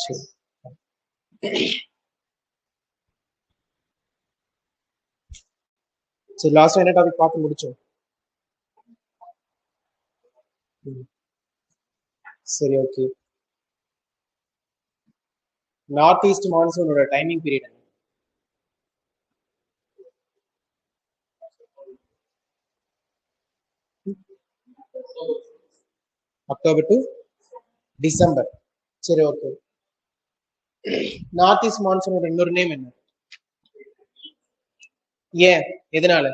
சரி, லாஸ்ட் என்ன டாபிக் பார்த்து முடிச்சோம்? சரி, ஓகே. நார்த் ஈஸ்ட் மான்சூனோட டைமிங் பீரியட் என்ன? October to December. சரி, ஓகே. நார்த் ஈஸ்ட் மான்சூனோட இன்னொரு நேம் என்ன? ஏன், எதனால?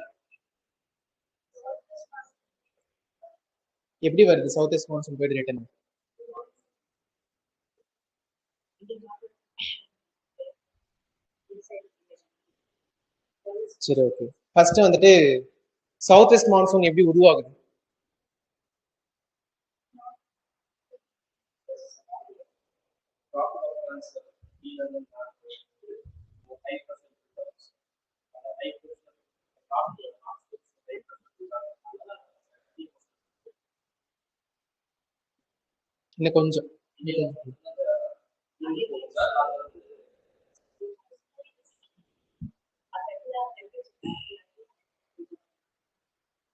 எப்படி வருது சவுத் ஈஸ்ட் மான்சூன் போயிட்டு ரிட்டர்ன்? சரி, ஓகே. ஃபர்ஸ்ட் வந்துட்டு சவுத் வெஸ்ட் மான்சூன் எப்படி உருவாகுது? இன்னும் கொஞ்சம்.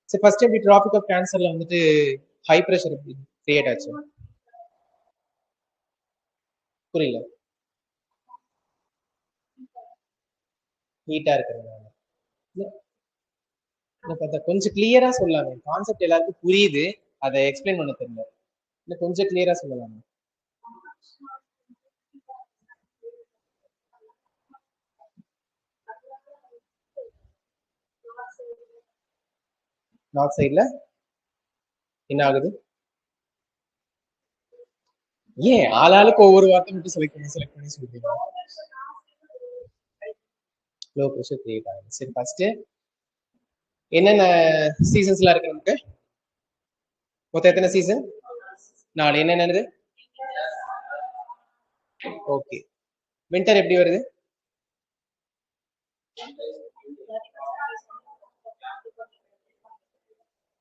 சரி, ஃபர்ஸ்ட் எப்படி டிராபிக் ஆஃப் கேன்சர்ல வந்துட்டு ஹை பிரஷர் எப்படி கிரியேட் ஆச்சு? புரியல. ஹீட்டா இருக்கிறதுனால. கொஞ்சம் கிளியரா சொல்லலாமே, கான்செப்ட் எல்லாருக்கும் புரியுது, அதை எக்ஸ்பிளைன் பண்ண தெரியல. இன்னும் கொஞ்சம் கிளியரா சொல்லலாமே. நார்த் சைட்ல என்ன ஆகுது? ஏன் ஆளாளுக்கு ஒவ்வொரு வார்த்தை மட்டும் செலக்ட் பண்ணி சொல்றீங்க? லோ ப்ரெஷர் கிரியேட் ஆகுது. சரி, ஃபர்ஸ்ட் என்னென்ன சீசன்ஸ்லாம் இருக்கு நமக்கு? மொத்தம் எத்தனை சீசன்? 4. என்னென்னது? ஓகே. வின்டர் எப்படி வருது?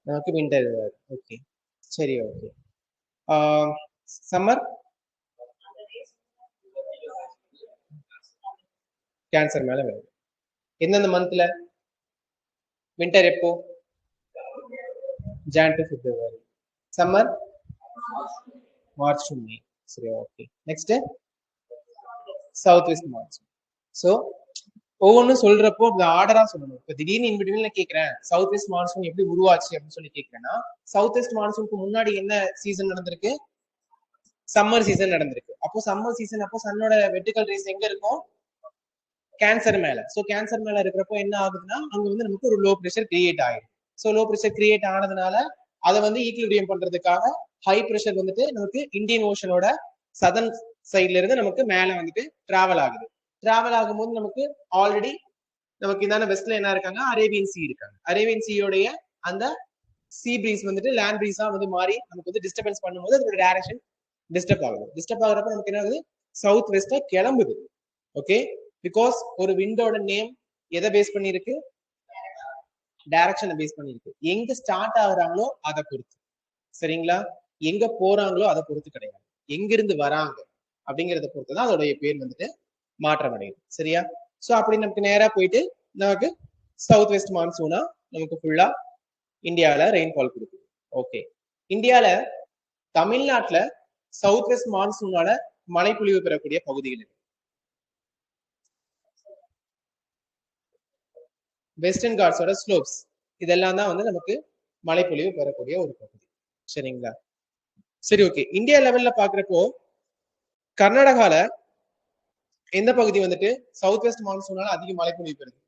நமக்கு வின்டர். ஓகே, சரி, ஓகே. சம்மர்? கேன்சர் மேல வருது. எந்தெந்த மந்த்ல? வின்டர் எப்போ? Jan to February. Summer? March to May. சரி, okay. Next south west monsoon. So ஒவ்வொன்றும் சொல்றப்போ இந்த ஆர்டரா சொல்லணும். இப்போ திடீர்னு இன்பிட்வீன்ல கேட்கிறேன் சவுத் வெஸ்ட் மான்சூன் எப்படி உருவாச்சு அப்படின்னு சொல்லி கேட்கிறேன்னா, சவுத் வெஸ்ட் மான்சூனுக்கு முன்னாடி என்ன சீசன் நடந்திருக்கு? சம்மர் சீசன் நடந்திருக்கு. அப்போ சம்மர் சீசன் அப்போ சன்னோட வெர்டிகல் ரேஸ் எங்க இருக்கும்? கேன்சர் மேல. ஸோ கேன்சர் மேல இருக்கிறப்போ என்ன ஆகுதுன்னா, அங்க வந்து நமக்கு ஒரு லோ ப்ரெஷர் கிரியேட் ஆயிடும். ஸோ லோ ப்ரெஷர் கிரியேட் ஆனதுனால அதை வந்து ஈக்குலிபிரியம் பண்றதுக்காக ஹை ப்ரெஷர் வந்துட்டு நமக்கு இந்தியன் ஓஷனோட சதர்ன் சைட்ல இருந்து நமக்கு மேல வந்துட்டு டிராவல் ஆகுது. டிராவல் ஆகும்போது நமக்கு ஆல்ரெடி நமக்கு இதான வெஸ்ட்ல என்ன இருக்காங்க? அரேபியன் சி இருக்காங்க. அரேபியன் சியோடைய அந்த சி பிரீஸ் வந்துட்டு லேண்ட் பிரீஸா வந்து மாறி நமக்கு வந்து டிஸ்டர்பன்ஸ் பண்ணும்போது அதோட டைரக்ஷன் டிஸ்டர்ப் ஆகுது. டிஸ்டர்ப் ஆகுறப்ப நமக்கு என்ன ஆகுது? சவுத் வெஸ்டா கிளம்புது. ஓகே, பிகாஸ் ஒரு விண்டோட நேம் எதை பேஸ் பண்ணிருக்கு? டைரக்ஷனை பேஸ் பண்ணிருக்கு. எங்க ஸ்டார்ட் ஆகுறாங்களோ அதை பொறுத்து. சரிங்களா? எங்க போறாங்களோ அதை பொறுத்து கிடையாது, எங்கிருந்து வராங்க அப்படிங்கறத பொறுத்து தான் அதோடைய பேர் வந்துட்டு மாற்றம் அடையுது. சரியா? சோ அப்படி நமக்கு நேரா போயிட்டு நமக்கு சவுத் வெஸ்ட் மான்சூனா நமக்கு ஃபுல்லா இந்தியாவில ரெயின்ஃபால் கொடுக்குது. ஓகே. இந்தியால தமிழ்நாட்டுல சவுத் வெஸ்ட் மான்சூனால மழைப்பொழிவு பெறக்கூடிய பகுதிகள் வெஸ்டர்ன் காட்ஸோட ஸ்லோப்ஸ், இதெல்லாம் தான் வந்து நமக்கு மழைப்பொழிவு பெறக்கூடிய ஒரு பகுதி. சரிங்களா? சரி, ஓகே. இந்தியா லெவல்ல பாக்குறப்போ கர்நாடகால எந்த பகுதி வந்துட்டு சவுத் வெஸ்ட் மான்சூனால அதிக மழைப்பொழிவு பெறுது?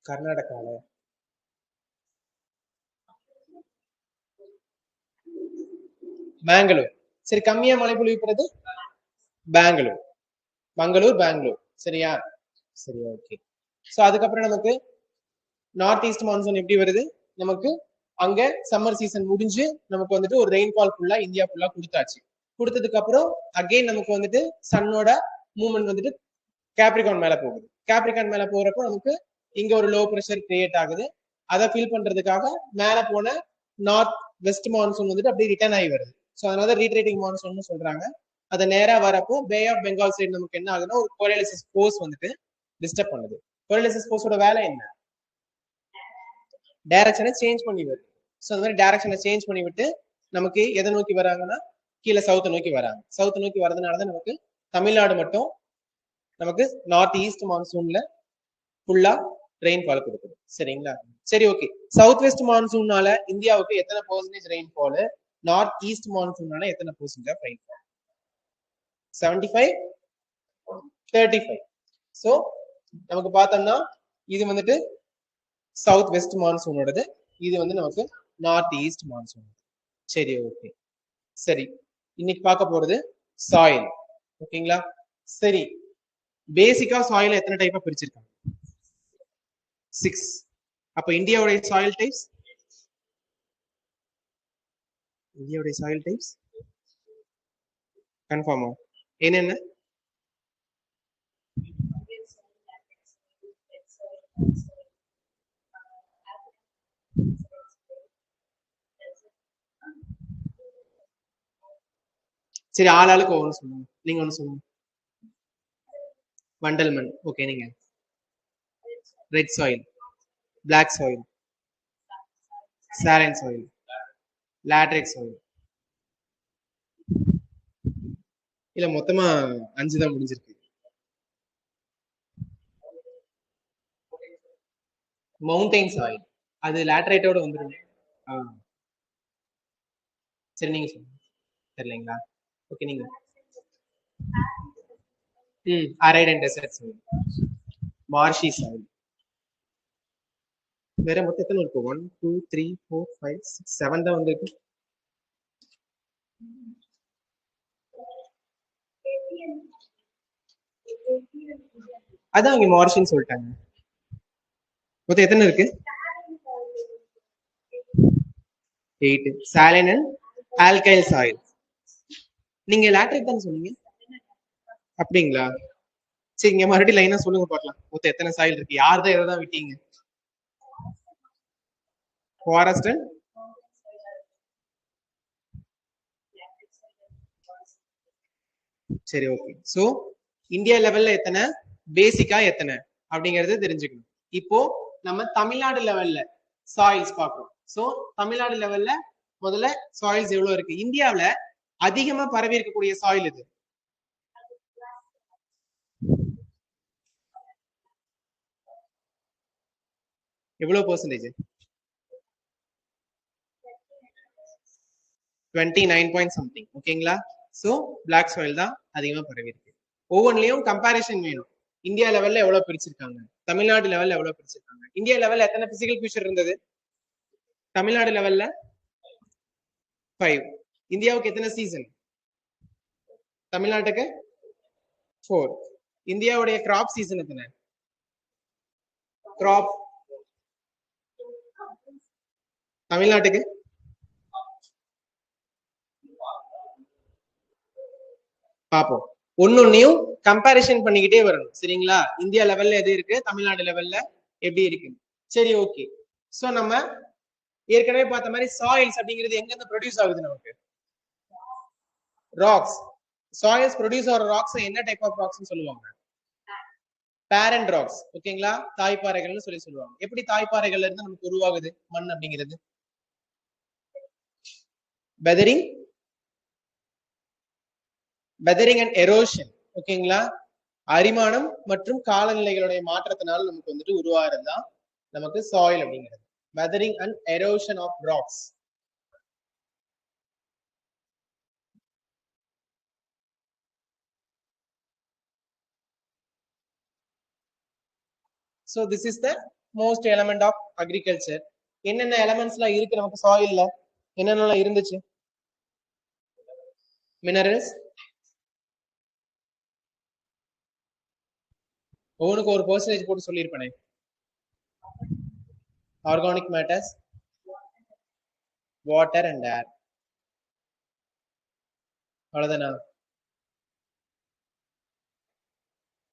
கர்நாடகால பெங்களூர். சரி, கம்மியா மழைப்பொழிவு பெறுது பெங்களூர். மங்களூர், பெங்களூர். சரியா? சரி, ஓகே. சோ அதுக்கப்புறம் நமக்கு நார்த் ஈஸ்ட் மான்சூன் எப்படி வருது? நமக்கு அங்க சம்மர் சீசன் முடிஞ்சு நமக்கு வந்துட்டு ஒரு ரெயின்ஃபால் ஃபுல்லா இந்தியா ஃபுல்லா கொடுத்தாச்சு. கொடுத்ததுக்கு அப்புறம் அகைன் நமக்கு வந்துட்டு சன்னோட மூவ்மெண்ட் வந்துட்டு கேப்ரிகான் மேல போகுது. கேப்ரிகான் மேல போறப்போ நமக்கு இங்க ஒரு லோ ப்ரெஷர் கிரியேட் ஆகுது. அதை ஃபில் பண்றதுக்காக மேல போன நார்த் வெஸ்ட் மான்சூன் வந்துட்டு அப்படியே ரிட்டர்ன் ஆகி வருது. ஸோ அதனால ரீட்ரேட்டிங் மான்சூன் சொல்றாங்க. அதை நேரா வரப்போ பே ஆஃப் பெங்கால் சைடு நமக்கு என்ன ஆகுதுன்னா ஒரு கோரியாலிசிஸ் ஃபோர்ஸ் வந்துட்டு டிஸ்டர்ப் பண்ணுது. கோரியாலிசிஸ் ஃபோர்ஸோட வேலை என்ன? டைரக்ஷனை சேஞ்ச் பண்ணி வருது. ஸோ அந்த மாதிரி டைரக்ஷனை சேஞ்ச் பண்ணி விட்டு நமக்கு எதை நோக்கி வராங்கன்னா கீழே சவுத்தை நோக்கி வராங்க. சவுத்தை நோக்கி வரதுனாலதான் நமக்கு தமிழ்நாடு மட்டும் நமக்கு நார்த் ஈஸ்ட் மான்சூன்ல ஃபுல்லா ரெயின்ஃபால் கொடுக்குது. சரிங்களா? சரி, ஓகே. சவுத் வெஸ்ட் மான்சூன்னால இந்தியாவுக்கு எத்தனை பெர்சன்டேஜ் ரெயின்ஃபால், நார்த் ஈஸ்ட் மான்சூன்னால எத்தனை பெர்சன்டேஜ் ரெயின்ஃபால்? 75, 35. ஸோ நமக்கு பார்த்தோம்னா இது வந்துட்டு சவுத் வெஸ்ட் மான்சூனோடது, இது வந்து நமக்கு நார்த் ஈஸ்ட் மான்சூன். சரி, ஓகே. சரி, இன்னைக்கு பார்க்க போறது சாயில். ஓகேங்களா? சரி, பேசிக்கா சாயில் எத்தனை டைப்பா பிரிச்சிருக்காங்க? 6. அப்ப இந்தியாவுடைய சாயில் டைப்ஸ், கன்ஃபார்மா என்னென்ன? சரி, ஆளாளுக்கு ஒவ்வொன்று சொல்லுங்க. நீங்க ஒன்று சொல்லுங்க. வண்டல் மண். ஓகே. நீங்க red soil, black soil, saline soil, laterite soil. இல்ல மொத்தமா 5 தான் முடிஞ்சிருக்கு. மவுண்டைன் சாயில் அது லேட்ரைட்டோட வந்துருங்க. சரி, நீங்க சொல்லுங்க. தெரியலீங்களா? ஓகே. நீங்க அரைட் and dessert soil, marshy soil. வேற மொத்தம் எத்தனை இருக்கு? 1 2 3 4 5 6 7 தான் வந்திருக்கு. அதான் இங்க மார்ஷின்னு சொல்லிட்டாங்க. மொத்தம் எத்தனை இருக்கு? 8. Saline and alkyl soil. நீங்க லேட்ரைட் தான் சொன்னீங்க. அப்படிங்களா? சரி, இங்க மறுபடியும் லைனா சொல்லுங்க பார்க்கலாம். மொத்தம் எத்தனை சாயில் இருக்கு? யார் தான் எதை தான் விட்டீங்க? ஃபாரஸ்ட் அண்ட் சரி, ஓகே. சோ இந்தியா லெவல்ல எத்தனை, பேசிக்கா எத்தனை அப்படிங்கறது தெரிஞ்சுக்கணும். இப்போ நம்ம தமிழ்நாடு லெவல்ல சாயில்ஸ் பார்க்கறோம். சோ தமிழ்நாடு லெவல்ல முதல்ல சாயில்ஸ் எவ்வளவு இருக்கு? இந்தியாவில அதிகமா பரவி இருக்கக்கூடிய சாயில் இது எவ்வளவு பெர்சன்டேஜ்? 29 point something. ஓகேங்களா? சோ பிளாக் சாயில் தான் அதிகமா பரவி இருக்கு. ஒவ்வொன்றிலையும் கம்பாரிசன் வேணும். இந்தியா லெவல்ல எவ்வளவு பிரிச்சிருக்காங்க, தமிழ்நாடு லெவல்ல எவ்வளவு பிரிச்சிருக்காங்க. இந்தியா லெவல்ல எத்தனை பிசிக்கல் ஃபீச்சர் இருந்தது? தமிழ்நாடு லெவல்ல 5. இந்தியாவுக்கு எத்தனை சீசன்? தமிழ்நாட்டுக்கு 4. இந்தியாவுடைய கிராப் சீசன் எத்தனை? கிராப் தமிழ்நாட்டுக்கு பாப்போம். ஒன்னொன்னையும் கம்பாரிசன் பண்ணிக்கிட்டே வரணும். சரிங்களா? இந்தியா லெவல்ல எது இருக்கு, தமிழ்நாடு லெவல்ல எப்படி இருக்கு. சரி, ஓகே. சோ நம்ம ஏற்கனவே பார்த்த மாதிரி சாயில்ஸ் அப்படிங்கிறது எங்க இருந்து ப்ரொடியூஸ் ஆகுது? நமக்கு ராக்ஸ். சாயில்ஸ் ப்ரொடியூஸ் ஆகிற ராக்ஸ் என்ன டைப் ஆஃப் ராக்ஸ் சொல்லுவாங்க? Parent rocks. ஓகேங்களா? தாய்ப்பாறைகள்னு சொல்லுவாங்க. எப்படி தாய்ப்பாறைகள்ல இருந்து நமக்கு உருவாகுது மண் அப்படிங்கிறது? Weathering and erosion. ஓகேங்களா? அரிமானம் மற்றும் காலநிலைகளுடைய மாற்றத்தினால நமக்கு வந்துட்டு உருவாகிறது தான் நமக்கு சாயில் அப்படிங்கிறது. Weathering and erosion of rocks. So this is the most element of agriculture. என்னென்ன எலிமெண்ட்ஸ்லாம் இருக்கு நமக்கு சாயில்ல? என்னென்னலாம் இருந்துச்சு? மினரல்ஸ், ஒவ்வொன்றுக்கு ஒரு பெர்சன்டேஜ் போட்டு சொல்லியிருப்பேனே. Organic matters, water and air. அவ்வளவுதானா?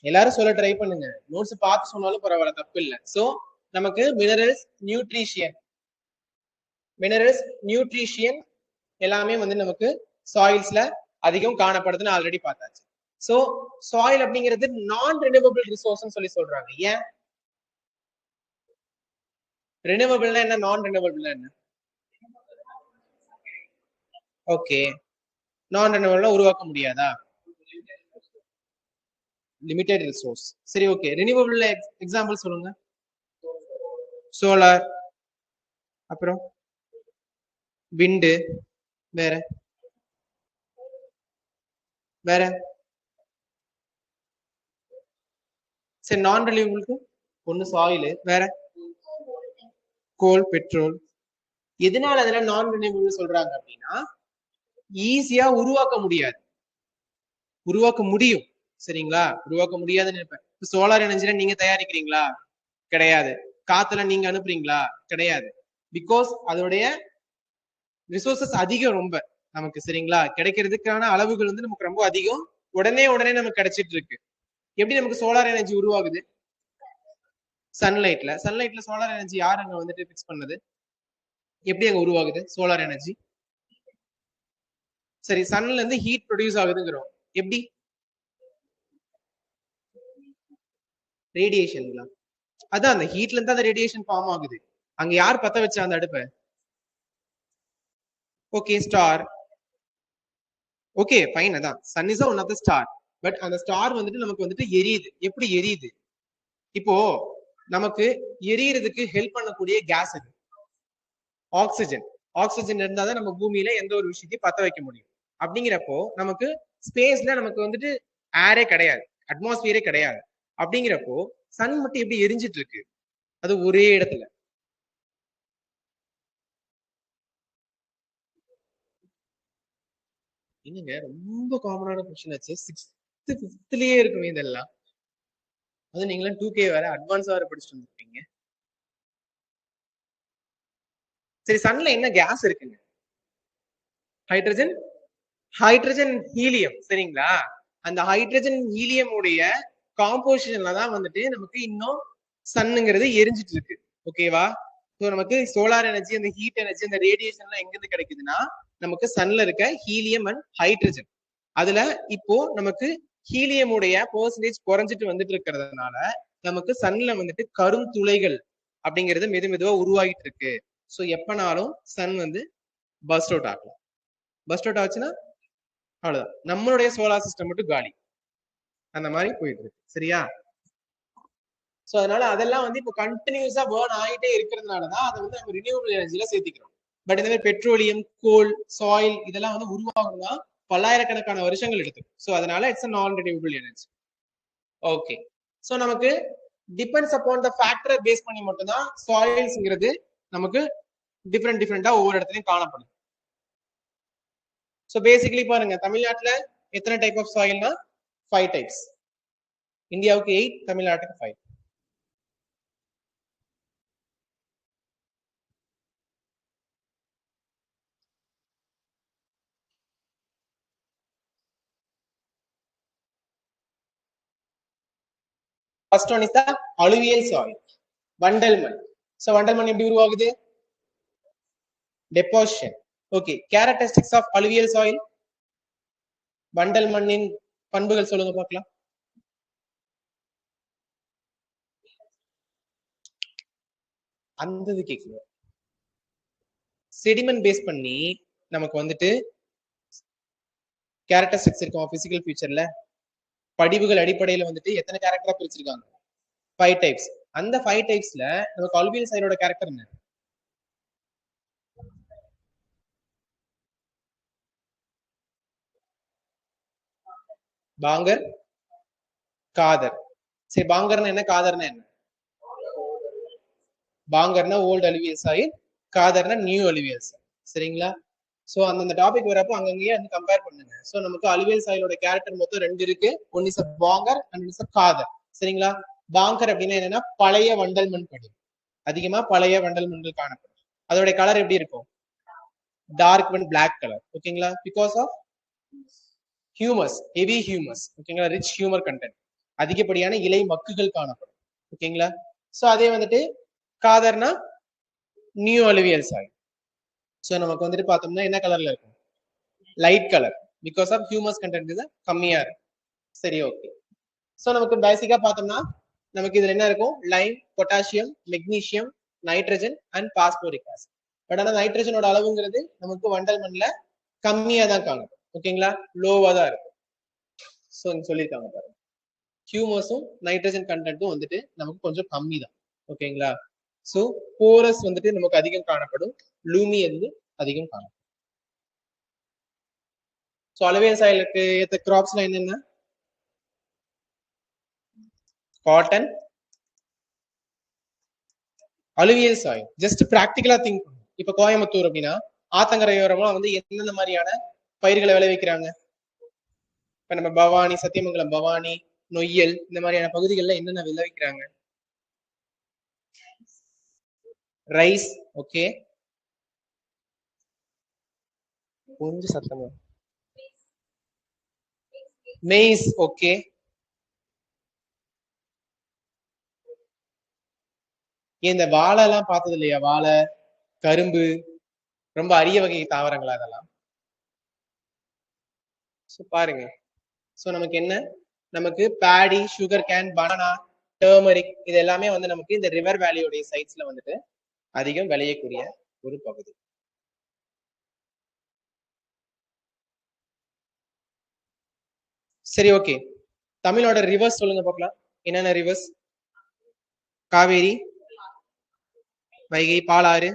எல்லாரும் சொல்ல ட்ரை பண்ணுங்க. நோட்ஸ் பார்த்து சொன்னாலும் பரவாயில்ல, தப்பு இல்லை. சோ நமக்கு மினரல்ஸ், நியூட்ரிஷியன் எல்லாமே வந்து நமக்கு சாயில்ஸ்ல அதிகம் காணப்படுதுன்னு ஆல்ரெடி பார்த்தாச்சு. சோ சாயில் அப்படிங்கிறது நான் ரினியூவபிள் ரிசோர்ஸ் சொல்லி சொல்றாங்க. ஏன் ரினியூவபிள்னா என்ன, நான் ரினியூவபிள்னா என்ன? ஓகே, நான் ரினியூவபிள்னா உருவாக்க முடியாதா? Limited resource. சரி, ஓகே. ரினியூவபிள் எக்ஸாம்பிள் சொல்லுங்க. சோலார், அப்புறம் விண்டு, வேற வேற சரி, நான் ரினியூவபிளுக்கு ஒன்னு சாயில், வேற கோல், பெட்ரோல். எதனால அதெல்லாம் நான் ரினியூவபிள் சொல்றாங்க அப்படின்னா, ஈஸியா உருவாக்க முடியாது. உருவாக்க முடியும், சரிங்களா? உருவாக்க முடியாதுன்னு நினைப்பேன். சோலார் எனர்ஜில நீங்க தயாரிக்கிறீங்களா? கிடையாது. காத்துல நீங்க அனுப்புறீங்களா? கிடையாது. பிகாஸ் அதோடைய ரிசோர்சஸ் அதிகம் ரொம்ப நமக்கு, சரிங்களா? கிடைக்கிறதுக்கான அளவுகள் வந்து நமக்கு ரொம்ப அதிகம். உடனே நமக்கு கிடைச்சிட்டு இருக்கு. எப்படி நமக்கு சோலார் எனர்ஜி உருவாகுது? சன்லைட்ல சோலார் எனர்ஜி யார் அங்க வந்துட்டு பிக்ஸ் பண்ணது? எப்படி அங்க உருவாகுது சோலார் எனர்ஜி? சரி, சன்ல இருந்து ஹீட் ப்ரொடியூஸ் ஆகுதுங்கிறோம். எப்படி? ரேடியேஷன்ங்களா? அதான் அந்த ஹீட்ல இருந்து அந்த ரேடியேஷன் ஃபார்ம் ஆகுது. அங்க யார் பத்த வச்சா அந்த அடுப்பை? Okay, star. Okay, fine. அதான் sun is one of the star. But அந்த ஸ்டார் வந்துட்டு நமக்கு வந்துட்டு எரியுது. எப்படி எரியுது? இப்போ நமக்கு எரியறதுக்கு ஹெல்ப் பண்ணக்கூடிய கேஸ் இது ஆக்சிஜன். ஆக்சிஜன் இருந்தாதான் நம்ம பூமியில எந்த ஒரு விஷயத்தையும் பத்த வைக்க முடியும். அப்படிங்கிறப்போ நமக்கு ஸ்பேஸ்ல நமக்கு வந்துட்டு ஏரே கிடையாது, அட்மாஸ்பியரே கிடையாது. அப்படிங்கிறப்போ சன் மட்டும் எப்படி எரிஞ்சிட்டு இருக்கு? அது ஒரே இடத்துல. என்னங்க ரொம்ப காமனான கொஸ்டின் ஆச்சு. 6th 5th இருக்குமே இதெல்லாம். அது நீங்களாம் 2K வேற அட்வான்ஸ் வேற படிச்சுட்டு வந்துருப்பீங்க. சரி, சன்ல என்ன கேஸ் இருக்குங்க? ஹைட்ரஜன், ஹைட்ரஜன் ஹீலியம், சரிங்களா? அந்த ஹைட்ரஜன் ஹீலியம் உடைய காம்போசிஷன்ல தான் வந்துட்டு நமக்கு இன்னும் சன்னுங்கிறது எரிஞ்சிட்டு இருக்கு. ஓகேவா? ஸோ நமக்கு சோலார் எனர்ஜி, அந்த ஹீட் எனர்ஜி, அந்த ரேடியேஷன்லாம் எங்க இருந்து கிடைக்குதுன்னா நமக்கு சன்ல இருக்க ஹீலியம் அண்ட் ஹைட்ரஜன். அதுல இப்போ நமக்கு ஹீலியம் உடைய பெர்சன்டேஜ் குறைஞ்சிட்டு வந்துட்டு இருக்கிறதுனால நமக்கு சன்ல வந்துட்டு கருந்துளைகள் அப்படிங்கிறது மெதுவா உருவாகிட்டு இருக்கு. ஸோ எப்பனாலும் சன் வந்து பஸ்ட் அவுட் ஆகலாம். பஸ்ட் அவுட் ஆச்சுன்னா அவ்வளவுதான், நம்மளுடைய சோலார் சிஸ்டம் மட்டும் காலி. அந்த மாதிரி போயிட்டு இருக்கு, சரியா? சோ அதனால அதெல்லாம் வந்து இப்போ கண்டினியூஸா பேர்ன் ஆகிட்டே இருக்கிறதுனாலதான் அதை வந்து நம்ம ரினியூவபிள் எனர்ஜில சேர்த்திக்கிறோம். பட் இந்த மாதிரி பெட்ரோலியம், கோல், சாயில் இதெல்லாம் வந்து உருவாகணும்னா பல்லாயிரக்கணக்கான வருஷங்கள் எடுக்கும். ஸோ அதனால இட்ஸ் நான் ரினியூவபிள் எனர்ஜி. ஓகே, ஸோ நமக்கு டிபெண்ட்ஸ் அப்பான் த ஃபேக்டரை பேஸ் பண்ணி மட்டும்தான் சாயில்ஸ்ங்கிறது நமக்கு டிஃப்ரெண்டா ஒவ்வொரு இடத்துலையும் காணப்படும். ஸோ பேசிக்கலி பாருங்க, தமிழ்நாட்டுல எத்தனை டைப் ஆஃப் சாயில்னா 5 டைப்ஸ். இந்தியாவுக்கு 8, தமிழ்நாட்டுக்கு 5. First one is the alluvial soil, வண்டல் மண். So வண்டல் மண் எப்படி உருவாகுது? Deposition. Okay, characteristics of alluvial soil. வண்டல் மண்ணின் பண்புகள் சொல்லுங்க பார்க்கலாம். அந்த கேக்குது. செடிமெண்ட் பேஸ் பண்ணி நமக்கு வந்துட்டு கேரக்டரிஸ்டிக்ஸ் இருக்கும் பிசிக்கல் ஃபியூச்சர்ல. படிவுகள் அடிப்படையில வந்துட்டு எத்தனை கேரக்டரா பிரிச்சிருக்காங்க? 5 டைப்ஸ். அந்த 5 டைப்ஸ்ல நமக்கு அலுவியல் சைடோட கேரக்டர் என்ன? பாங்கர், காதர். சரி, பாங்கர்னா என்ன, காதர்னா என்ன? பாங்கர்னா ஓல்டு அலுவியல் சாயில், காதர்னா நியூ அலுவியல் சாயில், சரிங்களா? சோ அந்த டாபிக் வரப்போ அங்கங்கேயே வந்து கம்பேர் பண்ணுங்க. சோ நமக்கு அலுவியல் சாயிலோட கேரக்டர் மொத்தம் 2 இருக்கு. One is bhangar and is khadar, சரிங்களா? பாங்கர் அப்படின்னா என்னன்னா பழைய வண்டல் மண் படி, அதிகமா பழைய வண்டல் மண்கள் காணப்படும். அதோட கலர் எப்படி இருக்கும்? Dark and black colour. ஓகேங்களா? Because of humus, heavy humus. ஓகேங்களா? ரிச் ஹியூமர் கண்டென்ட், அதிகப்படியான இலை மக்குகள் காணப்படும். ஓகேங்களா? சோ அதே வந்துட்டு காதர்னா நியூ அலுவியல் சாயில். சோ நமக்கு வந்துட்டு பார்த்தோம்னா என்ன கலர்ல இருக்கும்? Light colour because of humus content இது கம்மியா இருக்கு. சரி, ஓகே. ஸோ நமக்கு பேசிக்கா பார்த்தோம்னா நமக்கு இதுல என்ன இருக்கும்? Lime, potassium, magnesium, nitrogen and phosphoric acid. But ஆனால் நைட்ரஜனோட அளவுங்கிறது நமக்கு வண்டல் மண்ணில் கம்மியா தான் காணும். ஓகேங்களா? லோவா தான் இருக்கு. ஸோ இங்க சொல்லியிருக்காங்க பாருங்க, ஹியூமஸும் நைட்ரஜன் கண்டென்ட்டும் வந்துட்டு நமக்கு கொஞ்சம் கம்மி தான். ஓகேங்களா? ஸோ போரஸ் வந்துட்டு நமக்கு அதிகம் காணப்படும், லூமி வந்து அதிகம் காணப்படும். ஸோ அலுவியல் சாயிலுக்கு ஏற்ற கிராப்ஸ்லாம் என்னென்ன? Cotton, alluvial soil. ஜஸ்ட் பிராக்டிகலா திங்க். இப்ப கோயம்புத்தூர் அப்படின்னா ஆத்தங்கரையோரமா வந்து எந்தெந்த மாதிரியான பயிர்களை விளைவிக்கிறாங்க? இப்ப நம்ம பவானி, சத்தியமங்கலம் பவானி, நொய்யல் இந்த மாதிரியான பகுதிகளில் என்னென்ன விளைவிக்கிறாங்க? ரைஸ். ஓகே, கொஞ்சம் சத்தமா. மெய்ஸ். ஓகே, இந்த வாழை எல்லாம் பார்த்தது இல்லையா? வாழை, கரும்பு ரொம்ப அரிய வகை தாவரங்களா அதெல்லாம். பாருங்க. ஸோ நமக்கு என்ன? நமக்கு Bedi, sugar cane, banana, turmeric இது எல்லாமே வந்து நமக்கு இந்த ரிவர் வேலியோடைய சைட்ஸ்ல வந்துட்டு அதிகம் விளையக்கூடிய ஒரு பகுதி. சரி, ஓகே. தமிழோட ரிவர்ஸ் சொல்லுங்க பார்க்கலாம். என்னென்ன ரிவர்ஸ்? காவேரி, வைகை, பாலாறு,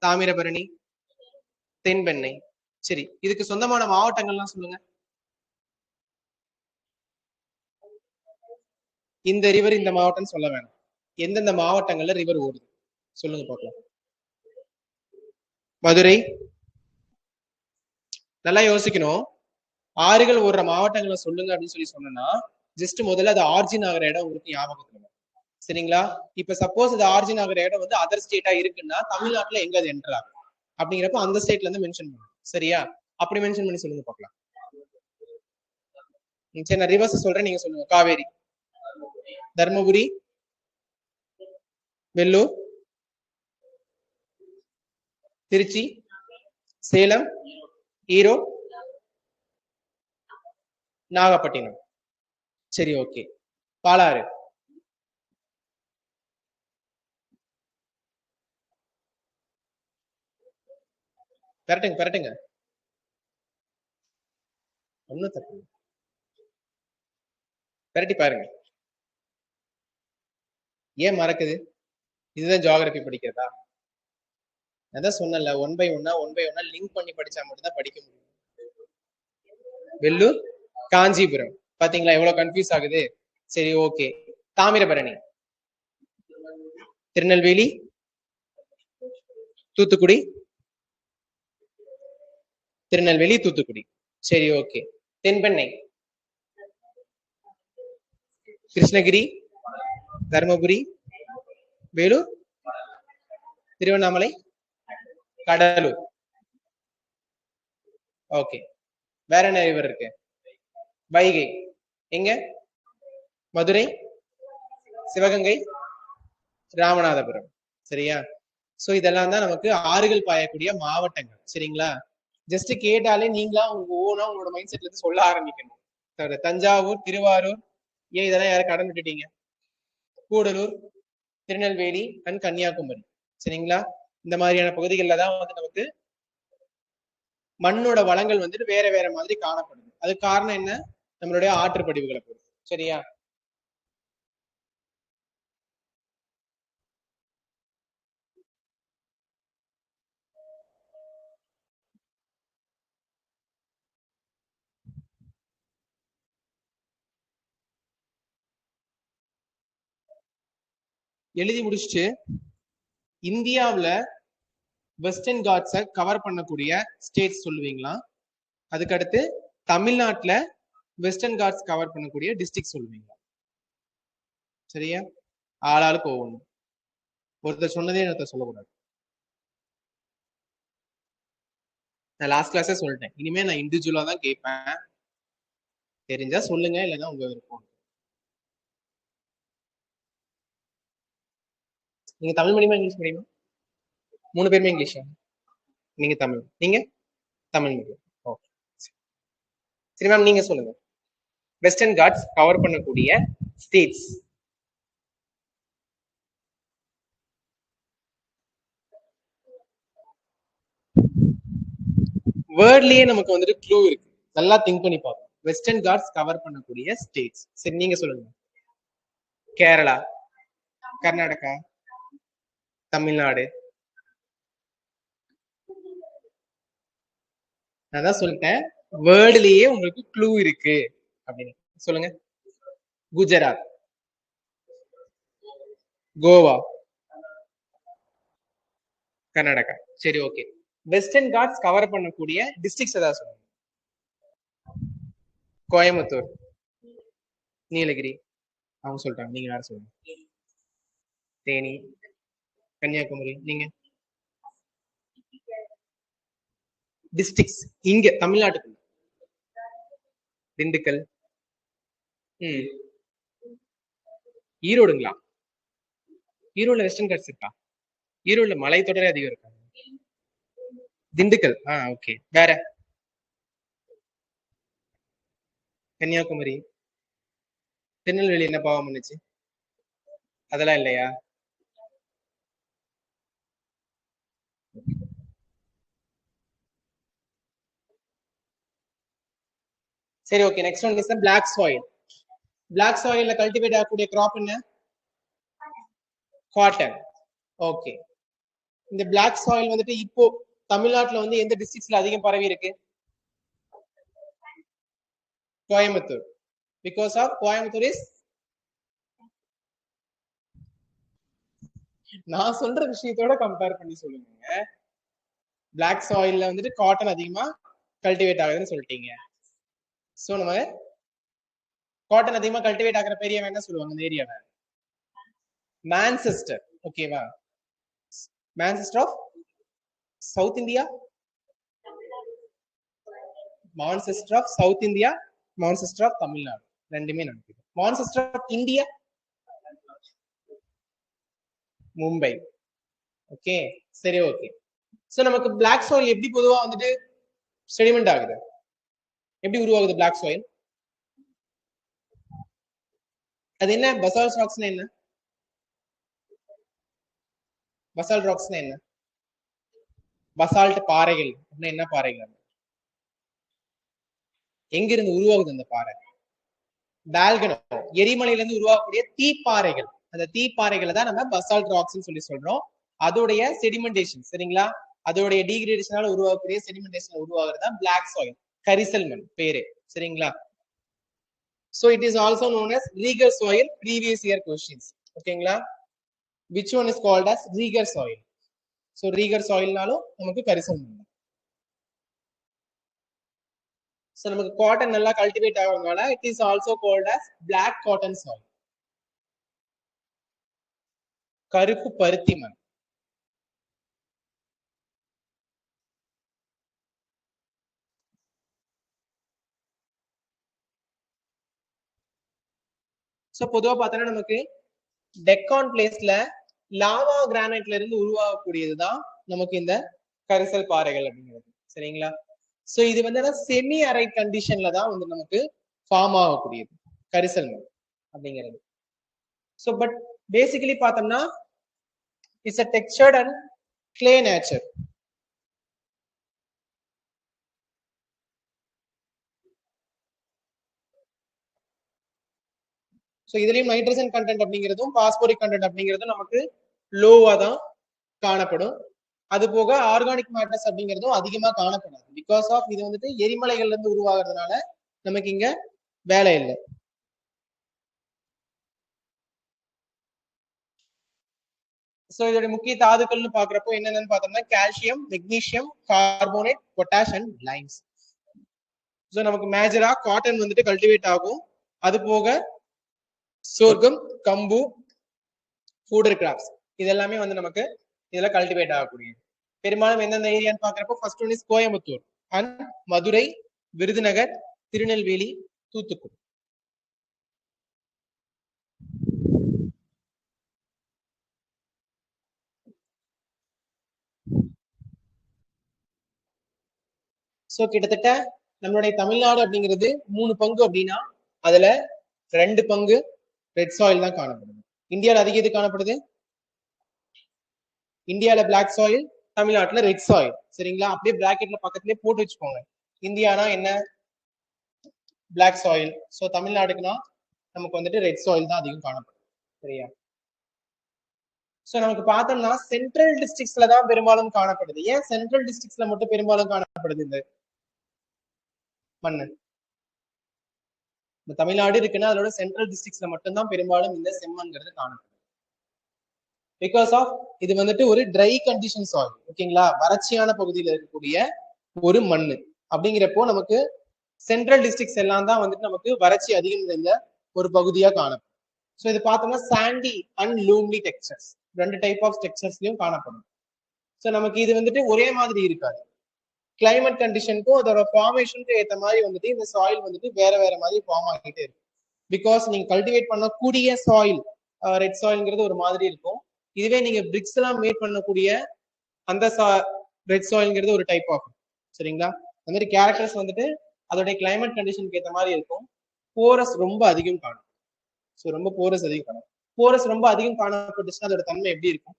தாமிரபரணி, தென்பெண்ணை. சரி, இதுக்கு சொந்தமான மாவட்டங்கள்லாம் சொல்லுங்க. இந்த ரிவர் இந்த மாவட்டம் சொல்ல வேணாம், எந்தெந்த மாவட்டங்கள்ல ரிவர் ஓடுது சொல்லுங்க பார்க்கலாம். மதுரை. நல்லா யோசிக்கணும். ஆறுகள் ஓடுற மாவட்டங்களை சொல்லுங்க அப்படின்னு சொல்லி சொன்னா ஜஸ்ட் முதல்ல அது ஆர்ஜின் ஆகிற இடம் உங்களுக்கு ஞாபகத்துல. சரிங்களா? இப்ப சப்போஸ் அது ஆர்ஜின் ஆகிற இடம் வந்து அதர் ஸ்டேட்டா இருக்குன்னா தமிழ்நாட்டுல எங்க அது என்டர் ஆகும் அப்படிங்கிறப்ப அந்த ஸ்டேட்ல இருந்து மென்ஷன் பண்ணுங்க. சரியா? அப்படி மென்ஷன் பண்ணி சொல்லுங்க பார்க்கலாம். சரி, நான் ரிவர்ஸ் சொல்றேன், நீங்க சொல்லுங்க. காவேரி, தர்மபுரி, வெள்ளூர், திருச்சி, சேலம், ஈரோடு, நாகப்பட்டினம். சரி, ஓகே. பாலாறு, கரெக்டுங்க கரெக்டுங்க, ஒன்னும் தப்பு. கரெக்டி பாருங்க. ஏன் மறக்குது? இதுதான் ஜியோகிராபி படிக்கிறதா? அதான் சொன்னல, ஒன் பை ஒன்னா லிங்க் பண்ணி படிச்சா மட்டும் தான் படிக்க முடியும். வெள்ளூர், காஞ்சிபுரம். பாத்தீங்களா எவ்வளவு கன்ஃபியூஸ் ஆகுது? சரி, ஓகே. தாமிரபரணி, திருநெல்வேலி, தூத்துக்குடி, திருநெல்வேலி, தூத்துக்குடி. சரி, ஓகே. தென்பெண்ணை, கிருஷ்ணகிரி, தருமபுரி, வேலூர், திருவண்ணாமலை, கடலூர். ஓகே. வேற என்ன ரிவர் இருக்கு? வைகை. எங்க? மதுரை, சிவகங்கை, ராமநாதபுரம். சரியா? சோ இதெல்லாம் தான் நமக்கு ஆறுகள் பாயக்கூடிய மாவட்டங்கள். சரிங்களா? ஜஸ்ட் கேட்டாலே நீங்களா உங்க ஓனா உங்களோட மைண்ட் செட்ல இருந்து சொல்ல ஆரம்பிக்கணும். தஞ்சாவூர், திருவாரூர், ஏன் இதெல்லாம் யாரும் கடன் விட்டுட்டீங்க? கூடலூர், திருநெல்வேலி அண்ட் கன்னியாகுமரி. சரிங்களா? இந்த மாதிரியான பகுதிகளில் தான் வந்து நமக்கு மண்ணோட வளங்கள் வந்துட்டு வேற வேற மாதிரி காணப்படுது. அதுக்கு காரணம் என்ன? நம்மளுடைய ஆற்றுப்படிவுகளை பொறுத்து. சரியா? எழுதி முடிச்சுட்டு இந்தியாவுல வெஸ்டர்ன் காட்ஸை கவர் பண்ணக்கூடிய ஸ்டேட்ஸ் சொல்லுவீங்களா? அதுக்கடுத்து தமிழ்நாட்டுல வெஸ்டர்ன் காட்ஸ் கவர் பண்ணக்கூடிய டிஸ்ட்ரிக்ட் சொல்லுவீங்களா? சரியா? ஆளாளுக்கு ஒவ்வொன்றும். ஒருத்தர் சொன்னதே ஒருத்தர் சொல்லக்கூடாது. நான் லாஸ்ட் கிளாஸே சொல்லிட்டேன், இனிமே நான் இண்டிவிஜுவலா தான் கேட்பேன். தெரிஞ்சா சொல்லுங்க, இல்லைன்னா உங்க விருப்பம். நீங்க தமிழ் மீடியமா இங்கிலீஷ் மீடியமா? 3 பேருமே இங்கிலீஷா? நீங்க தமிழ், நீங்க தமிழ் மீடியம். சரி மேம் நீங்க சொல்லுங்க. வெஸ்டர்ன் காட்ஸ் கவர் பண்ணக்கூடிய ஸ்டேட்ஸ். வேர்ட்லயே நமக்கு வந்துட்டு க்ளூ இருக்கு, நல்லா திங்க் பண்ணி பார்ப்போம். வெஸ்டர்ன் காட்ஸ் கவர் பண்ணக்கூடிய ஸ்டேட்ஸ். சரி நீங்க சொல்லுங்க. கேரளா, கர்நாடகா, தமிழ்நாடு. நான் தான் சொல்லிட்டேன், வேர்ட்லயே உங்களுக்கு க்ளூ இருக்கு அப்படின்னு. சொல்லுங்க. குஜராத், கோவா, கர்நாடகா. சரி ஓகே. வெஸ்டர்ன் காட்ஸ் கவர் பண்ணக்கூடிய டிஸ்ட்ரிக்ட்ஸ் ஏதாவது சொல்லுங்க. கோயம்புத்தூர், நீலகிரி. அவங்க சொல்லிட்டாங்க, நீங்க யாரும் சொல்லுங்க. தேனி, கன்னியாகுமரி. நீங்க டிஸ்ட்ரிக்ட்ஸ் இங்க தமிழ்நாட்டுக்குள்ள. திண்டுக்கல். ஈரோடுங்களா? ஈரோடுல வெஸ்டர்ன் காட்ஸ் இருக்கா? ஈரோடுல மலை தொடரே அதிகம் இருக்கா? திண்டுக்கல். ஓகே. வேற? கன்னியாகுமரி. திருநெல்வேலி என்ன பாவம் பண்ணுச்சு? அதெல்லாம் இல்லையா? சரி okay. Next one is the black soil. Black சாயில்ல கல்டிவேட் ஆகக்கூடிய கிராப் என்ன? காட்டன். ஓகே. இந்த பிளாக் சாயில் வந்துட்டு இப்போ தமிழ்நாட்டுல வந்து எந்த டிஸ்ட்ரிக்ட்ஸ்ல அதிகம் பரவி இருக்கு? Coimbatore. Because of Coimbatore is, நான் சொல்ற விஷயத்தோட கம்பேர் பண்ணி சொல்லுங்க. பிளாக் சாயில்ல வந்துட்டு காட்டன் அதிகமா கல்டிவேட் ஆகுதுன்னு சொல்லிட்டீங்க. சோ நம்ம காட்டன் அதிகமா கல்டிவேட் ஆகிற பெரிய என்ன சொல்லுவாங்க இந்த ஏரியாவை? மான்செஸ்டர். ஓகேவா? Manchester of South India, Manchester of South India, Manchester of Tamil Nadu. ரெண்டுமே நடக்குது. Manchester of India, Mumbai. Okay. சரி ஓகே. சோ நமக்கு பிளாக் சாயில் எப்படி பொதுவா வந்துட்டு செடிமெண்ட் ஆகுது? எப்படி உருவாகுது பிளாக் சாயில்? அது என்ன? பசால்ட் ராக்ஸ்னா என்ன? பசால்ட் ராக்ஸ்னா என்ன? பசால்ட் பாறைகள் அப்படின்னா என்ன பாறைகள்? எங்க இருந்து உருவாகுது அந்த பாறை? டால்கனோ, எரிமலையில இருந்து உருவாகக்கூடிய தீப்பாறைகள். அந்த தீப்பாறைகளை தான் நம்ம பசால்ட் ராக்ஸ் சொல்லி சொல்றோம். அதோடைய செடிமெண்டேஷன், சரிங்களா? அதோடைய டீகிரேடேஷனால உருவாகக்கூடிய செடிமெண்டேஷன் உருவாகிறது தான் பிளாக் சாயில், கரிசல் மண் பேரு, சரிங்களா? So it is also known as Rieger soil. Previous year questions. ஓகேங்களா? Which one is called as Rieger soil? So Rieger soil நாலும் நமக்கு கரிசல் மண். So நமக்கு காட்டன் நல்லா cultivate ஆகுறதுனால it is also called as black cotton soil. கருப்பு பருத்தி மண். சோ பொதுவா பார்த்தோன்னா நமக்கு டெக்கான் பிளேஸ்ல லாவா கிரானைட்ல இருந்து உருவாகக்கூடியதுதான் நமக்கு இந்த கரிசல் பாறைகள் அப்படிங்கிறது, சரிங்களா? சோ இது வந்து செமி அரைட் கண்டிஷன்ல தான் வந்து நமக்கு ஃபார்ம் ஆகக்கூடியது கரிசல் மண் அப்படிங்கிறது. சோ பட் பேசிக்கலி பார்த்தோம்னா it's a textured and clay nature. So இதுலயும் நைட்ரஜன் கண்டென்ட் அப்படிங்கிறதும் பாஸ்போரிக் கண்டென்ட் அப்படிங்கிறதும் நமக்கு லோவா தான் காணப்படும். அது போக ஆர்கானிக் மேட்டர்ஸ் அப்படிங்கிறதும் அதிகமா காணப்படாது. பிகாஸ் ஆஃப் இது வந்துட்டு எரிமலைகள்ல இருந்து உருவாகிறதுனால நமக்கு இங்க வேலை இல்லை. ஸோ இதோட முக்கிய தாதுக்கள்னு பாக்குறப்போ என்னென்னு பார்த்தோம்னா calcium, magnesium, carbonate, potash and limes. So நமக்கு மேஜரா காட்டன் வந்துட்டு கல்டிவேட் ஆகும். அது போக சோர்க்கம், கம்பு, ஃபூடர் கிராப்ஸ் இது எல்லாமே வந்து நமக்கு இதுல கல்டிவேட் ஆகக்கூடியது. பெரும்பாலும் எந்தெந்த ஏரியான்னு பாக்குறப்போ first one is Coimbatore and Madurai, Virudhunagar, Tirunelveli, Thoothukudi. So கிட்டத்தட்ட நம்மளுடைய தமிழ்நாடு அப்படிங்கிறது 3 பங்கு அப்படின்னா அதுல 2 பங்கு ரெட் சாயில் தான் காணப்படுது. இந்தியாவில் அதிக இது காணப்படுது, இந்தியால பிளாக் சாயில், தமிழ்நாட்டுல ரெட் சாயில். சரிங்களா? அப்படியே பிராக்கெட்ல பக்கத்துலயே போட்டு வச்சுக்கோங்க. இந்தியானா என்ன, பிளாக் சாயில். ஸோ தமிழ்நாடுக்குன்னா நமக்கு வந்துட்டு ரெட் சாயில் தான் அதிகம் காணப்படும். சரியா? ஸோ நமக்கு பார்த்தோம்னா சென்ட்ரல் டிஸ்ட்ரிக்ட்ஸ்ல தான் பெரும்பாலும் காணப்படுது. ஏன் சென்ட்ரல் டிஸ்ட்ரிக்ட்ஸ்ல மட்டும் பெரும்பாலும் காணப்படுது இந்த மண்ணு? இந்த தமிழ்நாடு இருக்குன்னா அதோட சென்ட்ரல் டிஸ்ட்ரிக்ட்ஸ்ல மட்டும்தான் பெரும்பாலும் இந்த செம்மண்ங்கிறது காணப்படுது. பிகாஸ் ஆஃப் இது வந்துட்டு ஒரு ட்ரை கண்டிஷன் சாயில். ஓகேங்களா? வறட்சியான பகுதியில் இருக்கக்கூடிய ஒரு மண்ணு அப்படிங்கிறப்போ நமக்கு சென்ட்ரல் டிஸ்ட்ரிக்ட்ஸ் எல்லாம் தான் வந்துட்டு நமக்கு வறட்சி அதிகம் நிறைந்த ஒரு பகுதியா காணப்படும். ஸோ இது பார்த்தோம்னா sandy and loamy textures, 2 type of டெக்ஸ்சர்ஸ்லயும் காணப்படும். ஸோ நமக்கு இது வந்துட்டு ஒரே மாதிரி இருக்காது. கிளைமேட் கண்டிஷனுக்கும் அதோட ஃபார்மேஷனுக்கும் ஏற்ற மாதிரி வந்துட்டு இந்த சாயில் வந்துட்டு வேற வேற மாதிரி ஃபார்ம் ஆகிட்டே இருக்கும். பிகாஸ் நீங்க கல்டிவேட் பண்ணக்கூடிய சாயில் ரெட் சாயில்ங்கிறது ஒரு மாதிரி இருக்கும். இதுவே நீங்க பிரிக்ஸ் எல்லாம் மேட் பண்ணக்கூடிய அந்த ரெட் சாயில்ங்கிறது ஒரு டைப் ஆஃப். சரிங்களா? அந்த மாதிரி கேரக்டர்ஸ் வந்துட்டு அதோடைய கிளைமேட் கண்டிஷனுக்கு ஏற்ற மாதிரி இருக்கும். போரஸ் ரொம்ப அதிகம் காணும். ஸோ ரொம்ப போரஸ் அதிகம் காணும். போரஸ் ரொம்ப அதிகம் காணப்பட்டுச்சுன்னா அதோட தன்மை எப்படி இருக்கும்?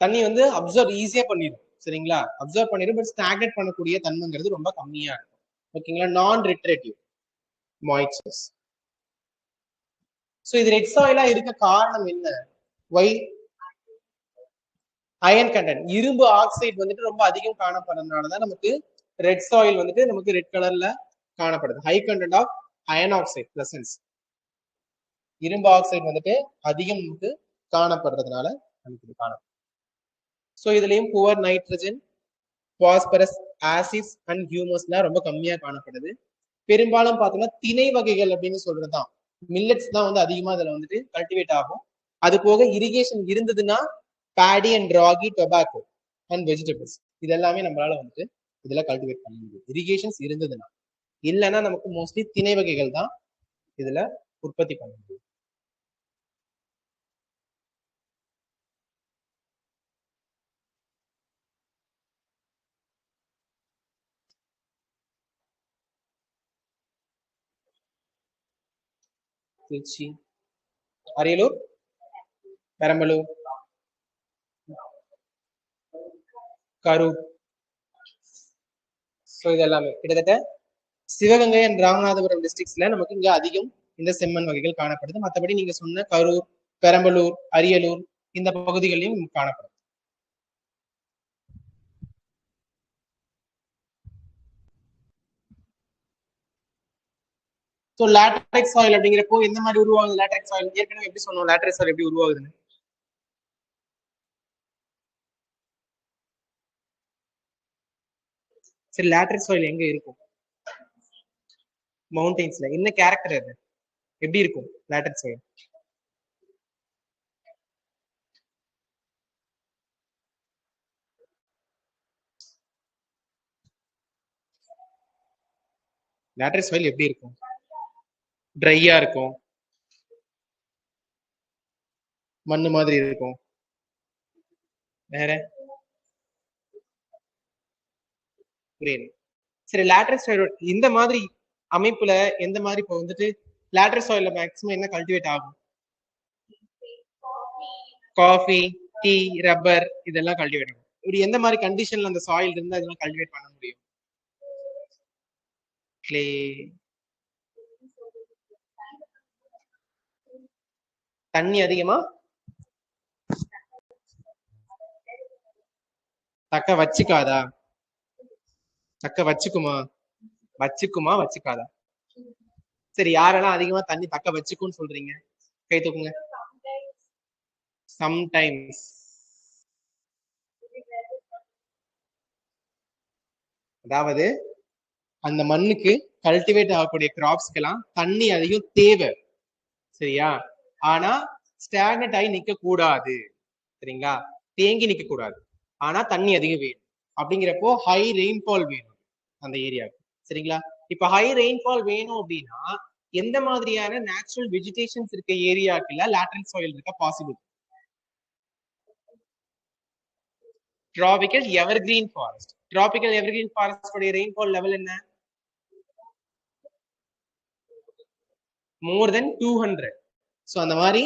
தண்ணி வந்து அப்சர்வ் ஈஸியா பண்ணிடும். சரிங்களா? அப்சர்வ் பண்ணிடும், பட் ஸ்டாக்னேட் பண்ணக்கூடிய தன்மைங்கிறது ரொம்ப கம்மியா இருக்கும். ஓகேங்களா? நான் ரிட்ரேட்டிவ் மாய்ச்சர்ஸ். ஸோ இது ரெட் சாயிலா இருக்க காரணம் என்ன? வை? அயன் கண்டென்ட், இரும்பு ஆக்சைடு வந்துட்டு ரொம்ப அதிகம் காணப்படுறதுனாலதான் நமக்கு ரெட் சாயில் வந்துட்டு நமக்கு ரெட் கலர்ல காணப்படுது. High content of iron oxide presence, இரும்பு ஆக்சைடு வந்துட்டு அதிகம் நமக்கு காணப்படுறதுனால நமக்கு இது காணப்படும். ஸோ இதுலயும் poor nitrogen, phosphorus, acids and ஹியூமஸ்லாம் ரொம்ப கம்மியா காணப்படுது. பெரும்பாலும் பார்த்தோம்னா திணை வகைகள் அப்படின்னு சொல்றதுதான், மில்லட்ஸ் தான் வந்து அதிகமா இதுல வந்துட்டு கல்டிவேட் ஆகும். அது போக இரிகேஷன் இருந்ததுன்னா Bedi and ragi, tobacco and vegetables இதெல்லாமே நம்மளால வந்துட்டு இதுல கல்டிவேட் பண்ண முடியும், இரிகேஷன்ஸ் இருந்ததுன்னா. இல்லைன்னா நமக்கு மோஸ்ட்லி திணை வகைகள் தான் இதுல உற்பத்தி பண்ண முடியும். திருச்சி, அரியலூர், பெரம்பலூர், கரூர். ஸோ இதெல்லாமே கிட்டத்தட்ட சிவகங்கை அண்ட் ராமநாதபுரம் டிஸ்ட்ரிக்ட்ஸ்ல நமக்கு இங்க அதிகம் இந்த செம்மண் வகைகள் காணப்படுது. மற்றபடி நீங்க சொன்ன கரூர், பெரம்பலூர், அரியலூர் இந்த பகுதிகளிலும் காணப்படும். ஸோ லேட்டரைட் சாயில் அப்படிங்கிறப்போ எந்த மாதிரி உருவாகுது? லேட்டரைட் சாயில் ஏற்கனவே எப்படி சொன்னோம், லேட்டரைட் சாயில் எப்படி உருவாகுதுன்னு. சரி, லேட்டரைட் சாயில் எங்க இருக்கும்? மவுண்டெயின்ஸ்ல. என்ன கேரக்டர் அது, எப்படி இருக்கும் லேட்டரைட் சாயில்? லேட்டரைட் சாயில் எப்படி இருக்கும்? ட்ரையா இருக்கும், மண்ணு மாதிரி இருக்கும். வேற புரியுது. சரி, லேட்டரைட் சாயில் இந்த மாதிரி அமைப்புல எந்த மாதிரி இப்போ வந்துட்டு லேட்டரைட் சாயில்ல மேக்ஸிமம் என்ன கல்டிவேட் ஆகும்? காஃபி, டீ, ரப்பர் இதெல்லாம் கல்டிவேட் ஆகும். இப்படி எந்த மாதிரி கண்டிஷன்ல அந்த சாயில் இருந்தா இதெல்லாம் கல்டிவேட் பண்ண முடியும்? கிளே, தண்ணி அதிகமா தக்க வச்சுக்காதா? தக்க வச்சுக்குமா? வச்சுக்காதா? சரி, யாரெல்லாம் அதிகமா தண்ணி தக்க வச்சுக்கும்னு சொல்றீங்க கை தூக்குங்க. சம்டைம்ஸ். அதாவது அந்த மண்ணுக்கு கல்டிவேட் ஆகக்கூடிய கிராப்ஸ்க்கெல்லாம் தண்ணி அதிகம் தேவை. சரியா? ஆனா ஸ்டாக்னட் ஆகி நிக்க கூடாது. சரிங்களா? தேங்கி நிக்க கூடாது. ஆனா தண்ணி அதிகம் வேணும். அப்படிங்கிறப்போ ஹை ரெயின்ஃபால் வேணும் அந்த ஏரியாவுக்கு. சரிங்களா? இப்ப ஹை ரெயின்ஃபால் வேணும் அப்படின்னா எந்த மாதிரியான நேச்சுரல் வெஜிடேஷன்ஸ் இருக்க ஏரியாக்குள்ள லேட்டரல் சாயில் இருக்க possible? Tropical evergreen forest. Tropical evergreen forest உடைய ரெயின்ஃபால் லெவல் என்ன? மோர் தென் 200. ஸோ அந்த மாதிரி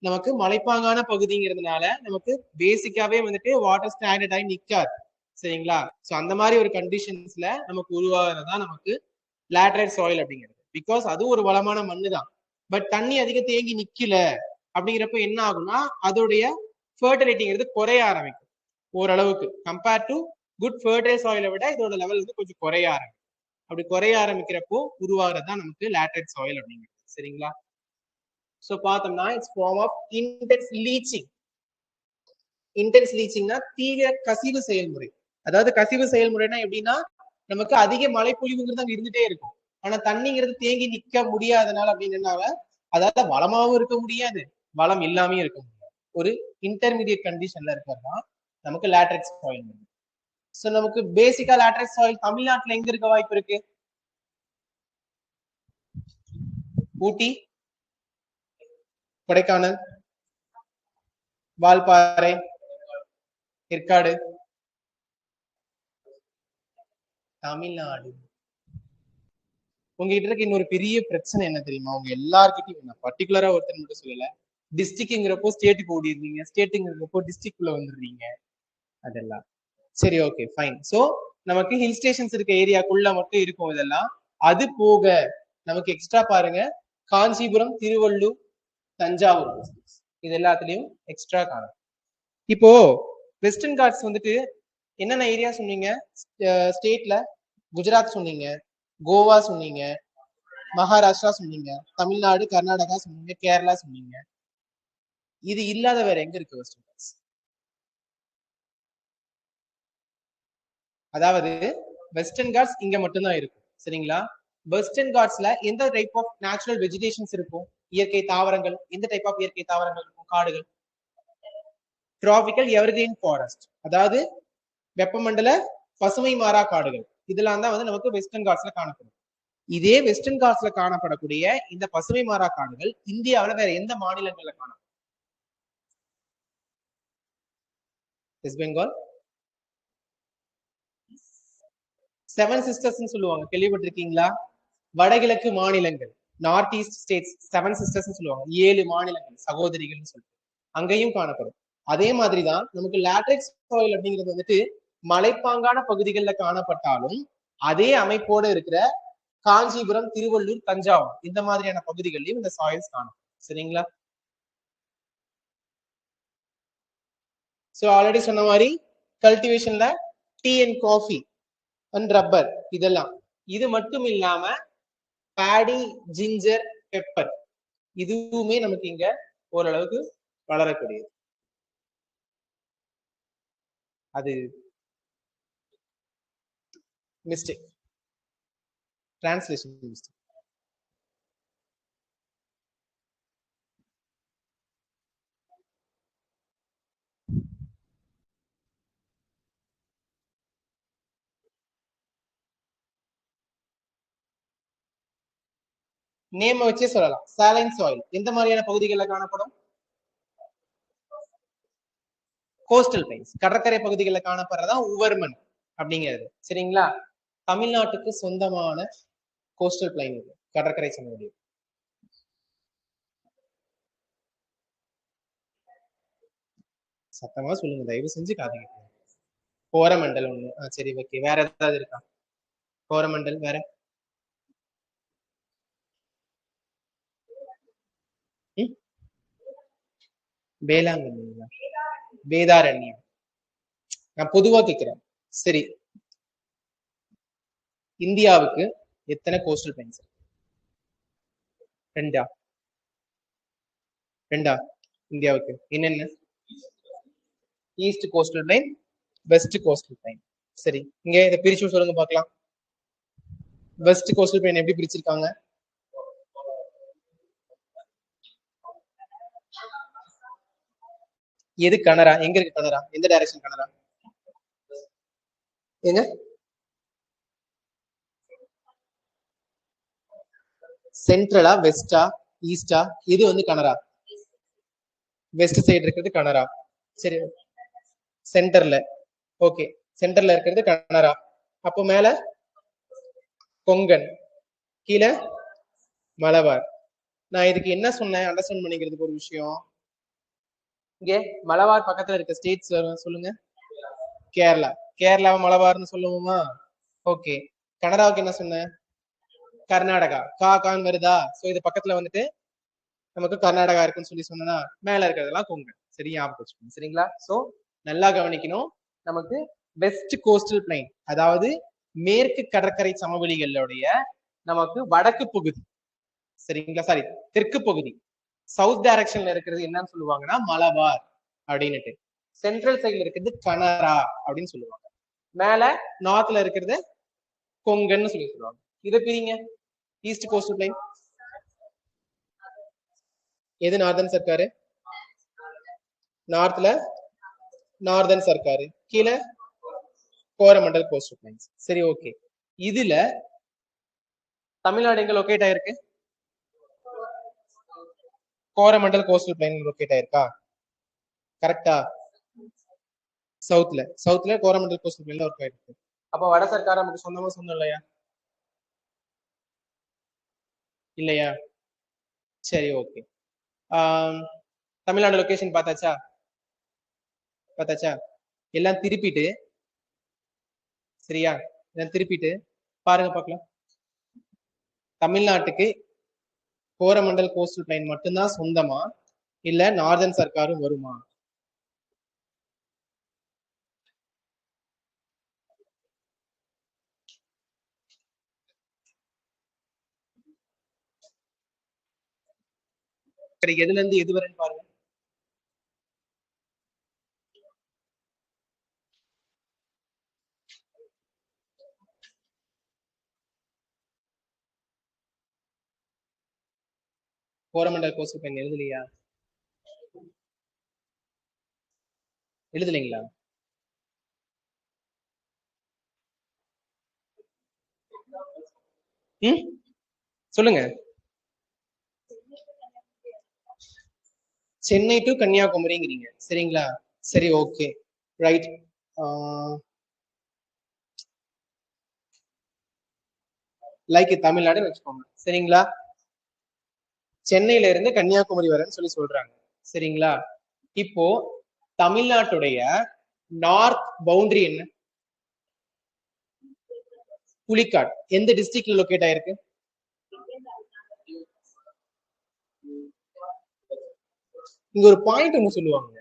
நமக்கு மலைப்பாங்கான பகுதிங்கிறதுனால நமக்கு பேசிக்காவே வந்துட்டு வாட்டர் ஸ்டாண்டர்ட் ஆகி நிக்காது. சரிங்களா? ஸோ அந்த மாதிரி ஒரு கண்டிஷன்ஸ்ல நமக்கு உருவாகிறதா நமக்கு லேட்டரைட் சாயில் அப்படிங்கிறது. பிகாஸ் அது ஒரு வளமான மண்ணு தான், பட் தண்ணி அதிகம் தேங்கி நிக்கல அப்படிங்கிறப்ப என்ன ஆகும்னா அதோடைய ஃபர்டிலிட்டிங்கிறது குறைய ஆரம்பிக்கும். ஓரளவுக்கு கம்பேர்ட் டு குட் ஃபர்டைல் சாயிலை விட இதோட லெவல் வந்து கொஞ்சம் குறைய ஆரம்பிக்கும். அப்படி குறைய ஆரம்பிக்கிறப்போ உருவாகிறது தான் நமக்கு லேட்டரைட் சாயில் அப்படிங்கிறது. சரிங்களா? ஸோ பார்த்தோம்னா it's form of intense leaching. Intense லீச்சிங்னா தீவிர கசிவு செயல்முறை. அதாவது கசிவு செயல்முறைனா எப்படின்னா நமக்கு அதிக மழைப்பொழிவுங்கிறது அங்க இருந்துட்டே இருக்கும், ஆனா தண்ணிங்கிறது தேங்கி நிக்க முடியாதனால அப்படின்னு அதாவது வளமாவும் இருக்க முடியாது, வளம் இல்லாமையும் இருக்க முடியாது. ஒரு இன்டர்மீடியட் கண்டிஷன்ல இருக்கிறதா நமக்கு லேட்டரைட் சாயில். ஸோ நமக்கு பேசிக்கா லேட்டரைட் சாயில் தமிழ்நாட்டுல எங்க இருக்க வாய்ப்பு இருக்கு? ஊட்டி, கொடைக்கானல், வால்பாறை, ஏற்காடு, தமிழ்நாடு. உங்ககிட்ட இருக்க இன்னொரு பெரிய பிரச்சனை என்ன தெரியுமா? உங்க எல்லார்கிட்டையும் நான் பர்டிகுலரா ஒருத்தர் மட்டும் சொல்லல, டிஸ்ட்ரிக்ட்ங்கிறப்போ ஸ்டேட்டுக்கு ஓடிடுறீங்க, ஸ்டேட்டுங்கிறப்போ டிஸ்ட்ரிக்ட்குள்ள வந்துடுறீங்க, அதெல்லாம். சரி, ஓகே, ஃபைன். ஸோ நமக்கு ஹில் ஸ்டேஷன்ஸ் இருக்க ஏரியாக்குள்ள மட்டும் இருக்கும் இதெல்லாம். அது போக நமக்கு எக்ஸ்ட்ரா பாருங்க, காஞ்சிபுரம், திருவள்ளூர், தஞ்சாவூர், இது எல்லாத்துலயும் எக்ஸ்ட்ரா காணும். இப்போ வெஸ்டர்ன் காட்ஸ் வந்துட்டு என்னென்ன ஏரியா சொன்னீங்க ஸ்டேட்ல? குஜராத் சொன்னீங்க, கோவா சொன்னீங்க, மகாராஷ்டிரா சொன்னீங்க, தமிழ்நாடு, கர்நாடகா சொன்னீங்க, கேரளா சொன்னீங்க. இது இல்லாத வேற எங்க இருக்கு வெஸ்டர்ன் காட்ஸ்? அதாவது வெஸ்டர்ன் காட்ஸ் இங்க மட்டும்தான் இருக்கும். சரிங்களா? வெஸ்டர்ன் காட்ஸ்ல எந்த டைப் ஆஃப் நேச்சுரல் வெஜிடேஷன்ஸ் இருக்கும்? இயற்கை தாவரங்கள். எந்த டைப் ஆஃப் இயற்கை தாவரங்கள் இருக்கும்? காடுகள். டிராபிக்கல் எவர்கிரீன் ஃபாரஸ்ட், அதாவது வெப்பமண்டல பசுமை மாறா காடுகள். இதெல்லாம் தான் வந்து நமக்கு வெஸ்டர்ன் காட்ஸ்ல காணப்படும். இதே வெஸ்டர்ன் காட்ஸ்ல காணப்படக்கூடிய இந்த பசுமை மாறா காடுகள் இந்தியாவில் வேற எந்த மாநிலங்கள்ல காணப்படும்? வெஸ்ட் பெங்கால், செவன் சிஸ்டர்ஸ் சொல்லுவாங்க, கேள்விப்பட்டிருக்கீங்களா? வடகிழக்கு மாநிலங்கள், north east states, seven sisters சொல்லுவாங்க, 7 மாநிலங்கள் சகோதரிகள் சொல்லிட்டு அங்கேயும் காணப்படும். அதே மாதிரிதான் நமக்கு லேட்டரைட் சாயில் அப்படிங்கிறது வந்துட்டு மலைப்பாங்கான பகுதிகளில் காணப்பட்டாலும் அதே அமைப்போட இருக்கிற காஞ்சிபுரம், திருவள்ளூர், தஞ்சாவூர் இந்த மாதிரியான பகுதிகளிலும் இந்த சாயில்ஸ் காணப்படும். சரிங்களா? ஸோ ஆல்ரெடி சொன்ன மாதிரி கல்டிவேஷன்ல tea and coffee and rubber இதெல்லாம். இது மட்டும் இல்லாம பேடி, ஜிஞ்சர், பெப்பர் இதுவுமே நமக்கு இங்க ஓரளவுக்கு வளரக்கூடியது. அது மிஸ்டேக், டிரான்ஸ்லேஷன் மிஸ்டேக். நேம் வச்சே சொல்லலாம். சாலைன் சாயில் எந்த மாதிரியான பகுதிகளில் காணப்படும்? கோஸ்டல் பிளைன்ஸ், கடற்கரை பகுதிகளில் காணப்படுறதா உவர்மன் அப்படிங்கிறது. சரிங்களா? தமிழ்நாட்டுக்கு சொந்தமான கோஸ்டல் பிளைன் இது, கடற்கரை சமவெளி. சத்தமா சொல்லுங்க, தயவு செஞ்சு காதுங்க. கோரமண்டல் ஒண்ணு. சரி, ஓகே. வேற ஏதாவது இருக்கா? கோரமண்டல் வேற? வேளாங்கண்ணி, வேதாரண்யம். நான் பொதுவா கேட்கிறேன். சரி, இந்தியாவுக்கு எத்தனை கோஸ்டல் பிளைன்ஸ்? ரெண்டா? இந்தியாவுக்கு என்னென்ன? East coastal plain, west coastal plain. சரி, இங்க இதை பிரிச்சு சொல்லுங்க பார்க்கலாம். வெஸ்ட் கோஸ்டல் பிளைன் எப்படி பிரிச்சிருக்காங்க? எது கனரா? எங்க இருக்கு கனரா? எந்த டைரக்ஷன் கனரா? எங்க? சென்ட்ரலா, வெஸ்டா, ஈஸ்டா? இது வந்து கனரா. வெஸ்ட் சைடு இருக்கிறது கனரா. சரி, சென்டர்ல ஓகே, சென்டர்ல இருக்கிறது கனரா. அப்போ மேல கொங்கன், கீழே மலபார். நான் இதுக்கு என்ன சொன்னேன் அண்டர்ஸ்டாண்ட் பண்ணிக்கிறதுக்கு ஒரு விஷயம், இங்க மலபார் பக்கத்துல இருக்க ஸ்டேட்ஸ் சொல்லுங்க. கேரளா. கேரளாவை மலபார்னு சொல்லுவோமா? ஓகே. கனடாவுக்கு என்ன சொன்னேன்? கர்நாடகா. கான் வருதா? சோ இது பக்கத்துல வந்துட்டு நமக்கு கர்நாடகா இருக்குன்னு சொல்லி சொன்னா மேல இருக்கிறதெல்லாம் கொங்கன். சரி, ஞாபகம் வச்சுக்கோங்க. சரிங்களா? சோ நல்லா கவனிக்கணும். நமக்கு வெஸ்ட் கோஸ்டல் பிளைன், அதாவது மேற்கு கடற்கரை சமவெளிகளுடைய நமக்கு வடக்கு பகுதி, சரிங்களா, சாரி தெற்கு பகுதி, சவுத் டைரக்ஷன்ல இருக்கிறது என்னன்னு சொல்லுவாங்கன்னா மலபார் அப்படின்னுட்டு. சென்ட்ரல் சைட்ல இருக்கிறது கனரா அப்படின்னு சொல்லுவாங்க. மேல நார்த்ல இருக்கிறது கொங்கன்னு சொல்லி சொல்லுவாங்க. இதை பிரிங்க. ஈஸ்ட் கோஸ்டல் பிளைன் எது? நார்தன் சர்க்காரு. நார்த்ல நார்தன் சர்க்காரு, கீழே கோரமண்டல் கோஸ்டல் பிளைன்ஸ். சரி, ஓகே. இதுல தமிழ்நாடு எங்க லொகேட் ஆயிருக்கு? கோரமண்டல் கோஸ்டல் பிளைன் லொகேட் ஆயிருக்கா? கரெக்டா? சவுத்ல கோரமண்டல் கோஸ்டல் பிளைன்ல ஒர்க் ஆயிருக்கு. அப்ப வட சர்க்கார் நமக்கு சொந்தமா சொன்னோம் இல்லையா? இல்லையா? சரி, ஓகே. தமிழ்நாடு லொகேஷன் பார்த்தாச்சா? எல்லாம் திருப்பிட்டு, சரியா, எல்லாம் திருப்பிட்டு பாருங்க பார்க்கலாம். தமிழ்நாட்டுக்கு கோரமண்டல் கோஸ்டல் பிளைன் மட்டும்தான் சொந்தமா, இல்ல நார்தன் சர்க்காரும் வருமா? எதுல இருந்து எது வரைன்னு பாருங்க. கோரமண்டல் கோஸ்டல் பிளைன் எழுதலையா? எழுதலைங்களா? சொல்லுங்க. சென்னை டு கன்னியாகுமரிங்கிறீங்க, சரிங்களா? சரி, ஓகே, ரைட். லைக் தமிழ்நாடு வச்சுக்கோங்க, சரிங்களா? சென்னையில இருந்து கன்னியாகுமரி வரேன்னு சொல்லி சொல்றாங்க, சரிங்களா? இப்போ தமிழ்நாட்டுடைய நார்த் பவுண்டரி என்ன? புலிக்காட். எந்த டிஸ்ட்ரிக்ட்ல லொகேட் ஆயிருக்கு? இங்க ஒரு பாயிண்ட் ஒண்ணு சொல்லுவாங்க,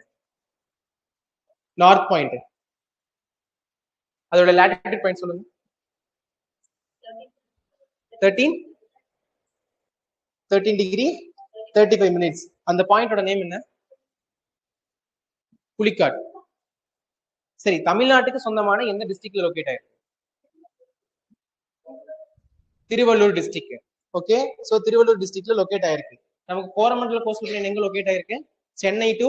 நார்த் பாயிண்ட். அதோட லாட்டிடியூட் பாயிண்ட் சொல்லுங்க. 13 டிகிரி 35 மினிட்ஸ். அந்த பாயிண்டோட நேம் என்ன? புலிக்காட். சரி, தமிழ்நாட்டுக்கு சொந்தமான எந்த டிஸ்ட்ரிக்ட்ல லொகேட் ஆயிருக்கு? Tiruvallur district. Okay, so Tiruvallur டிஸ்ட்ரிக்ட்ல லொகேட் ஆயிருக்கு. நமக்கு கோரமண்டல் கோஸ்டல் பிளைன் எங்க லொகேட் ஆயிருக்கு? சென்னை டு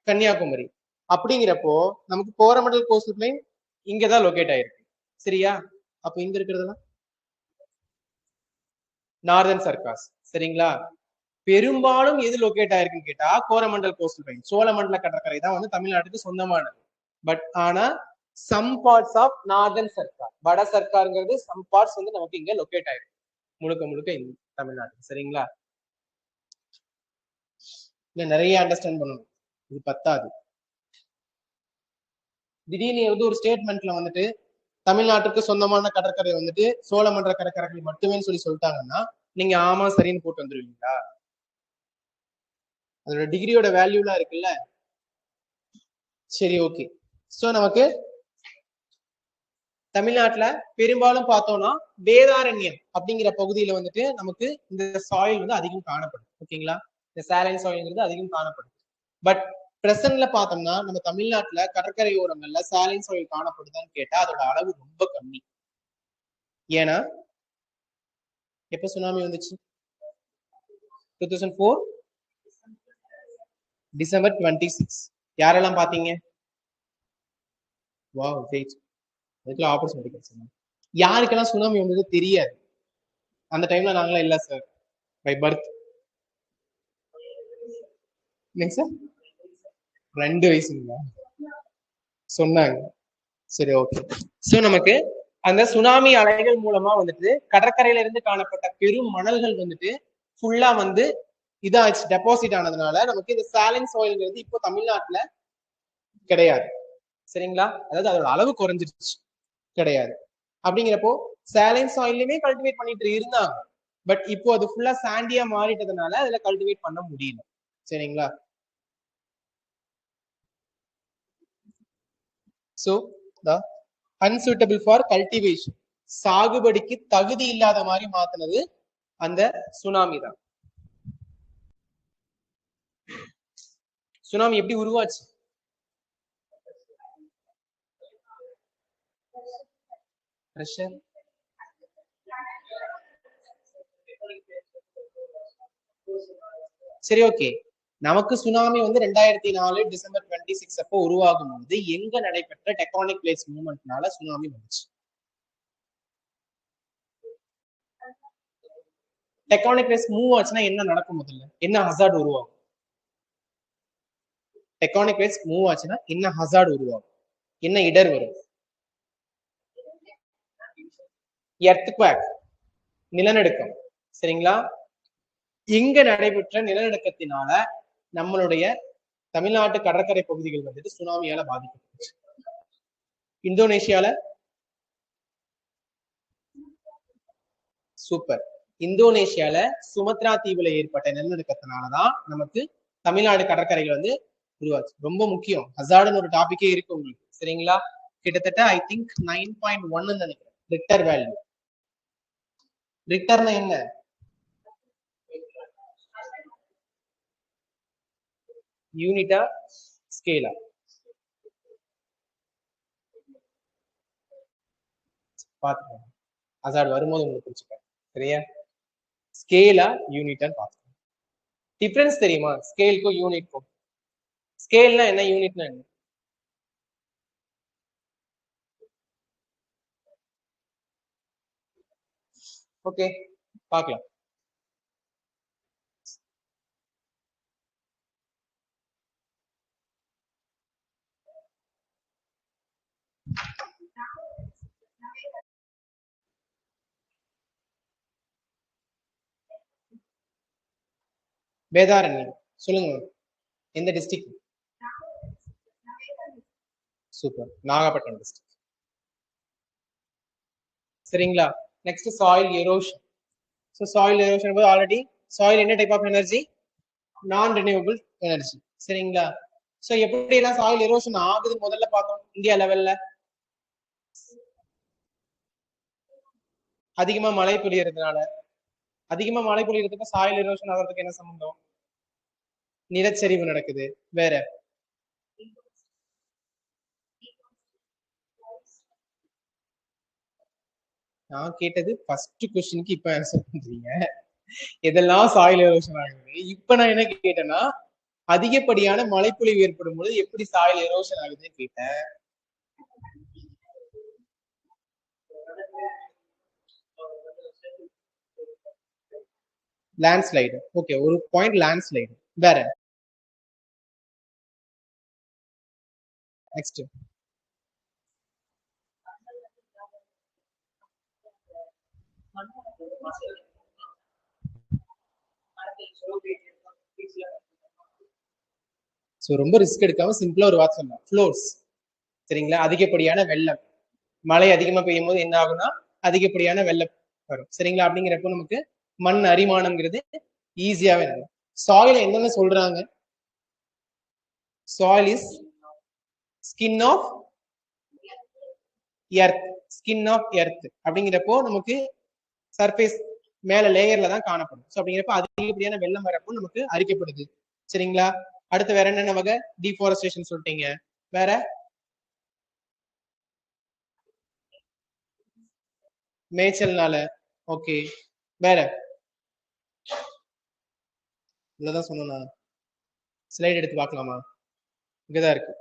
கன்னியாகுமரி. அப்படிங்கிறப்போ நமக்கு கோரமண்டல் கோஸ்டல் பிளைன் இங்கதான் லொகேட் ஆயிருக்கு, சரியா? அப்ப இங்க இருக்கிறதெல்லாம் நார்தன் சர்க்காஸ், சரிங்களா? பெரும்பாலும் எது லொகேட் ஆயிருக்குன்னு கேட்டா கோரமண்டல் கோஸ்டல் பிளைன், சோழமண்டல கடற்கரை தான் வந்து தமிழ்நாட்டுக்கு சொந்தமானது. பட் ஆனா some parts of northern Circars, வட சர்க்காருங்கிறது சம் பார்ட்ஸ் வந்து நமக்கு இங்க லொகேட் ஆயிருக்கு, முழுக்க முழுக்க இந்த தமிழ்நாட்டுக்கு, சரிங்களா? இல்ல நிறைய அண்டர்ஸ்டாண்ட் பண்ணணும், இது பத்தாது. திடீர்னு வந்து ஒரு ஸ்டேட்மெண்ட்ல வந்துட்டு தமிழ்நாட்டுக்கு சொந்தமான கடற்கரை வந்துட்டு சோழமண்டல கடற்கரை மட்டுமே சொல்லி சொல்லிட்டாங்கன்னா நீங்க ஆமா சரின்னு போட்டு வந்துருவீங்களா? அதோட டிகிரியோட வேல்யூலாம் இருக்குல்ல. சரி, ஓகே. சோ நமக்கு தமிழ்நாட்டுல பெரும்பாலும் பார்த்தோம்னா வேதாரண்யம் அப்படிங்கிற பகுதியில வந்துட்டு நமக்கு இந்த சாயில் வந்து அதிகம் காணப்படும், ஓகேங்களா? இந்த சாலைன் சாயில்ங்கிறது அதிகம் காணப்படும். பட் பிரசன்ட்ல பார்த்தோம்னா நம்ம தமிழ்நாட்டுல கடற்கரை ஓரங்கள்ல சாலைன் சாயில் காணப்படுதான்னு கேட்டா அதோட அளவு ரொம்ப கம்மி. ஏன்னா எப்ப சுனாமி வந்துச்சு? 2004 டிசம்பர் 26. யாரெல்லாம் பாத்தீங்க? Wow, great. அதுக்குள்ள ஆப்பர்ச்சுனிட்டி கிடைச்சது. யாருக்கெல்லாம் சுனாமி வந்தது தெரியாது? அந்த டைம்ல நாங்களாம் இல்ல சார், பை பர்த். இல்லைங்க சார், 2 வயசுங்களா சொன்னாங்க. சரி, ஓகே. சோ நமக்கு அந்த சுனாமி அலைகள் மூலமா வந்துட்டு கடற்கரையில இருந்து காணப்பட்ட பெரும் மணல்கள் வந்துட்டு ஃபுல்லா வந்து இதாச்சு டெபாசிட் ஆனதுனால நமக்கு இந்த சாலின் சாயில்ங்கிறது இப்போ தமிழ்நாட்டுல கிடையாது. சரிங்களா? அதாவது அதோட அளவு குறைஞ்சிருச்சு, கிடையாது. அப்படிங்கிறப்போ சாலின் சாயிலுமே கல்டிவேட் பண்ணிட்டு இருந்தாங்க. பட் இப்போ அது ஃபுல்லா சாண்டியா மாறிட்டதுனால அதுல கல்டிவேட் பண்ண முடியல. சரிங்களா? சோ அன்சூட்டபிள் ஃபார் கல்டிவேஷன், சாகுபடிக்கு தகுதி இல்லாத மாதிரி மாத்தினது அந்த சுனாமி தான். சுனாமி எப்படி உருவாச்சு? பிரஷர். சரி, ஓகே. நமக்கு சுனாமி வந்து 2004 டிசம்பர் 26 அப்போ உருவாகும் போது எங்க நடைபெற்ற டெக்டானிக் பிளேட்ஸ் மூவ்மெண்ட்னால சுனாமி வந்துச்சு? டெக்டானிக் பிளேட்ஸ் மூவ் ஆச்சுன்னா என்ன நடக்கும்? முதல்ல என்ன ஹசார்ட் உருவாகும்? டெக்டானிக் பிளேட்ஸ் மூவ் ஆச்சுன்னா என்ன ஹசார்ட் உருவாகும்? என்ன இடர் வரும்? எர்த்குவேக், நிலநடுக்கம். சரிங்களா? இங்க நடைபெற்ற நிலநடுக்கத்தினால நம்மளுடைய தமிழ்நாட்டு கடற்கரை பகுதிகள் வந்துட்டு சுனாமியால பாதிக்கப்பட்டுச்சு. இந்தோனேஷியால சூப்பர். இந்தோனேஷியால சுமத்ரா தீவுல ஏற்பட்ட நிலநடுக்கத்தினாலதான் நமக்கு தமிழ்நாடு கடற்கரைகள் வந்து உருவாச்சு. ரொம்ப முக்கியம். ஹசார்டுன்னு ஒரு டாபிக்கே இருக்கு உங்களுக்கு. சரிங்களா? கிட்டத்தட்ட ஐ திங்க் 9.1 நினைக்கிறேன் ரிக்டர் வேல்யூ. ரிக்டர்னா என்ன? யூனிட்டா ஸ்கேலா? பாத்துக்கோங்க, ஹசார்டு வரும்போது உங்களுக்கு புரிச்சுக்க. சரியா? ஸ்கேலா யூனிட்டான்னு பாத்துக்கோங்க. டிஃபரன்ஸ் தெரியுமா ஸ்கேலுக்கும் யூனிட்க்கும்? ஸ்கேல்னா என்ன, யூனிட்னா என்ன? ஓகே, பார்க்கலாம். வேதாரண்யம் சொல்லுங்க, எந்த டிஸ்ட்ரிக்ட்? Super, Nagapattinam district. சரிங்களா? Next soil erosion. So soil erosion போது ஆல்ரெடி சாயில் என்ன type of energy? Non renewable energy. சரிங்களா? ஸோ எப்படி எல்லாம் சாயில் எரோஷன் ஆகுது முதல்ல பார்த்தோம் இந்தியா லெவல்ல. அதிகமா மழை பொழியறதுனால. அதிகமா மழை பொழியறதுக்கு சாயில் எரோஷன் ஆகிறதுக்கு என்ன சம்பந்தம்? நிலச்சரிவு நடக்குது. வேற? நான் கேட்டது ஃபர்ஸ்ட் கொஸ்டினுக்கு இப்ப ஆன்சர் பண்றீங்க. இதெல்லாம் சாயில் எரோஷன் ஆகுது. இப்ப நான் என்ன கேட்டேன்னா அதிகப்படியான மழைப்பொழிவு ஏற்படும் போது எப்படி சாயில் எரோஷன் ஆகுதுன்னு கேட்டேன். லேண்ட்ஸ்லைடு. ஓகே, ஒரு பாயிண்ட் லேண்ட்ஸ்லைடு. வேற? நெக்ஸ்ட். சோ ரொம்ப ரிஸ்க் எடுக்காம சிம்பிளா ஒரு வார்த்தை சொல்லலாம், ஃப்ளோர்ஸ். சரிங்களா? அதிகப்படியான வெள்ளம், மழை அதிகமா பெய்யும் போது என்ன ஆகும்னா அதிகப்படியான வெள்ளம் வரும். சரிங்களா? அப்படிங்கிறப்போ நமக்கு மண் அரிமானம்ங்கிறது ஈஸியாவே நடக்கும். சாயில என்னென்ன சொல்றாங்க? Soil is skin of earth. Skin of earth அப்படிங்கிறப்போ நமக்கு சர்ஃபேஸ் மேல லேயர்ல தான் காணப்படும். ஸோ அப்படிங்கிறப்ப அதிகப்படியான வெள்ளம் வரப்போ நமக்கு அரிக்கப்படுது. சரிங்களா? அடுத்து வேற என்ன நமக்கு? டிஃபாரஸ்டேஷன் சொல்லிட்டீங்க. வேற? மேய்ச்சல்னால. ஓகே, வேற? இவ்வளவுதான் சொன்னா? ஸ்லைட் எடுத்து பார்க்கலாமா? இங்கதான் இருக்கு.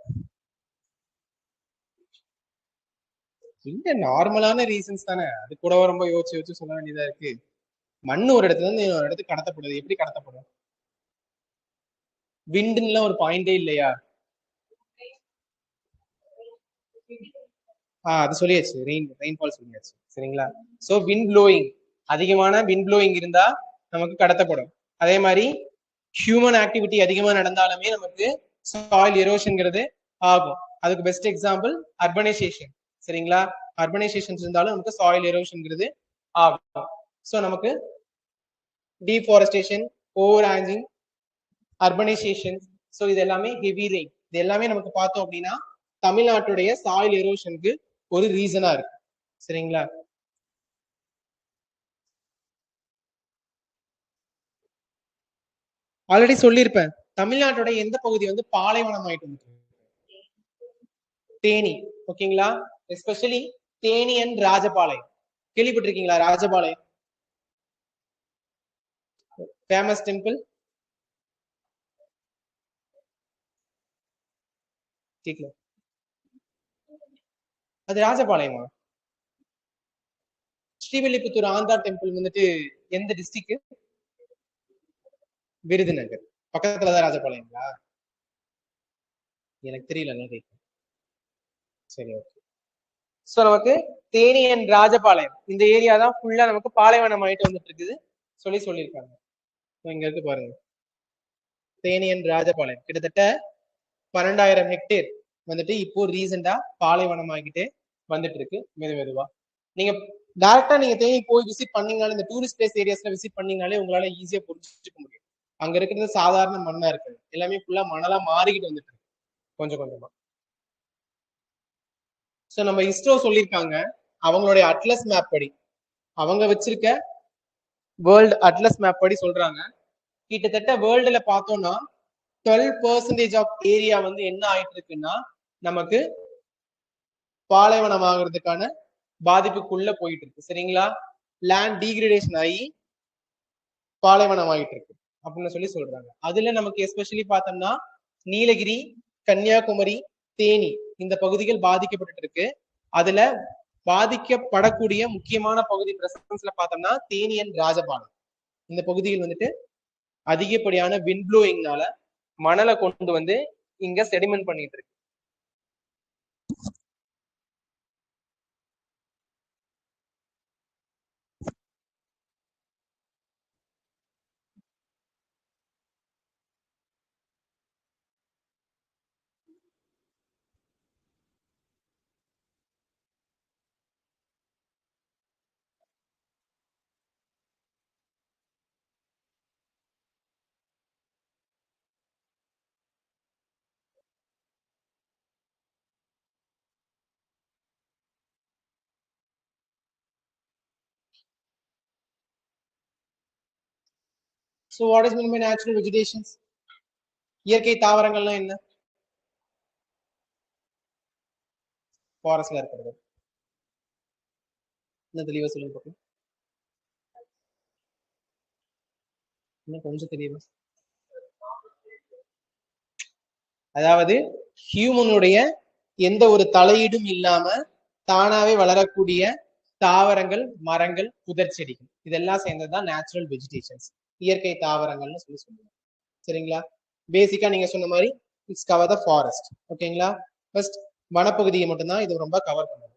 இல்ல, நார்மலான ரீசன்ஸ் தானே, அது கூட ரொம்ப யோசிச்சு யோசிச்சு சொல்ல வேண்டியதா இருக்கு. மண் ஒரு இடத்துல இருந்து இன்னொரு இடத்துக்கு கடத்தப்படுது, எப்படி கடத்தப்படும்? விண்டுன்னு ஒரு பாயிண்டே இல்லையா? அது சொல்லியாச்சு, ரெயின்ஃபால் சொல்லியாச்சு சரிங்களா. ஸோ விண்ட் ப்ளோயிங், அதிகமான விண்ட் ப்ளோயிங் இருந்தா நமக்கு கடத்தப்படும். அதே மாதிரி ஹியூமன் ஆக்டிவிட்டி அதிகமா நடந்தாலுமே நமக்கு சாயில் எரோஷன்ங்கிறது ஆகும். அதுக்கு பெஸ்ட் எக்ஸாம்பிள் அர்பனைசேஷன் சரிங்களா. அர்பனைசேஷன் இருந்தாலும் நமக்கு சாயில் எரோஷன்ங்கிறது ஆகும். ஸோ நமக்கு deforestation, over hanging, urbanisation, so இது எல்லாமே ஹெவி ரெயின், இது எல்லாமே நமக்கு பார்த்தோம் அப்படின்னா தமிழ்நாட்டுடைய சாயில் எரோஷனுக்கு ஒரு ரீசனா இருக்கு சரிங்களா. ஆல்ரெடி சொல்லியிருப்பேன், தமிழ்நாட்டோட எந்த பகுதி வந்து பாலைவனம் ஆயிட்டு இருக்கு? தேனி. ஓகேங்களா. Especially Theni and Rajapalayam. கேள்விப்பட்டிருக்கீங்களா? Rajapalayam famous temple. அது ராஜபாளையமா? ஸ்ரீவில்லிபுத்தூர் ஆந்திரா டெம்பிள் வந்துட்டு எந்த டிஸ்ட்ரிக்ட்? விருதுநகர் பக்கத்துலதான் ராஜபாளையங்களா? எனக்கு தெரியல. சரி ஓகே. ஸோ நமக்கு தேனி அண்ட் ராஜபாளையம் இந்த ஏரியா தான் ஃபுல்லா நமக்கு பாலைவனம் ஆயிட்டு வந்துட்டு இருக்குது சொல்லியிருக்காங்க. இங்க இருக்கு பாருங்க, தேனி அண்ட் ராஜபாளையம் கிட்டத்தட்ட 12,000 ஹெக்டேர் வந்துட்டு இப்போ ரீசெண்டா பாலைவனம் ஆகிட்டே வந்துட்டு இருக்கு மெதுவா. நீங்க டைரக்டா நீங்க தேனி போய் விசிட் பண்ணீங்கனாலே, இந்த டூரிஸ்ட் பிளேஸ் ஏரியாஸ்ல விசிட் பண்ணீங்கனாலே உங்களால ஈஸியா புரிஞ்சுக்க முடியும். அங்க இருக்கிறது சாதாரண மண்ணா இருக்கு, எல்லாமே ஃபுல்லா மணலா மாறிக்கிட்டு வந்துட்டு இருக்கு கொஞ்சம் கொஞ்சமா. ஸோ நம்ம இஸ்ரோ சொல்லியிருக்காங்க, அவங்களுடைய அட்லஸ் மேப் படி, அவங்க வச்சிருக்க வேர்ல்டு அட்லஸ் மேப் படி சொல்றாங்க, கிட்டத்தட்ட வேர்ல்டுல பார்த்தோம்னா 12% ஆஃப் ஏரியா வந்து என்ன ஆயிட்டு இருக்குன்னா நமக்கு பாலைவனம் ஆகிறதுக்கான பாதிப்புக்குள்ள போயிட்டு இருக்கு சரிங்களா. லேண்ட் டீகிரேடேஷன் ஆகி பாலைவனம் ஆகிட்டு இருக்கு அப்படின்னு சொல்றாங்க. அதுல நமக்கு எஸ்பெஷலி பார்த்தோம்னா நீலகிரி, கன்னியாகுமரி, தேனி இந்த பகுதிகள் பாதிக்கப்பட்டு இருக்கு. அதுல பாதிக்கப்படக்கூடிய முக்கியமான பகுதி பிரசன்ஸ்ல பார்த்தோம்னா தேனி அண்ட் ராஜபாளையம் இந்த பகுதிகள் வந்துட்டு அதிகப்படியான விண்ட் ப்ளோயிங்னால மணலை கொண்டு வந்து இங்க செடிமெண்ட் பண்ணிட்டு இருக்கு. So what is meant by natural vegetations? இயற்கை தாவரங்கள்லாம் என்ன? ஃபாரஸ்ட்ல இருக்கிறது. என்ன தெளிவா சொல்லுங்க பார்க்கலாம். இன்னும் கொஞ்சம் தெளிவா. அதாவது ஹியூமனுடைய எந்த ஒரு தலையீடும் இல்லாம தானாவே வளரக்கூடிய தாவரங்கள், மரங்கள், புதர் செடிகள் இதெல்லாம் சேர்ந்ததுதான் நேச்சுரல் வெஜிடேஷன்ஸ், இயற்கை தாவரங்கள்னு சொல்லுவாங்க சரிங்களா. பேசிக்கா நீங்க சொன்ன மாதிரி இட்ஸ் கவர் த ஃபாரஸ்ட். ஓகேங்களா. ஃபர்ஸ்ட் வனப்பகுதியை மட்டும்தான் இது ரொம்ப கவர் பண்ணுது.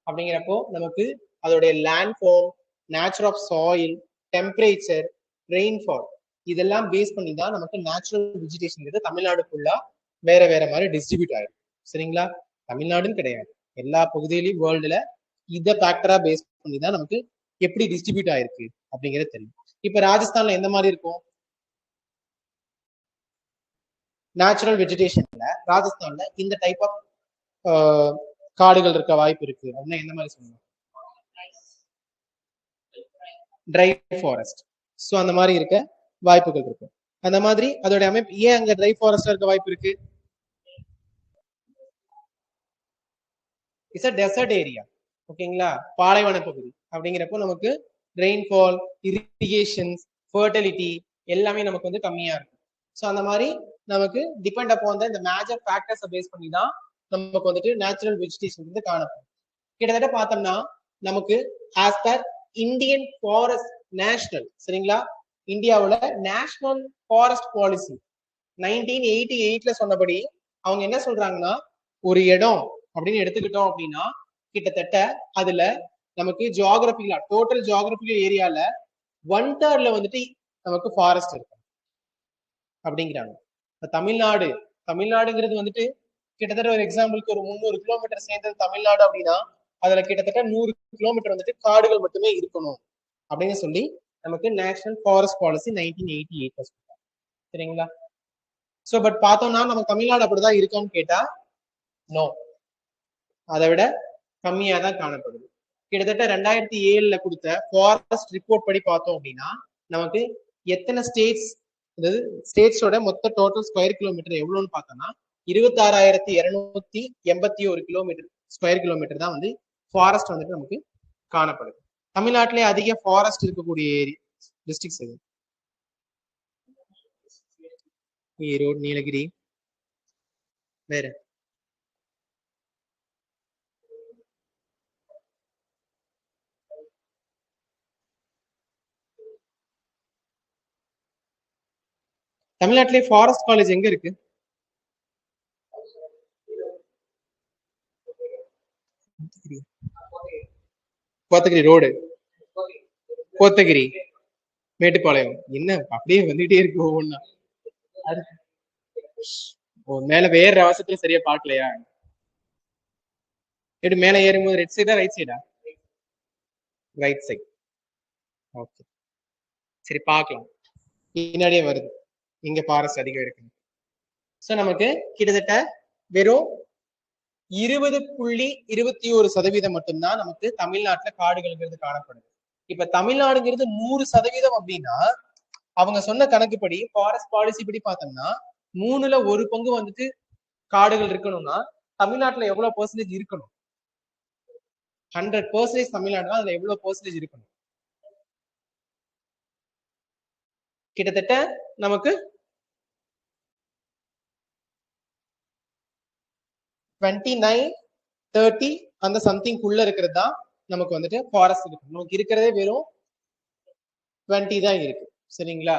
அப்படிங்கிறப்போ நமக்கு அதோடைய landform, nature of soil, temperature, rainfall இதெல்லாம் பேஸ் பண்ணி தான் நமக்கு நேச்சுரல் வெஜிடேஷன் தமிழ்நாடு ஃபுல்லா வேற வேற மாதிரி டிஸ்ட்ரிபியூட் ஆயிடும் சரிங்களா. தமிழ்நாடுன்னு கிடையாது, எல்லா பகுதியிலையும் வேர்ல்டுல இதை ஃபேக்டரா பேஸ் பண்ணி தான் நமக்கு எப்படி டிஸ்ட்ரிபியூட் ஆயிருக்கு அப்படிங்கிறது தெரியும். இப்ப ராஜஸ்தான்ல எந்த மாதிரி இருக்கும் நேச்சுரல் வெஜிடேஷன்ல? ராஜஸ்தான்ல இந்த டைப் ஆஃப் காடுகள் இருக்க வாய்ப்பு இருக்கு அப்படின்னா எந்த மாதிரி சொல்லுவாங்க? Try forest. ஸோ அந்த மாதிரி இருக்க வாய்ப்புகள் இருக்கு. அந்த மாதிரி அதோட அமைப்பு ஏன் அங்க ட்ரை ஃபாரஸ்டா இருக்க வாய்ப்பு இருக்கு? It's a dessert area. ஓகேங்களா. பாலைவன பகுதி அப்படிங்கிறப்போ நமக்கு ரெயின்ஃபால், இரிகேஷன்ஸ், ஃபர்டிலிட்டி எல்லாமே நமக்கு வந்து கம்மியா இருக்கும். ஸோ அந்த மாதிரி நமக்கு டிபெண்ட் அப்போ இந்த மேஜர் ஃபேக்டர்ஸை பேஸ் பண்ணி தான் நமக்கு வந்துட்டு நேச்சுரல் வெஜிடேஷன் வந்து காணப்படும். கிட்டத்தட்ட பார்த்தோம்னா நமக்கு as per Indian forest national சரிங்களா, இந்தியாவோட நேஷனல் ஃபாரஸ்ட் பாலிசி 1988 சொன்னபடி அவங்க என்ன சொல்றாங்கன்னா, ஒரு இடம் அப்படின்னு எடுத்துக்கிட்டோம் அப்படின்னா கிட்டத்தட்ட அதுல நமக்கு ஜியோகிராபிக்கலா டோட்டல் ஜியோகிராபிக்கல் ஏரியால 1/3 வந்துட்டு நமக்கு ஃபாரஸ்ட் இருக்கு அப்படிங்கிறாங்க. இப்ப தமிழ்நாடுங்கிறது வந்துட்டு கிட்டத்தட்ட ஒரு எக்ஸாம்பிளுக்கு ஒரு 300 கிலோமீட்டர் சேர்ந்தது தமிழ்நாடு அப்படின்னா அதுல கிட்டத்தட்ட 100 கிலோமீட்டர் வந்துட்டு காடுகள் மட்டுமே இருக்கணும் அப்படின்னு சொல்லி நமக்கு நேஷனல் ஃபாரஸ்ட் பாலிசி 1988 சரிங்களா. சோ பட் பார்த்தோம்னா நம்ம தமிழ்நாடு அப்படிதான் இருக்கான்னு கேட்டா நோ, அதை விட கம்மியா தான் காணப்படுது. கிட்டத்தட்ட 2007 கொடுத்த ஃபாரஸ்ட் ரிப்போர்ட் படி பார்த்தோம் அப்படின்னா நமக்கு எத்தனை ஸ்டேட்ஸ், அதாவது ஸ்டேட்ஸோட மொத்த டோட்டல் ஸ்கொயர் கிலோமீட்டர் எவ்வளவுன்னு பார்த்தோம்னா 26,281 கிலோமீட்டர் ஸ்கொயர் கிலோமீட்டர் தான் வந்து ஃபாரஸ்ட் வந்துட்டு நமக்கு காணப்படுது. தமிழ்நாட்டிலே அதிக ஃபாரஸ்ட் இருக்கக்கூடிய டிஸ்ட்ரிக்ட்ஸ் எது? ஈரோடு, நீலகிரி, வேற தமிழ்நாட்டிலே ஃபாரஸ்ட் காலேஜ் எங்க இருக்கு? கோத்தகிரி ரோடு, கோத்தகிரி, மேட்டுப்பாளையம். என்ன அப்படியே வந்துட்டே இருக்கு ஒவ்வொன்னா. மேல வேற அவசரத்துல சரியா பாக்கலையா? எப்படி மேல ஏறும்போது ரெட் சைடா ரைட் சைடா? Right side. ஓகே சரி பார்க்கலாம். பின்னாடியே வருது இங்க ஃபாரஸ்ட் அதிகம் இருக்கு. சோ நமக்கு கிட்டத்தட்ட வெறும் 20.21% மட்டும்தான் நமக்கு தமிழ்நாட்டுல காடுகள்ங்கிறது காணப்படுது. இப்ப தமிழ்நாடுங்கிறது 100% அப்படின்னா அவங்க சொன்ன கணக்குப்படி ஃபாரஸ்ட் பாலிசி படி பார்த்தோம்னா 1/3 பங்கு வந்துட்டு காடுகள் இருக்கணும்னா தமிழ்நாட்டுல எவ்வளவு பெர்சன்டேஜ் இருக்கணும்? 100% தமிழ்நாடுனா அதுல எவ்வளவு பெர்சன்டேஜ் இருக்கணும்? கிட்டத்தட்ட நமக்கு 29-30 அந்த சம்திங் குள்ள இருக்கிறது தான் நமக்கு வந்துட்டு ஃபாரஸ்ட் இருக்கு. நமக்கு இருக்கிறதே வெறும் 20 தான் இருக்கு சரிங்களா.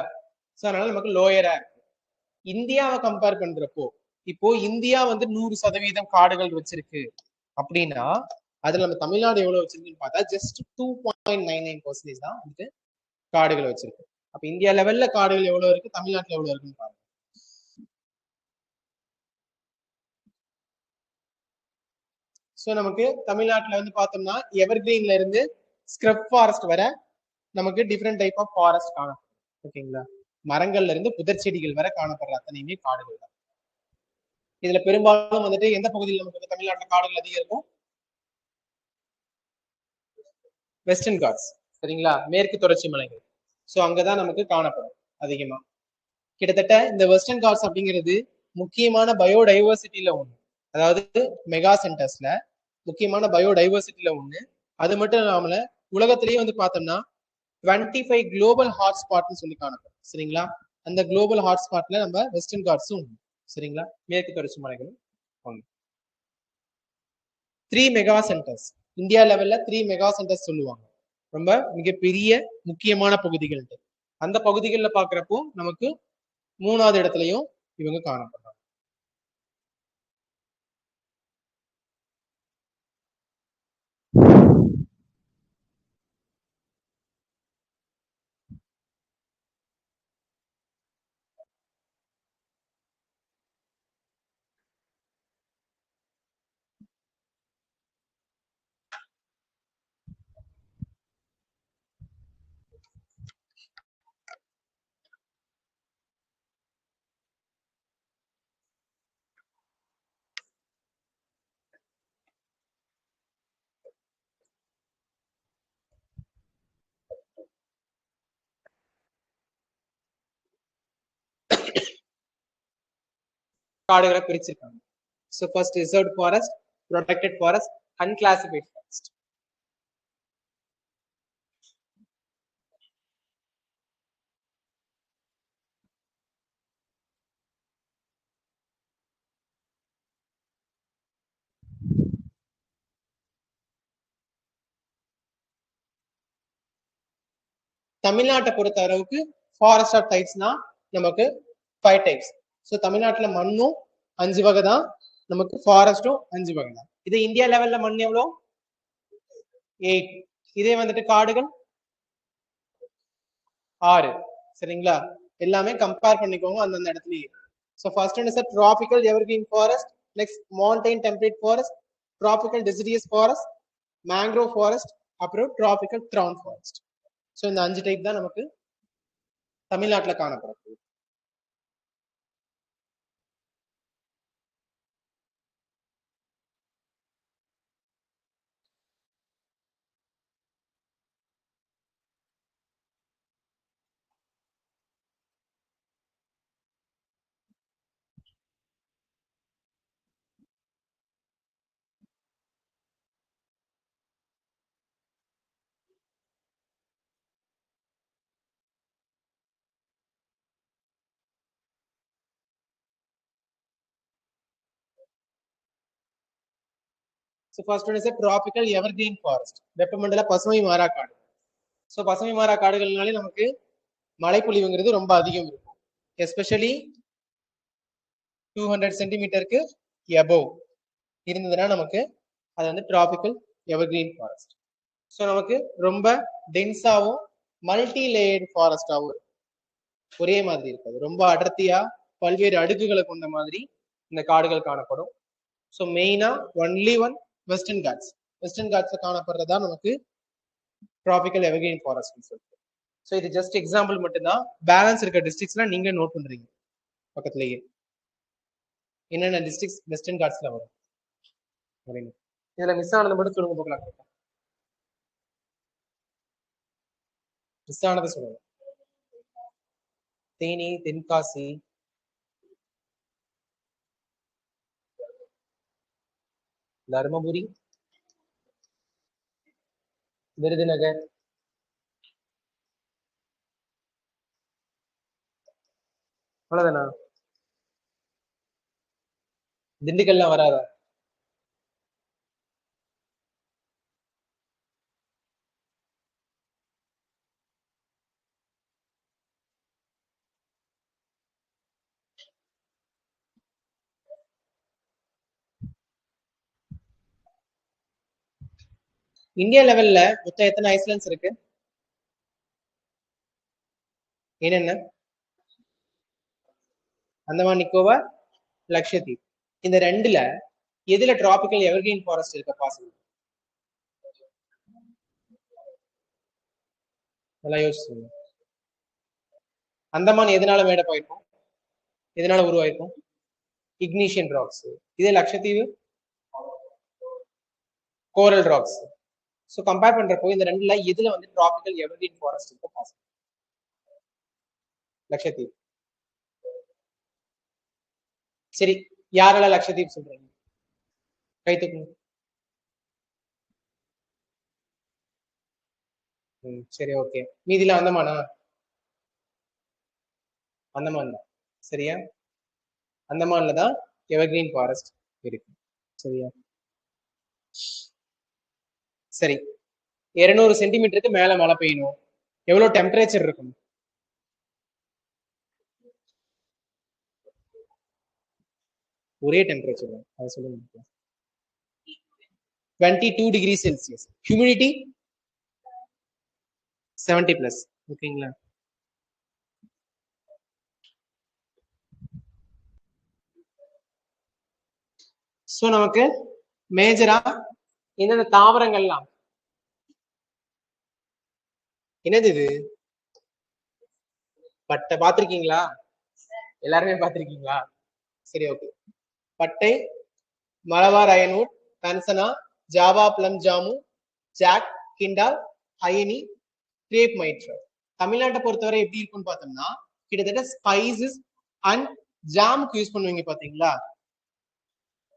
சோ அதனால நமக்கு லோயரா இருக்கு. இந்தியாவை கம்பேர் பண்றப்போ இப்போ இந்தியா வந்து 100% காடுகள் வச்சிருக்கு அப்படின்னா அதுல நம்ம தமிழ்நாடு எவ்வளவு வச்சிருக்குன்னு பார்த்தா ஜஸ்ட் 2.99% தான் வந்துட்டு காடுகள் வச்சிருக்கு. அப்ப இந்தியா லெவல்ல காடுகள் எவ்வளவு இருக்கு, தமிழ்நாட்டுல எவ்வளவு இருக்குன்னு பாருங்க. சோ நமக்கு தமிழ்நாட்டுல வந்து பார்த்தோம்னா எவர்கிரீன்ல இருந்து ஸ்கிரப் ஃபாரஸ்ட் வர நமக்கு டிஃப்ரெண்ட் டைப் ஆஃப் ஃபாரஸ்ட் காணப்படும். ஓகேங்களா. மரங்கள்ல இருந்து புதர் செடிகள் வரை காணப்படுற அத்தனையுமே காடுகள் தான். இதுல பெரும்பாலும் வந்துட்டு எந்த பகுதியில் நமக்கு தமிழ்நாட்டுல காடுகள் அதிகம் இருக்கும்? வெஸ்டர்ன் காட்ஸ் சரிங்களா, மேற்கு தொடர்ச்சி மலைகள். சோ அங்கதான் நமக்கு காணப்படும் அதிகமா. கிட்டத்தட்ட இந்த வெஸ்டர்ன் காட்ஸ் அப்படிங்கிறது முக்கியமான பயோடைவர்சிட்டியில ஒண்ணு, அதாவது மெகா சென்டர்ஸ்ல முக்கியமான பயோடைவர்சிட்டியில ஒண்ணு. அது மட்டும் இல்லாமல உலகத்திலேயே வந்து பார்த்தோம்னா 25 குளோபல் ஹாட்ஸ்பாட்னு சொல்லி காணப்படும் சரிங்களா. அந்த குளோபல் ஹாட்ஸ்பாட்ல நம்ம வெஸ்டர்ன் காட்ஸும் உண்டு சரிங்களா, மேற்கு தொடர்ச்சி மலைகளும் ஒன்று. 3 மெகா சென்டர்ஸ் இந்தியா லெவல்ல 3 மெகா சென்டர்ஸ் சொல்லுவாங்க, ரொம்ப மிகப்பெரிய முக்கியமான பகுதிகள். அந்த பகுதிகளில் பாக்குறப்போ நமக்கு 3வது இடத்துலயும் இவங்க காணப்படுறாங்க. காடுகளை பிரிச்சிருக்காங்க. So first reserved forest, protected forest, unclassified forest. தமிழ்நாட்டை பொறுத்த அளவுக்கு ஃபாரஸ்ட் ஆஃப் டைப்ஸ்னா நமக்கு 5 டைப்ஸ். ஸோ தமிழ்நாட்டுல மண்ணும் 5 வகை தான், நமக்கு ஃபாரஸ்டும் 5 வகை தான். இது இந்தியா லெவல்ல மண் எவ்வளோ? 8. இதே வந்துட்டு காடுகள் 6. சரிங்களா? எல்லாமே கம்பேர் பண்ணிக்கோங்க அந்தந்த இடத்துலயே. So first one is a tropical evergreen forest, next montane temperate forest, tropical deciduous forest, mangrove forest, அப்புறம் tropical crown forest. So இந்த 5 டைப் தான் நமக்கு தமிழ்நாட்டுல காணப்படுது. So first one is a tropical evergreen forest. வெப்பமண்டல பசுமை மாறா காடு. ஸோ பசுமை மாறா காடுகள்னாலே நமக்கு மழைப்பொழிவுங்கிறது ரொம்ப அதிகம் இருக்கும். எஸ்பெஷலி 200 சென்டிமீட்டருக்கு எபோவ் இருந்ததுன்னா நமக்கு அது வந்து டிராபிக்கல் எவர்கிரீன் ஃபாரஸ்ட். ஸோ நமக்கு ரொம்ப டென்ஸாகவும் மல்டி லேயர்டு ஃபாரஸ்டாகவும் ஒரே மாதிரி இருக்காது. ரொம்ப அடர்த்தியா பல்வேறு அடுக்குகளை கொண்ட மாதிரி இந்த காடுகள் காணப்படும். ஸோ மெயினா only one western ghats. Western காட்ஸ்ல காணப்படுறதா நமக்கு டிராபிக்கல் எவர்கிரீன் ஃபாரஸ்ட் சொல்லிட்டு. ஸோ இது ஜஸ்ட் எக்ஸாம்பிள் மட்டும்தான். பேலன்ஸ் இருக்க டிஸ்ட்ரிக்ட்ஸ்லாம் நீங்க நோட் பண்றீங்க பக்கத்துலயே என்னென்ன டிஸ்ட்ரிக்ட்ஸ் வெஸ்டர்ன் காட்ஸ்ல வரும். இதுல மிஸ் ஆனது மட்டும் சொல்லுங்க போகலாம். மிஸ் ஆனதை சொல்லுங்க. தேனி, தென்காசி, தர்மபுரி, விருதுநகர், அவ்வளவுதானா? திண்டுக்கல்லாம் வராதா? இந்தியா லெவல்ல மொத்தம் எத்தனை ஐஸ்லாண்ட்ஸ் இருக்கு? என்னென்ன? அந்தமான் நிக்கோபார், லட்சத்தீப். இந்த ரெண்டுல எதுல டிராபிக்கல் எவர்கிரீன் ஃபாரஸ்ட் இருக்க பாசிபிள்? நல்லா யோசிச்சுங்க. அந்தமான் எதனால மேடப் ஆயிருக்கும்? எதனால உருவாயிருக்கும்? Igneous rocks. இதே Lakshadweep coral rocks. So compare பண்றப்போ இந்த ரெண்டுல எதுல வந்து டிராபிக்கல் எவர்கிரீன் ஃபாரஸ்ட் இருக்க பாசிபிள்? லட்சத்தீப். சரி, யாரால லட்சத்தீப் சொல்றீங்க? கை தூக்குங்க. சரி, ஓகே. மீதில அந்தமானா? அந்தமான் தான். சரியா? அந்தமான்ல தான் எவர்கிரீன் ஃபாரஸ்ட் இருக்கு. சரியா? சரி, 200 சென்டிமீட்டருக்கு மேல மழை பெய்யணும். எவ்வளவு டெம்பரேச்சர் இருக்கும்? ஒரே டெம்பரேச்சர் தான், அதை சொல்லுங்க. 22 டிகிரி செல்சியஸ். ஹியூமிடிட்டி 70+. ஓகேங்களா? சோ நமக்கு மேஜரா என்னென்ன தாவரங்கள்லாம்? என்னது இது? பட்டை பாத்திருக்கீங்களா? எல்லாருமே பாத்திருக்கீங்களா? சரி, ஓகே. பட்டை, மலபார் அயன்வுட், கன்சனா, ஜாவா பிளம் ஜாமு, ஜாக், கிண்டால், அயனி, கிரேப் மைட்ரா. தமிழ்நாட்டை பொறுத்தவரை எப்படி இருக்குன்னு பார்த்தோம்னா கிட்டத்தட்ட ஸ்பைசஸ் அண்ட் ஜாமுக்கு யூஸ் பண்ணுவீங்க பாத்தீங்களா?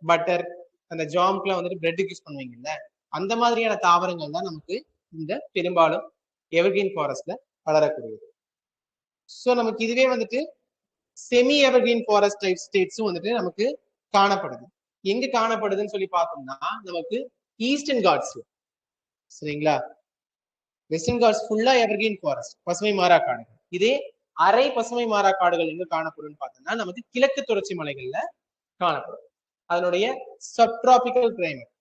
பட்டர், அந்த ஜாமுக்குலாம் வந்துட்டு பிரெட்டுக்கு யூஸ் பண்ணுவீங்கல்ல, அந்த மாதிரியான தாவரங்கள் தான் நமக்கு இந்த பெரும்பாலும் எவர்கிரீன் ஃபாரஸ்ட்ல வளரக்கூடியது. ஸோ நமக்கு இதுவே வந்துட்டு செமி எவர்கிரீன் ஃபாரஸ்ட் டைப் ஸ்டேட்ஸும் வந்துட்டு நமக்கு காணப்படுது. எங்க காணப்படுதுன்னு சொல்லி பார்த்தோம்னா நமக்கு ஈஸ்டர்ன் காட்ஸ்ல. சரிங்களா? வெஸ்டர்ன் காட்ஸ் ஃபுல்லா எவர்கிரீன் ஃபாரஸ்ட், பசுமை மாறா காடுகள். இதே அரை பசுமை மாறா காடுகள் எங்க காணப்படும் பார்த்தோம்னா நமக்கு கிழக்கு தொடர்ச்சி மலைகள்ல காணப்படும். அதனுடைய சப்டிராபிக்கல் கிளைமேட்,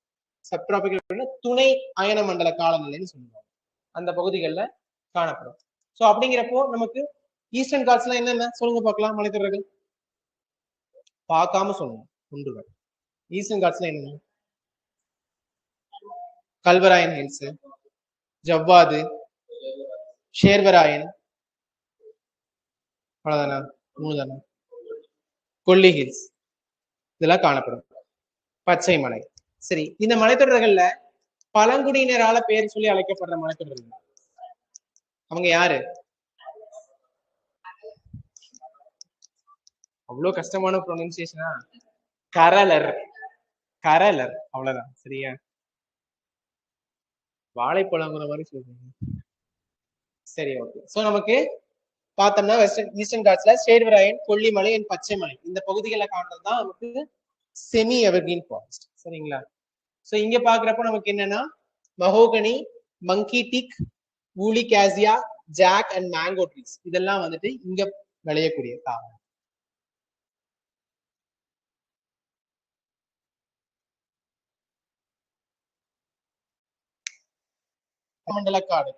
சப்டிராபிக்கல் துணை அயன மண்டல காலநிலைன்னு சொல்லுவாங்க. அந்த பகுதிகளில் காணப்படும். ஸோ அப்படிங்கிறப்போ நமக்கு ஈஸ்டர்ன் காட்ஸ்லாம் என்னென்ன சொல்லுங்க பார்க்கலாம் மலைத்தொடர்கள். பார்க்காம சொல்லணும் குன்றுகள். ஈஸ்டர்ன் காட்ஸ்ல என்னென்ன? கல்வராயன் ஹில்ஸ், ஜவ்வாது, ஷேர்வராயன், அவ்வளவுதானா? 3 தானே? கொல்லி ஹில்ஸ் இதெல்லாம் காணப்படும். பச்சை மலை. சரி, இந்த மலைத்தொடர்கள்ல பழங்குடியினரால பேர் சொல்லி அழைக்கப்படுற மலைத்தொடர்கள் அவங்க யாரு? அவ்வளவு கஷ்டமான ப்ரொனன்சியேஷனா? கரலர். கரலர், அவ்வளவுதான். சரியா? வாழைப்பழங்கிற மாதிரி சொல்றீங்க. சரி, ஓகே. சோ நமக்கு பார்த்தோம்னா ஈஸ்டர்ன் காட்ஸ்ல சேர்வராயன், கொல்லிமலை அண்ட் பச்சைமலை இந்த பகுதிகளை காண்றதுதான் நமக்கு செமி எவர்கிரீன் ஃபாரஸ்ட். சரிங்களா? சோ இங்க பாக்குறப்ப நமக்கு என்னன்னா mahogany, monkey teak, woolly cassia, jack and mango trees இதெல்லாம் வந்துட்டு இங்க விளையக்கூடிய தாவரம். மண்டல காடு.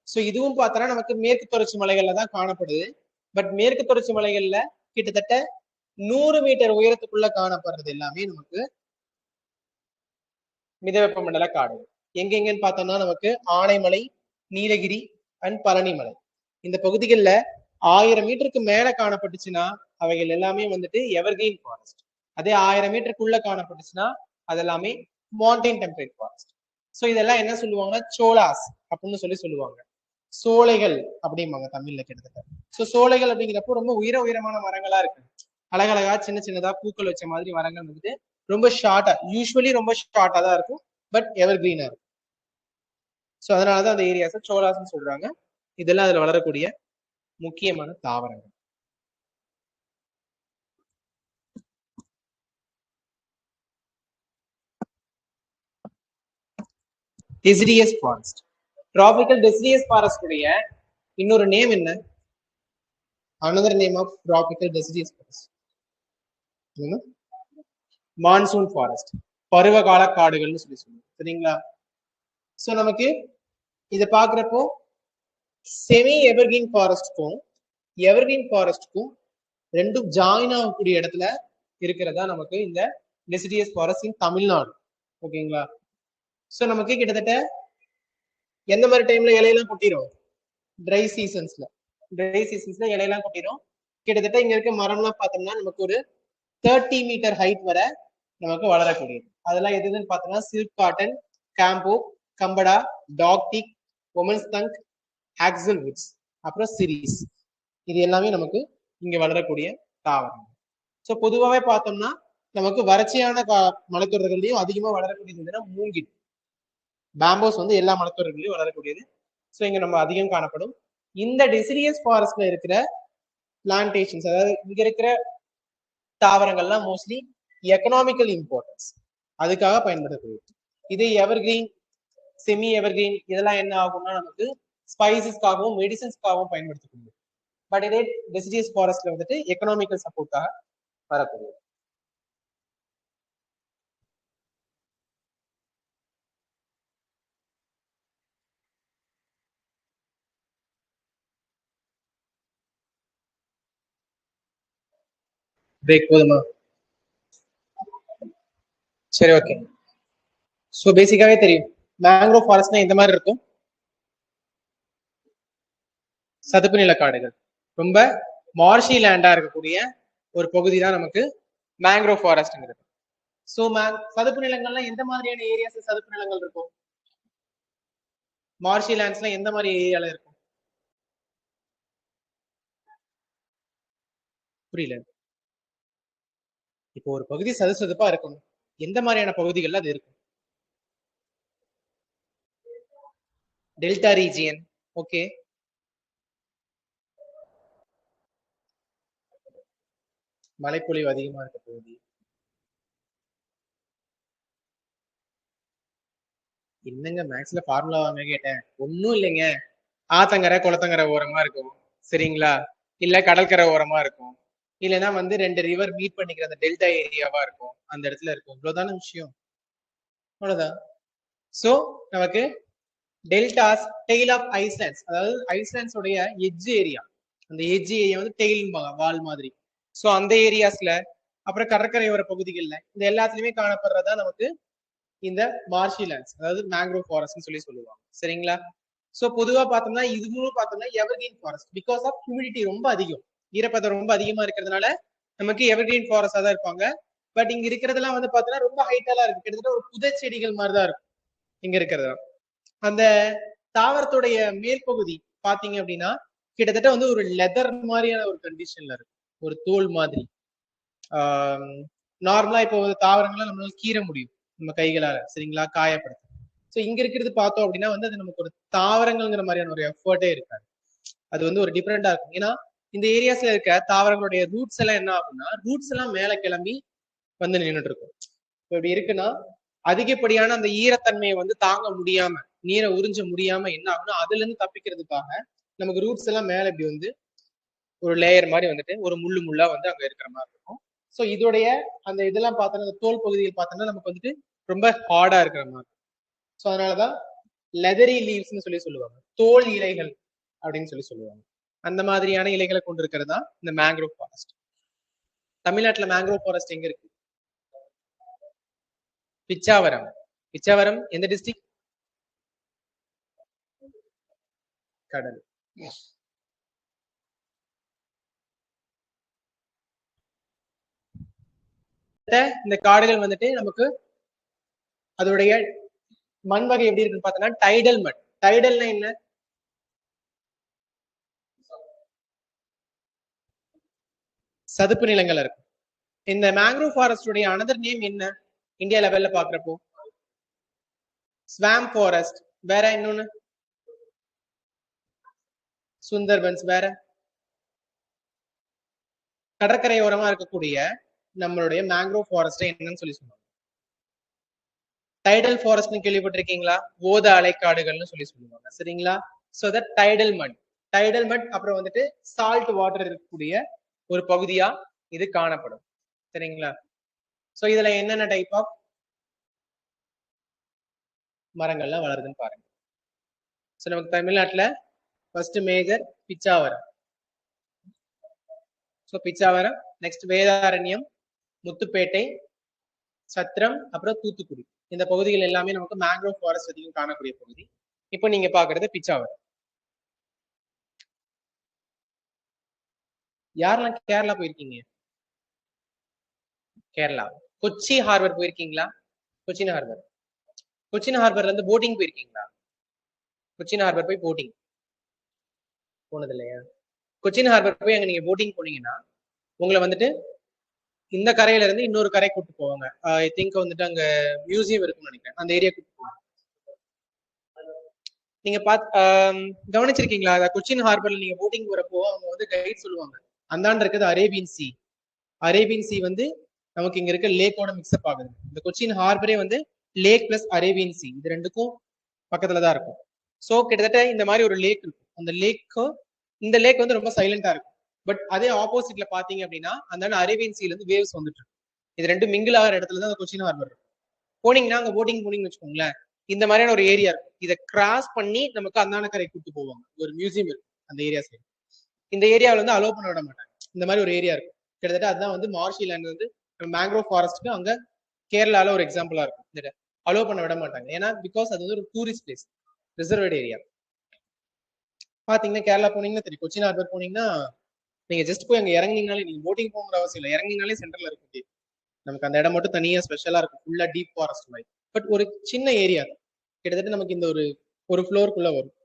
சோ இதுவும் பார்த்தோன்னா நமக்கு மேற்கு தொடர்ச்சி மலைகள்ல தான் காணப்படுது. பட் மேற்கு தொடர்ச்சி மலைகள்ல கிட்டத்தட்ட 100 மீட்டர் உயரத்துக்குள்ள காணப்படுறது எல்லாமே நமக்கு மிதவெப்ப மண்டல காடு. எங்கெங்கன்னு பார்த்தோம்னா நமக்கு ஆனைமலை, நீலகிரி அண்ட் பழனிமலை இந்த பகுதிகளில் 1000 மீட்டருக்கு மேல காணப்பட்டுச்சுன்னா அவைகள் எல்லாமே வந்துட்டு எவர்கிரீன் ஃபாரஸ்ட். அதே 1000 மீட்டருக்குள்ள காணப்பட்டுச்சுன்னா அது எல்லாமே மவுண்டைன் டெம்பரேட் ஃபாரஸ்ட். ஸோ இதெல்லாம் என்ன சொல்லுவாங்கன்னா சோலாஸ் அப்படின்னு சொல்லுவாங்க. சோலைகள் அப்படிம்பாங்க தமிழ்ல கிட்டத்தட்ட. ஸோ சோலைகள் அப்படிங்கிறப்போ ரொம்ப உயரமான மரங்களா இருக்கு. அழகழகா சின்ன சின்னதா பூக்கள் வச்ச மாதிரி மரங்கள் வந்துட்டு ரொம்ப ஷார்ட்டா, யூஸ்வலி ரொம்ப ஷார்ட்டா தான் இருக்கும். பட் எவர் கிரீனா இருக்கும். ஸோ அதனாலதான் அந்த ஏரியாஸை சோலாஸ்ன்னு சொல்றாங்க. இதெல்லாம் அதுல வளரக்கூடிய முக்கியமான தாவரங்கள். Deciduous forest. Tropical deciduous forest உடைய இன்னொரு நேம் என்ன? another name of tropical deciduous forest monsoon forest, பருவகால காடுகள்னு சொல்லுவோம். சரிங்களா? சோ நமக்கு இத பாக்குறப்போ செமி எவர்கிரீன் ஃபாரஸ்ட்க்கும் எவர்கிரீன் ஃபாரஸ்ட்க்கும் ரெண்டும் ஜாயின் ஆகக்கூடிய இடத்துல இருக்கிறதா நமக்கு இந்த டெசிடியஸ் ஃபாரஸ்ட் இன் தமிழ்நாடு. ஓகேங்களா? சோ நமக்கு கிட்டத்தட்ட எந்த மாதிரி டைம்ல இலையெல்லாம் கொட்டிடும்? ட்ரை சீசன்ஸ்ல இலையெல்லாம் கொட்டிடும். கிட்டத்தட்ட இங்க இருக்க மரம்லாம் பார்த்தோம்னா நமக்கு ஒரு 30 மீட்டர் ஹைட் வரை நமக்கு வளரக்கூடியது. அதெல்லாம் எதுன்னு பார்த்தோம்னா சில்க் காட்டன், கேம்போ, கம்படா, டாக் teak, woman's tongue, axle woods, அப்புறம் சிரீஸ். இது எல்லாமே நமக்கு இங்க வளரக்கூடிய தாவரம். ஸோ பொதுவாகவே பார்த்தோம்னா நமக்கு வறட்சியான மலைத்தொடர்கள்லையும் அதிகமா வளரக்கூடியது மூங்கில், பேம்போஸ் வந்து எல்லா மலைத்தொடர்களையும் வளரக்கூடியது. ஸோ இங்க நம்ம அதிகம் காணப்படும். இந்த டெசிடியஸ் ஃபாரஸ்ட்ல இருக்கிற பிளான்டேஷன்ஸ், அதாவது இங்க இருக்கிற தாவரங்கள்லாம் மோஸ்ட்லி எக்கனாமிக்கல் இம்பார்ட்டன்ஸ் அதுக்காக பயன்படுத்தக்கூடியது. இதே எவர்கிரீன், செமி எவர்கிரீன் இதெல்லாம் என்ன ஆகும்னா நமக்கு ஸ்பைசஸ்க்காகவும் மெடிசன்ஸ்க்காகவும் பயன்படுத்தக்கூடியது. பட் இதே டெசிடியஸ் ஃபாரஸ்ட்ல வந்துட்டு எக்கனாமிக்கல் சப்போர்ட்டாக வரக்கூடியது. பிரேக் போதுமா? சரி, ஓகே. ஸோ பேசிக்காவே தெரியும் மேங்க்ரோவ் ஃபாரஸ்ட்னா இந்த மாதிரி இருக்கும். சதுப்பு நில காடுகள், ரொம்ப மார்ஷி லேண்டா இருக்கக்கூடிய ஒரு பகுதி தான் நமக்கு மேங்க்ரோவ் ஃபாரஸ்ட்ங்கிறது. ஸோ சதுப்பு நிலங்கள்லாம் எந்த மாதிரியான ஏரியாஸ் சதுப்பு நிலங்கள் இருக்கும்? மார்ஷி லேண்ட்ஸ்லாம் எந்த மாதிரி ஏரியால இருக்கும்? புரியல. இப்போ ஒரு பகுதி சதுப்பா இருக்கும், எந்த மாதிரியான பகுதிகள் அது இருக்கும்? Delta region. ஓகே. மழைப்பொழிவு அதிகமா இருக்க பகுதி. என்னங்க மேக்ஸ்ல ஃபார்முலா வாங்க கேட்டேன்? ஒன்னும் இல்லைங்க. ஆத்தங்கரை குளத்தங்கரை ஓரமா இருக்கும். சரிங்களா? இல்ல கடற்கரை ஓரமா இருக்கும். இல்லைன்னா வந்து 2 ரிவர் மீட் பண்ணிக்கிற அந்த டெல்டா ஏரியாவா இருக்கும். அந்த இடத்துல இருக்கும். இவ்வளவுதான விஷயம். அவ்வளவுதான். சோ நமக்கு டெல்டாஸ் டெய்ல் ஆஃப் ஐஸ்லாண்ட்ஸ், அதாவது ஐஸ்லாண்ட்ஸ் உடைய எட்ஜ் ஏரியா, அந்த எட்ஜ் ஏரியா வந்து டெய்ல் வால் மாதிரி. சோ அந்த ஏரியாஸ்ல, அப்புறம் கடற்கரையோர பகுதிகளில், இந்த எல்லாத்துலயுமே காணப்படுறதா நமக்கு இந்த மார்ஷி லேண்ட்ஸ், அதாவது மேங்க்ரோவ் ஃபாரஸ்ட்னு சொல்லுவாங்க. சரிங்களா? சோ பொதுவா பார்த்தோம்னா இதுவும் பார்த்தோம்னா evergreen forest, because of humidity ரொம்ப அதிகம், ஈரப்பதம் ரொம்ப அதிகமா இருக்கிறதுனால நமக்கு எவர்கிரீன் ஃபாரஸ்டா தான் இருப்பாங்க. பட் இங்க இருக்கிறதெல்லாம் வந்து பார்த்தோம்னா ரொம்ப ஹைட்டெல்லாம் இருக்கு, கிட்டத்தட்ட ஒரு புதை செடிகள் மாதிரி தான் இருக்கும் இங்க இருக்கிறது. அந்த தாவரத்துடைய மேற்பகுதி பாத்தீங்க அப்படின்னா கிட்டத்தட்ட வந்து ஒரு லெதர் மாதிரியான ஒரு கண்டிஷன்ல இருக்கு, ஒரு தோல் மாதிரி. நார்மலா இப்போ தாவரங்களை நம்மளால கீற முடியும் நம்ம கைகளால, சரிங்களா, காயப்படுத்த. ஸோ இங்க இருக்கிறது பார்த்தோம் அப்படின்னா வந்து அது நமக்கு ஒரு தாவரங்கள்ங்கிற மாதிரியான ஒரு எஃபர்ட்டே இருக்காது, அது வந்து ஒரு டிஃப்ரெண்டா இருக்கும். ஏன்னா இந்த ஏரியாஸ்ல இருக்க தாவரங்களுடைய ரூட்ஸ் எல்லாம் என்ன ஆகும்னா, ரூட்ஸ் எல்லாம் மேல கிளம்பி வந்து நின்றுட்டு இருக்கும். இப்போ இப்படி இருக்குன்னா அதிகப்படியான அந்த ஈரத்தன்மையை வந்து தாங்க முடியாம, நீரை உறிஞ்ச முடியாம என்ன ஆகும்னா அதுல இருந்து தப்பிக்கிறதுக்காக நமக்கு ரூட்ஸ் எல்லாம் மேல இப்படி வந்து ஒரு லேயர் மாதிரி வந்துட்டு ஒரு முள்ளு முள்ளா வந்து அங்க இருக்கிற மாதிரி இருக்கும். ஸோ இதோடைய அந்த இதெல்லாம் பார்த்தோன்னா, அந்த தோல் பகுதியில் பார்த்தோம்னா நமக்கு வந்துட்டு ரொம்ப ஹார்டா இருக்கிற மாதிரி. ஸோ அதனாலதான் லெதரி லீவ்ஸ்னு சொல்லுவாங்க, தோல் இலைகள் அப்படின்னு சொல்லுவாங்க. அந்த மாதிரியான இலைகளை கொண்டு இருக்கிறது தான் இந்த மேங்க்ரோவ் ஃபாரஸ்ட். தமிழ்நாட்டுல மேங்க்ரோவ் ஃபாரஸ்ட் எங்க இருக்கு? பிச்சாவரம். பிச்சாவரம் எந்த டிஸ்ட்ரிக்ட்? கடல். இந்த காடுகள் வந்துட்டு நமக்கு அதோடைய மண் வகை எப்படி இருக்குன்னு பார்த்தோம்னா டைடல் மண். டைடல்னா என்ன? சதுப்பு நிலங்கள் இருக்கும். இந்த மேங்க்ரோவ் ஃபாரஸ்டுடைய அனதர் நேம் என்ன இந்தியா லெவல்ல பாக்குறப்போ? ஸ்வாம் ஃபாரஸ்ட். வேற இன்னொன்னு சுந்தர்பன்ஸ். வேற கடற்கரையோரமா இருக்கக்கூடிய நம்மளுடைய மேங்க்ரோவ் ஃபாரஸ்ட் என்னன்னு சொல்லுவாங்க? டைடல் ஃபாரஸ்ட்னு கேள்விப்பட்டிருக்கீங்களா? ஓத அலைக்காடுகள்னு சொல்லுவாங்க, சரிங்களா? சோ தட் டைடல் மட். டைடல் மட் அப்புறம் வந்துட்டு சால்ட் வாட்டர் இருக்கக்கூடிய ஒரு பகுதியா இது காணப்படும், சரிங்களா? சோ இதுல என்னென்ன டைப் ஆஃப் மரங்கள்லாம் வளருதுன்னு பாருங்க. சோ நமக்கு தமிழ்நாட்டுல first major Pichavaram. So Pichavaram, next Vedaranyam, Muthupettai, சத்திரம், அப்புறம் தூத்துக்குடி. இந்த பகுதிகள் எல்லாமே நமக்கு மேங்க்ரோவ் ஃபாரஸ்ட் அதிகம் காணக்கூடிய பகுதி. இப்போ நீங்க பாக்குறது பிச்சாவரம். யாரெல்லாம் கேரளா போயிருக்கீங்க? கேரளா கொச்சி ஹார்பர் போயிருக்கீங்களா? கொச்சின் ஹார்பர். கொச்சின் ஹார்பர்ல இருந்து போட்டிங் போயிருக்கீங்களா? கொச்சின் ஹார்பர் போய் போட்டிங் போனது இல்லையா? கொச்சின் ஹார்பர் போய் அங்க நீங்க போட்டிங் போனீங்கன்னா உங்களை வந்துட்டு இந்த கரையில இருந்து இன்னொரு கரை கூட்டு போவாங்க. ஐ திங்க் வந்துட்டு அங்க மியூசியம் இருக்குன்னு நினைக்கிறேன், அந்த ஏரியா கூட்டு போவாங்க. நீங்க கவனிச்சிருக்கீங்களா? கொச்சின் ஹார்பர்ல நீங்க போட்டிங் போறப்போ அவங்க வந்து கைட் சொல்லுவாங்க, அந்தாண்ட இருக்கிறது அரேபியன் சி. அரேபியன் சி வந்து நமக்கு இங்க இருக்க லேக்கோட மிக்ஸ்அப் ஆகுது. இந்த கொச்சின் ஹார்பரே வந்து லேக் பிளஸ் அரேபியன் சி, இது ரெண்டுக்கும் பக்கத்துலதான் இருக்கும். சோ கிட்டத்தட்ட இந்த மாதிரி ஒரு லேக் இருக்கும். அந்த லேக்கும் இந்த லேக் வந்து ரொம்ப சைலண்டா இருக்கும். பட் அதே ஆப்போசிட்ல பாத்தீங்க அப்படின்னா அந்த அரேபியன் சீல இருந்து வேவ்ஸ் வந்துட்டு இருக்கு. இது ரெண்டு மிங்கிள் ஆகிற இடத்துல தான் கொச்சின் ஹார்பர் இருக்கும். போனீங்கன்னா அங்க போட்டிங் போனீங்கன்னு வச்சுக்கோங்களேன், இந்த மாதிரியான ஒரு ஏரியா இருக்கும். இதை கிராஸ் பண்ணி நமக்கு அந்தான கரை கூட்டு போவாங்க. ஒரு மியூசியம் இருக்கு அந்த ஏரியா சைடு. இந்த ஏரியாவில வந்து அலோவ் பண்ண விட மாட்டாங்க. இந்த மாதிரி ஒரு ஏரியா இருக்கும். கிட்டத்தட்ட அதுதான் வந்து மார்ஷி லேண்ட் வந்து மேங்க்ரோவ் ஃபாரஸ்ட்க்கு அங்க கேரளால ஒரு எக்ஸாம்பிளா இருக்கும். இந்த அலோவ் பண்ண விட மாட்டாங்க. ஏன்னா பிகாஸ் அது வந்து ஒரு டூரிஸ்ட் பிளேஸ், ரிசர்வ்டு ஏரியா. பாத்தீங்கன்னா கேரளா போனீங்கன்னா தெரியும், கொச்சின் ஹார்பர் போனீங்கன்னா நீங்க ஜஸ்ட் போய் அங்க இறங்கினாலே, நீங்க போட்டிங் போகிற அவசியம் இல்லை, இறங்கினாலே சென்டர்ல இருக்கும். நமக்கு அந்த இடம் மட்டும் தனியா ஸ்பெஷலா இருக்கும், ஃபுல்லா டீப் ஃபாரஸ்ட் மாதிரி. பட் ஒரு சின்ன ஏரியா கிட்டத்தட்ட நமக்கு இந்த ஒரு ஃப்ளோருக்குள்ள வரும்.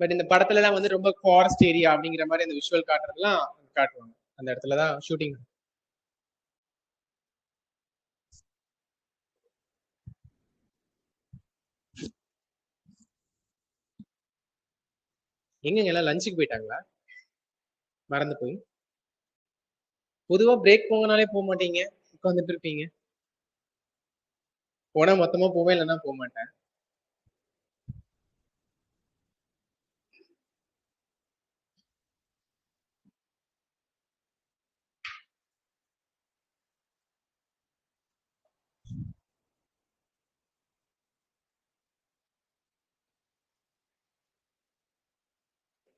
பட் இந்த படத்துல எல்லாம் வந்து ரொம்ப ஃபாரஸ்ட் ஏரியா அப்படிங்கிற மாதிரி அந்த விஷுவல் காட்டுறதுலாம் காட்டுவாங்க. அந்த இடத்துலதான் ஷூட்டிங். எங்க எல்லாம் லஞ்சுக்கு போயிட்டாங்களா? மறந்து போய் பொதுவா பிரேக் போங்கனாலே போக மாட்டீங்க, உட்காந்துட்டு இருப்பீங்க. போனா மொத்தமா போவேன், இல்லைன்னா போக மாட்டேன்.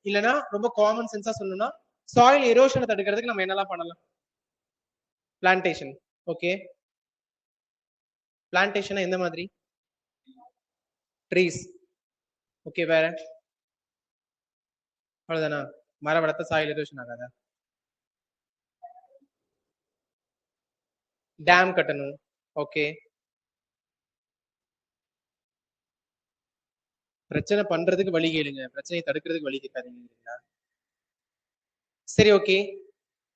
இல்லனா ரொம்ப காமன் சென்ஸா சொல்லணும்னா சாயில் எரோஷனை தடுக்கிறதுக்கு நம்ம என்னெல்லாம் பண்ணலாம்? பிளான்டேஷன். ஓகே, பிளான்டேஷன் எந்த மாதிரி? ட்ரீஸ். ஓகே, வேற? அவ்வளவுதானா? மரம் வளர்த்த சாயில் எரோஷன் ஆகாதா? டேம் கட்டணும். ஓகே, பிரச்சனை பண்றதுக்கு வழி கேளுங்க, பிரச்சனையை தடுக்கிறதுக்கு வழி கேட்காதீங்க. சரி, ஓகே,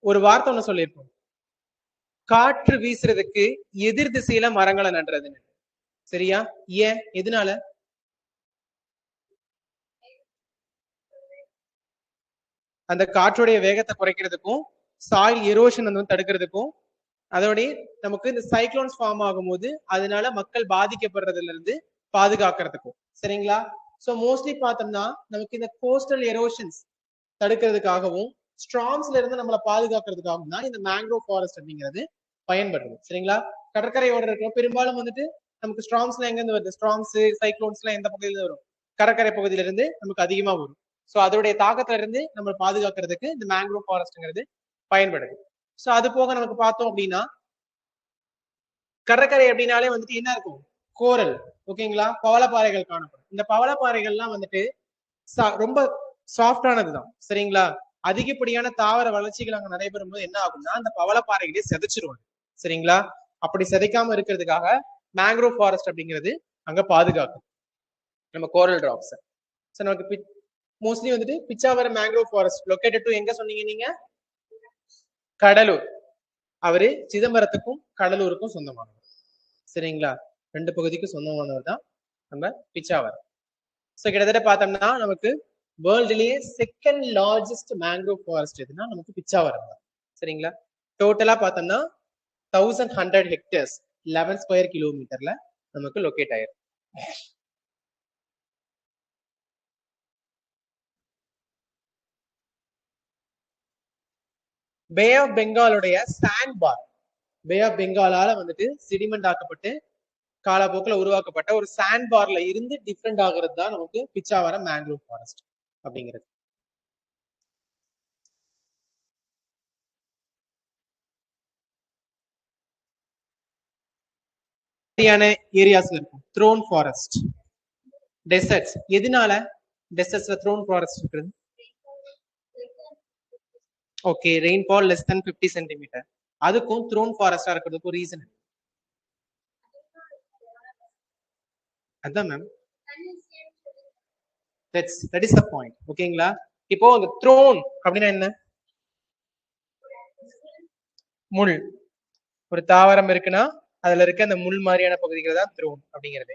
ஒரு வார்த்தை ஒண்ணு சொல்லியிருப்போம், காற்று வீசுறதுக்கு எதிர் திசையில மரங்களை நடுறதுன்னு. சரியா? ஏன், எதனால? அந்த காற்றுடைய வேகத்தை குறைக்கிறதுக்கும் சாயில் எரோஷன் வந்து தடுக்கிறதுக்கும் அதோடய நமக்கு இந்த சைக்ளோன்ஸ் ஃபார்ம் ஆகும்போது அதனால மக்கள் பாதிக்கப்படுறதுல இருந்து பாதுகாக்கிறதுக்கும். சரிங்களா? சோ மோஸ்ட்லி பார்த்தோம்னா நமக்கு இந்த கோஸ்டல் எரோஷன்ஸ் தடுக்கிறதுக்காகவும் ஸ்ட்ராம்ஸ்ல இருந்து நம்மளை பாதுகாக்கிறதுக்காகவும் தான் இந்த மேங்க்ரோவ் ஃபாரஸ்ட் அப்படிங்கிறது பயன்படுது. சரிங்களா? கடற்கரையோட இருக்கிற பெரும்பாலும் வந்துட்டு நமக்கு ஸ்ட்ராம்ஸ்ல எங்க இருந்து வருது? ஸ்ட்ராம்ஸ் சைக்ளோன்ஸ்லாம் எந்த பகுதியில வரும்? கடற்கரை பகுதியில இருந்து நமக்கு அதிகமா வரும். சோ அதோடைய தாக்கத்துல இருந்து நம்ம பாதுகாக்கிறதுக்கு இந்த மேங்க்ரோவ் ஃபாரஸ்ட்ங்கிறது பயன்படுது. சோ அது போக நமக்கு பார்த்தோம் அப்படின்னா கடற்கரை அப்படின்னாலே வந்துட்டு என்ன இருக்கும்? கோரல். ஓகேங்களா? பவளப்பாறைகள் காணப்படும். இந்த பவளப்பாறைகள்லாம் வந்துட்டு ரொம்ப சாஃப்டானதுதான். சரிங்களா? அதிகப்படியான தாவர வளர்ச்சிகள் அங்க நடைபெறும் போது என்ன ஆகும்னா அந்த பவளப்பாறைகளே செதைச்சிருவாங்க. சரிங்களா? அப்படி செதைக்காம இருக்கிறதுக்காக மேங்க்ரோவ் ஃபாரஸ்ட் அப்படிங்கிறது அங்க பாதுகாக்கும் நம்ம கோரல் டிராப்ஸ். நமக்கு மோஸ்ட்லி வந்துட்டு Pichavaram mangrove forest located to எங்க சொன்னீங்க நீங்க? கடலூர். அவரு சிதம்பரத்துக்கும் கடலூருக்கும் சொந்தமானவர். சரிங்களா? ரெண்டு பகுதிக்கும் சொந்தமானவர் தான் நம்ம பிச்சாவரம். சோ கிட்டத்தட்ட பார்த்தோம்னா நமக்கு வேர்ல்டுலயே செகண்ட் லார்ஜஸ்ட் மேங்க்ரோவ் ஃபாரஸ்ட் எதுனா நமக்கு பிச்சாவரம் தான். சரிங்களா? டோட்டலா பார்த்தோம்னா 1100 ஹெக்டேர்ஸ் 11 ஸ்கொயர் கிலோமீட்டர்ல நமக்கு லொகேட் ஆயிருக்கு. பே ஆஃப் பெங்காலுடைய சாண்ட் பார், பே ஆஃப் பெங்காலால வந்துட்டு செடிமெண்ட் ஆக்கப்பட்டு காலப்போக்கில் உருவாக்கப்பட்ட ஒரு சாண்ட் பார்ல இருந்து டிஃப்ரெண்ட் ஆகிறது தான் நமக்கு பிச்சாவரம் மேங்க்ரோவ் ஃபாரஸ்ட் அப்படிங்கிறது. ஏரியாஸ்ல இருக்கும் த்ரோன் ஃபாரஸ்ட், டெசர்ட்ஸ். எதனால டெசர்ட்ஸ்ல த்ரோன் ஃபாரஸ்ட் இருக்குது? Okay, rainfall less than 50 centimetre. அதுக்கும் த்ரோன் ஃபாரஸ்டா இருக்கிறதுக்கும் ரீசன் அதான் ma'am. That is the point. ஓகேங்களா? இப்போ அந்த த்ரோன் அப்படின்னா என்ன? முள். ஒரு தாவரம் இருக்குன்னா அதுல இருக்க அந்த முள் மாதிரியான பகுதிகள் தான் த்ரோன் அப்படிங்கிறது.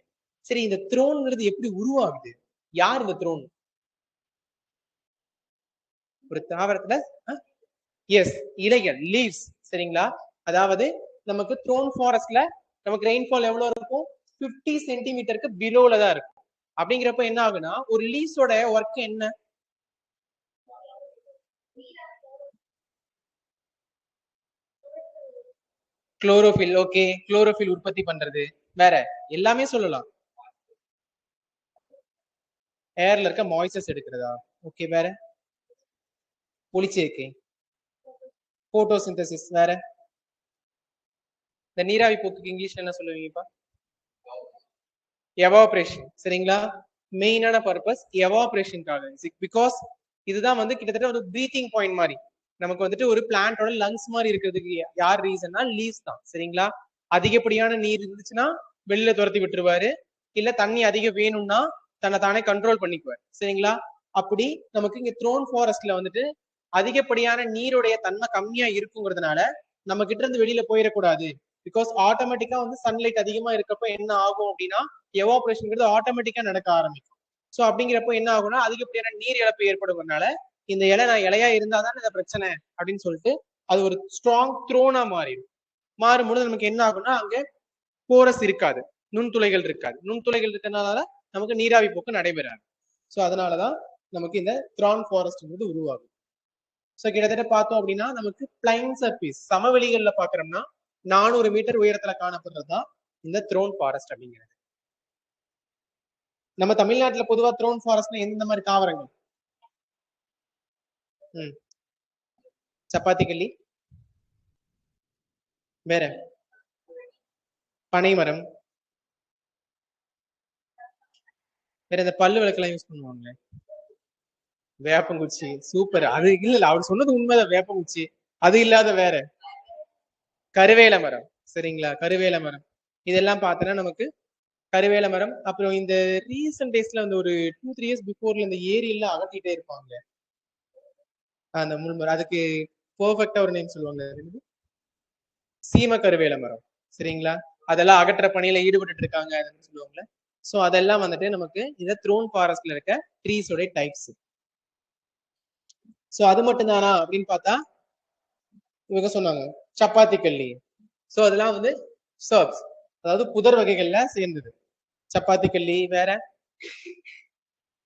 சரி, இந்த த்ரோன்ங்கிறது எப்படி உருவாகுது? யார் இந்த த்ரோன்? ஒரு தாவரத்துல எஸ், இலைகள், லீவ்ஸ். சரிங்களா? அதாவது நமக்கு த்ரோன் ஃபாரஸ்ட்ல நமக்கு ரெயின்ஃபால் எவ்வளவு இருக்கும்? 50 சென்டிமீட்டருக்கு பிலோல தான் இருக்கும். அப்படிங்கிறப்ப என்ன ஆகுனா ஒரு லீவ்ஸோட ஒர்க் என்ன? குளோரோஃபில். ஓகே, குளோரோஃபில் உற்பத்தி பண்றது. வேற எல்லாமே சொல்லலாம். ஏர்ல இருக்க மாய்ஸ்சர்ஸ் எடுக்கிறதா? ஓகே, வேற? ஒளிச்சேர்க்கை, போட்டோசிந்தசிஸ். வேற? இந்த நீராவி போக்குக்கு இங்கிலீஷ்ல என்ன சொல்லுவீங்கப்பா? எவாபரேஷன். சரிங்களா? மெயினான பர்பஸ் எவாபரேஷனுக்காக. பிகாஸ் இதுதான் வந்து கிட்டத்தட்ட ஒரு பிரீத்திங் பாயிண்ட் மாதிரி. நமக்கு வந்துட்டு ஒரு பிளான்டோட லங்ஸ் மாதிரி இருக்கிறதுக்கு யார் ரீசன்னா லீவ்ஸ் தான். சரிங்களா? அதிகப்படியான நீர் இருந்துச்சுன்னா வெளியில துரத்தி விட்டுருவாரு, இல்ல தண்ணி அதிகம் வேணும்னா தன்னை தானே கண்ட்ரோல் பண்ணிக்குவார். சரிங்களா? அப்படி நமக்கு இங்க த்ரோன் ஃபாரஸ்ட்ல வந்துட்டு அதிகப்படியான நீருடைய தன்மை கம்மியா இருக்குங்கிறதுனால நம்ம கிட்ட இருந்து வெளியில போயிடக்கூடாது. பிகாஸ் ஆட்டோமேட்டிக்கா வந்து சன்லைட் அதிகமா இருக்கப்ப என்ன ஆகும் அப்படின்னா எவாபரேஷன் ஆட்டோமேட்டிக்கா நடக்க ஆரம்பிக்கும். சோ அப்படிங்கிறப்ப என்ன ஆகும்னா அதிகப்படியான நீர் இழப்பு ஏற்படுவதனால இந்த இலை நான் இலையா இருந்தாதான் இந்த பிரச்சனை அப்படின்னு சொல்லிட்டு அது ஒரு ஸ்ட்ராங் த்ரோனா மாறிடும். மாறும்போது நமக்கு என்ன ஆகும்னா அங்க போரஸ் இருக்காது, நுண்துளைகள் இருக்காது. நுண்துளைகள் இருக்கிறதுனால நமக்கு நீராவி போக்கு நடைபெறாது. சோ அதனாலதான் நமக்கு இந்த த்ரான் ஃபாரஸ்ட் உருவாகும். சோ கிட்டத்தட்ட பார்த்தோம் அப்படின்னா நமக்கு பிளைன் சர்ஃபேஸ் சமவெளிகள்ல பாக்குறோம்னா 400 மீட்டர் உயரத்துல காணப்படுறதுதான் இந்த த்ரோன் ஃபாரஸ்ட் அப்படிங்கிறது. நம்ம தமிழ்நாட்டுல பொதுவா த்ரோன் ஃபாரஸ்ட்ல எந்த மாதிரி தாவரங்கள்? ம். சப்பாத்தி கல்லி, வேற பனைமரம், வேற இந்த பல்லு விளக்கெல்லாம் யூஸ் பண்ணுவாங்க. வேப்பங்குச்சி, சூப்பர். அது இல்ல அவர் சொன்னது உண்மைதான், வேப்பங்குச்சி. அது இல்லாத வேற கருவேல மரம். சரிங்களா, கருவேல மரம். இதெல்லாம் பார்த்தோன்னா நமக்கு கருவேல மரம். அப்புறம் இந்த ரீசன்ட் டேஸ்ல வந்து ஒரு 2-3 இயர்ஸ் பிஃபோர்ல இந்த ஏரியெல்லாம் அகற்றிட்டே இருப்பாங்க. அந்த முள்மரம், அதுக்கு பெர்ஃபெக்ட்டா ஒரு நேம் சொல்லுவாங்க. சீம கருவேல மரம். சரிங்களா, அதெல்லாம் அகற்ற பணியில ஈடுபட்டு இருக்காங்க சொல்லுவாங்கல்ல. ஸோ அதெல்லாம் வந்துட்டு நமக்கு இந்த த்ரோன் ஃபாரஸ்ட்ல இருக்க ட்ரீஸோட டைப்ஸ். ஸோ அது மட்டும் தானா அப்படின்னு பார்த்தா இவங்க சொன்னாங்க சப்பாத்தி கல்லி. ஸோ அதெல்லாம் வந்து சர்ப்ஸ், அதாவது புதர் வகைகள்ல சேர்ந்தது. சப்பாத்தி கல்லி, வேற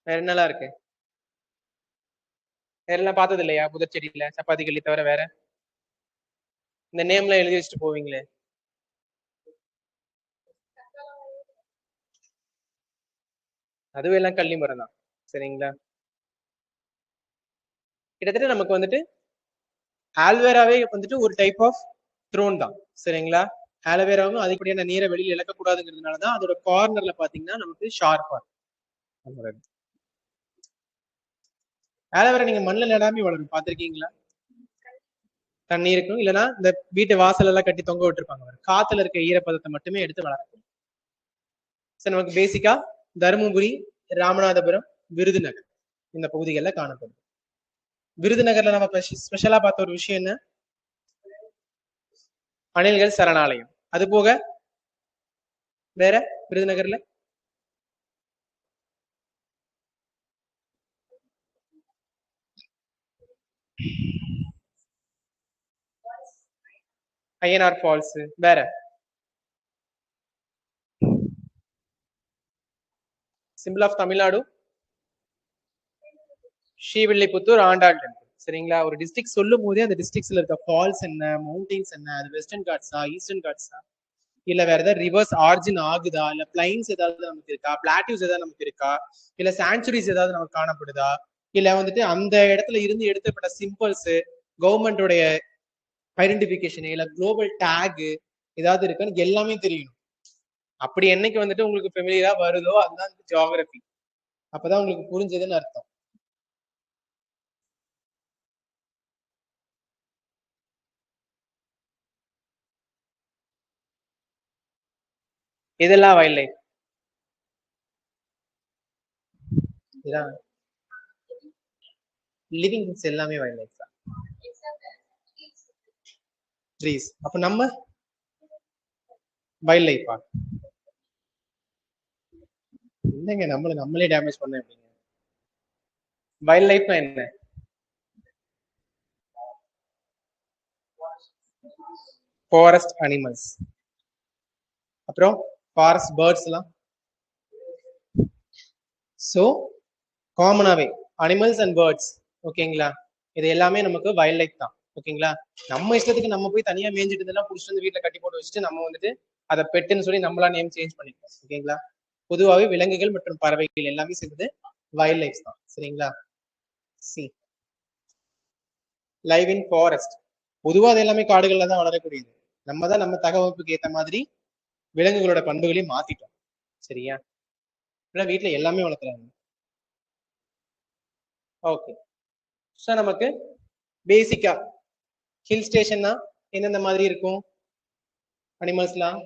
வேற என்னெல்லாம் இருக்கு? வேற எல்லாம் பார்த்தது இல்லையா புதர் செடியில? சப்பாத்தி கல்லி தவிர வேற இந்த நேம்ல எழுதி வச்சுட்டு போவீங்களே, அதுவே எல்லாம் கள்ளி மரம் தான். சரிங்களா, கிட்டத்தட்ட நமக்கு வந்துட்டு ஆல்வேராவே வந்துட்டு ஒரு டைப் ஆஃப் த்ரோன் தான். சரிங்களா, ஆலோவேராவும் அதிகப்படியான நீரை வெளியில் இழக்கக்கூடாதுங்கிறதுனாலதான் அதோட கார்னர்ல பாத்தீங்கன்னா நமக்கு ஷார்ப்பா. ஆலோவேரா நீங்க மண்ணில் நடாமே வளரும், பாத்திருக்கீங்களா? தண்ணி இருக்கும், இல்லைன்னா இந்த வீட்டு வாசல் எல்லாம் கட்டி தொங்க விட்டுருப்பாங்க, காத்துல இருக்க ஈரப்பதத்தை மட்டுமே எடுத்து வளர்க்கும். சோ நமக்கு பேசிக்கா தருமபுரி, ராமநாதபுரம், விருதுநகர் இந்த பகுதிகளில் காணப்படும். விருதுநகர்ல நம்ம ஸ்பெஷலா பார்த்த ஒரு விஷயம் என்ன? அணில்கள் சரணாலயம். அது போக வேற விருதுநகர்ல ஐயனார் ஃபால்ஸ், வேற symbol of Tamil Nadu Srivilliputhur Andal temple. சரிங்களா, ஒரு டிஸ்ட்ரிக்ட் சொல்லும் போதே அந்த டிஸ்ட்ரிக்ட்ஸ்ல இருக்க ஃபால்ஸ் என்ன, மவுண்டன்ஸ் என்ன, அது வெஸ்டர்ன் காட்ஸா, ஈஸ்டர்ன் காட்ஸா, இல்ல வேற ஏதாவது ரிவர்ஸ் ஆர்ஜின் ஆகுதா, இல்ல பிளைன்ஸ் ஏதாவது நமக்கு இருக்கா, பிளாட்டியூஸ் ஏதாவது நமக்கு இருக்கா, இல்ல சாங்சுரிஸ் ஏதாவது நமக்கு காணப்படுதா, இல்ல வந்துட்டு அந்த இடத்துல இருந்து எடுக்கப்பட்ட சிம்பிள்ஸ், கவர்மெண்டோடைய ஐடென்டிபிகேஷன், இல்ல குளோபல் டேக் ஏதாவது இருக்குன்னு எல்லாமே தெரியணும். அப்படி என்னைக்கு வந்துட்டு உங்களுக்கு ஃபெமிலியரா வருதோ அதுதான் ஜியோகிராபி. அப்பதான் உங்களுக்கு புரிஞ்சதுன்னு அர்த்தம். இதெல்லாம் வைல்ட் லைஃப். இதான் லிவிங் திங்ஸ் எல்லாமே வைல்ட் லைஃப் தான். ட்ரீஸ். அப்ப நம்ம வைல்ட் லைஃபா? இல்லைங்க, நம்மளே டேமேஜ் பண்ண எப்படிங்க? வைல்ட் லைஃப்னா என்ன? ஃபாரஸ்ட் அனிமல்ஸ், அப்புறம் ஃபாரஸ்ட் பேர்ட்ஸ் எல்லாம். ஸோ காமனாவே அனிமல்ஸ் அண்ட் பேர்ட்ஸ், ஓகேங்களா, இது எல்லாமே நமக்கு வைல்ட் லைஃப் தான். ஓகேங்களா, நம்ம இஷ்டத்துக்கு நம்ம போய் தனியா மேய்ஞ்சிட்டு இதெல்லாம் புடிச்சிட்டு வந்து வீட்டுல கட்டி போட்டு வச்சுட்டு நம்ம வந்துட்டு அதை பெட்டுன்னு சொல்லி நம்மளா நேம் சேஞ்ச் பண்ணிக்கலாம். ஓகேங்களா, பொதுவாகவே விலங்குகள் மற்றும் பறவைகள் எல்லாமே சேர்ந்தது வைல்ட் லைஃப் தான். சரிங்களா, சி லைவ் இன் ஃபாரஸ்ட். பொதுவா அது எல்லாமே காடுகள்ல தான் வளரக்கூடியது. நம்ம தான் நம்ம தகவமைப்புக்கு ஏற்ற மாதிரி விலங்குகளோட பண்புகளையும் மாத்திட்டோம். சரியா, வீட்டுல எல்லாமே வளர்த்துறாங்க. ஓகே, ஸோ நமக்கு பேசிக்கா ஹில் ஸ்டேஷன்னா எந்தெந்த மாதிரி இருக்கும் அனிமல்ஸ்லாம்?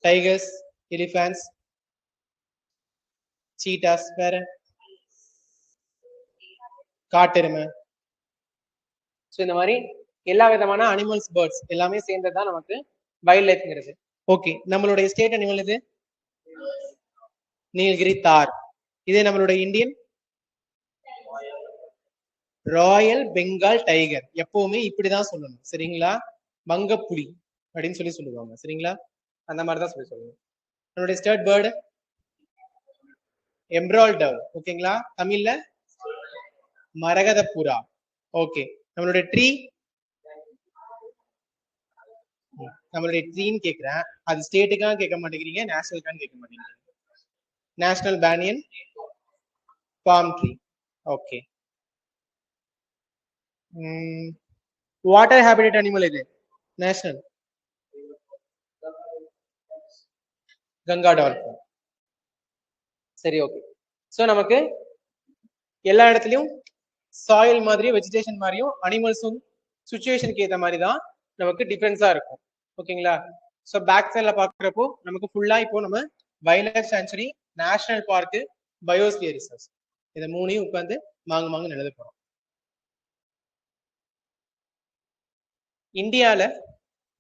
டைகர்ஸ், எலிஃபன்ட்ஸ், சீட்டாஸ், வேற காட்டெருமை. ஸோ இந்த மாதிரி எல்லா விதமான அனிமல்ஸ், பேர்ட்ஸ் எல்லாமே சேர்ந்ததுதான் நமக்கு வைல்ட் லைஃப்ங்கிறது. ஓகே, நம்மளுடைய ஸ்டேட் அனிமல் இது நீலகிரி தார். இதே நம்மளுடைய இந்தியன் ராயல் பெங்கால் டைகர். எப்பவுமே இப்படிதான் சொல்லணும். சரிங்களா, வங்கப்புலி அப்படின்னு சொல்லி சொல்லுவாங்க. சரிங்களா, அந்த மாதிரிதான் சொல்லி சொல்லுவோம். நம்மளுடைய ஸ்டேட் பேர்டு எம்ரால் டவ். ஓகேங்களா, தமிழ்ல மரகத புறா. ஓகே, நம்மளுடைய ட்ரீ, நம்மளுடைய ட்ரீன்னு கேட்கிறேன், அது ஸ்டேட்டுக்காக கேட்க மாட்டேங்கிறீங்க, நேஷனலுக்கான்னு கேட்க மாட்டேங்கிறீங்க. National banyan bomb tree. Okay, water habitat animal இது நேஷனல் கங்கா டால்ஃபின். சரி, ஓகே. ஸோ நமக்கு எல்லா இடத்துலயும் சாயில் மாதிரியும் வெஜிடேஷன் மாதிரியும் அனிமல்ஸும் சுச்சுவேஷனுக்கு ஏற்ற மாதிரி தான் நமக்கு டிஃபரன்ஸா இருக்கும். ஓகேங்களா? ஸோ பேக் சைட்ல பாக்குறப்போ நமக்கு ஃபுல்லா இப்போ நம்ம wild life sanctuary, national park, biosphere reserve இதை மூணையும் உட்காந்து மாங்கு எழுத போறோம். இந்தியால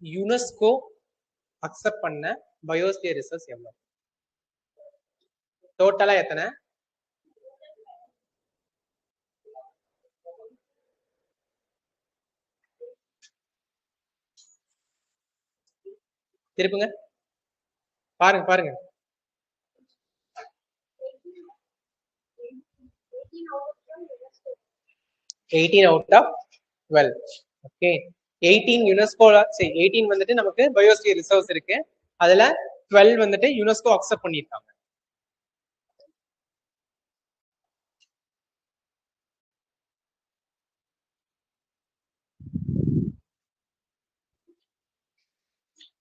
யுனெஸ்கோ அக்செப்ட் பண்ண பயோஸ்பியர் ரிசர்வ் எவ்வளவு? டோட்டலா எத்தனை? திருப்புங்க, பாருங்க பாருங்க. 18 out of 12. ஓகே, 18 யுனெஸ்கோல, சரி 18 வந்துட்டு நமக்கு பயோஸ்பியர் ரிசர்வ்ஸ் இருக்கு. அதுல 12 வந்துட்டு யுனெஸ்கோ அக்செப்ட் பண்ணிருக்காங்க.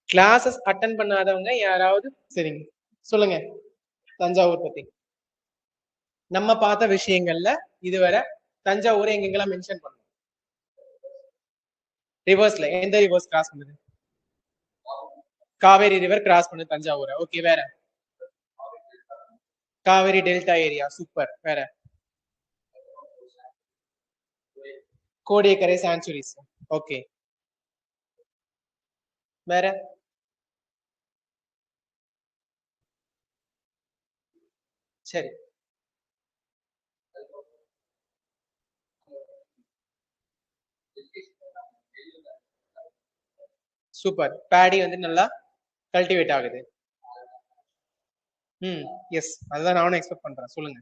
கிளாஸஸ் அட்டென்ட் பண்ணாதவங்க யாராவது சரிங்க சொல்லுங்க. தஞ்சாவூர் பத்தி நம்ம பார்த்த விஷயங்கள்ல இதுவரை தஞ்சாவூர் எங்கெங்கெல்லாம் மென்ஷன் பண்ணோம்? ரிவர்ஸ்ல எந்த ரிவர்ஸ் கிராஸ் பண்ணுது? காவேரி ரிவர் கிராஸ் பண்ணுது தஞ்சாவூரை. ஓகே, வேற? Kaveri delta area, super. வேற? கோடியக்கரை சான்ச்சுரிஸ். ஓகே, வேற? சரி, சூப்பர். பேடி வந்து நல்லா கல்டிவேட் ஆகுது. எஸ், அதுதான் நானும் எக்ஸ்பெக்ட் பண்றேன். சொல்லுங்க.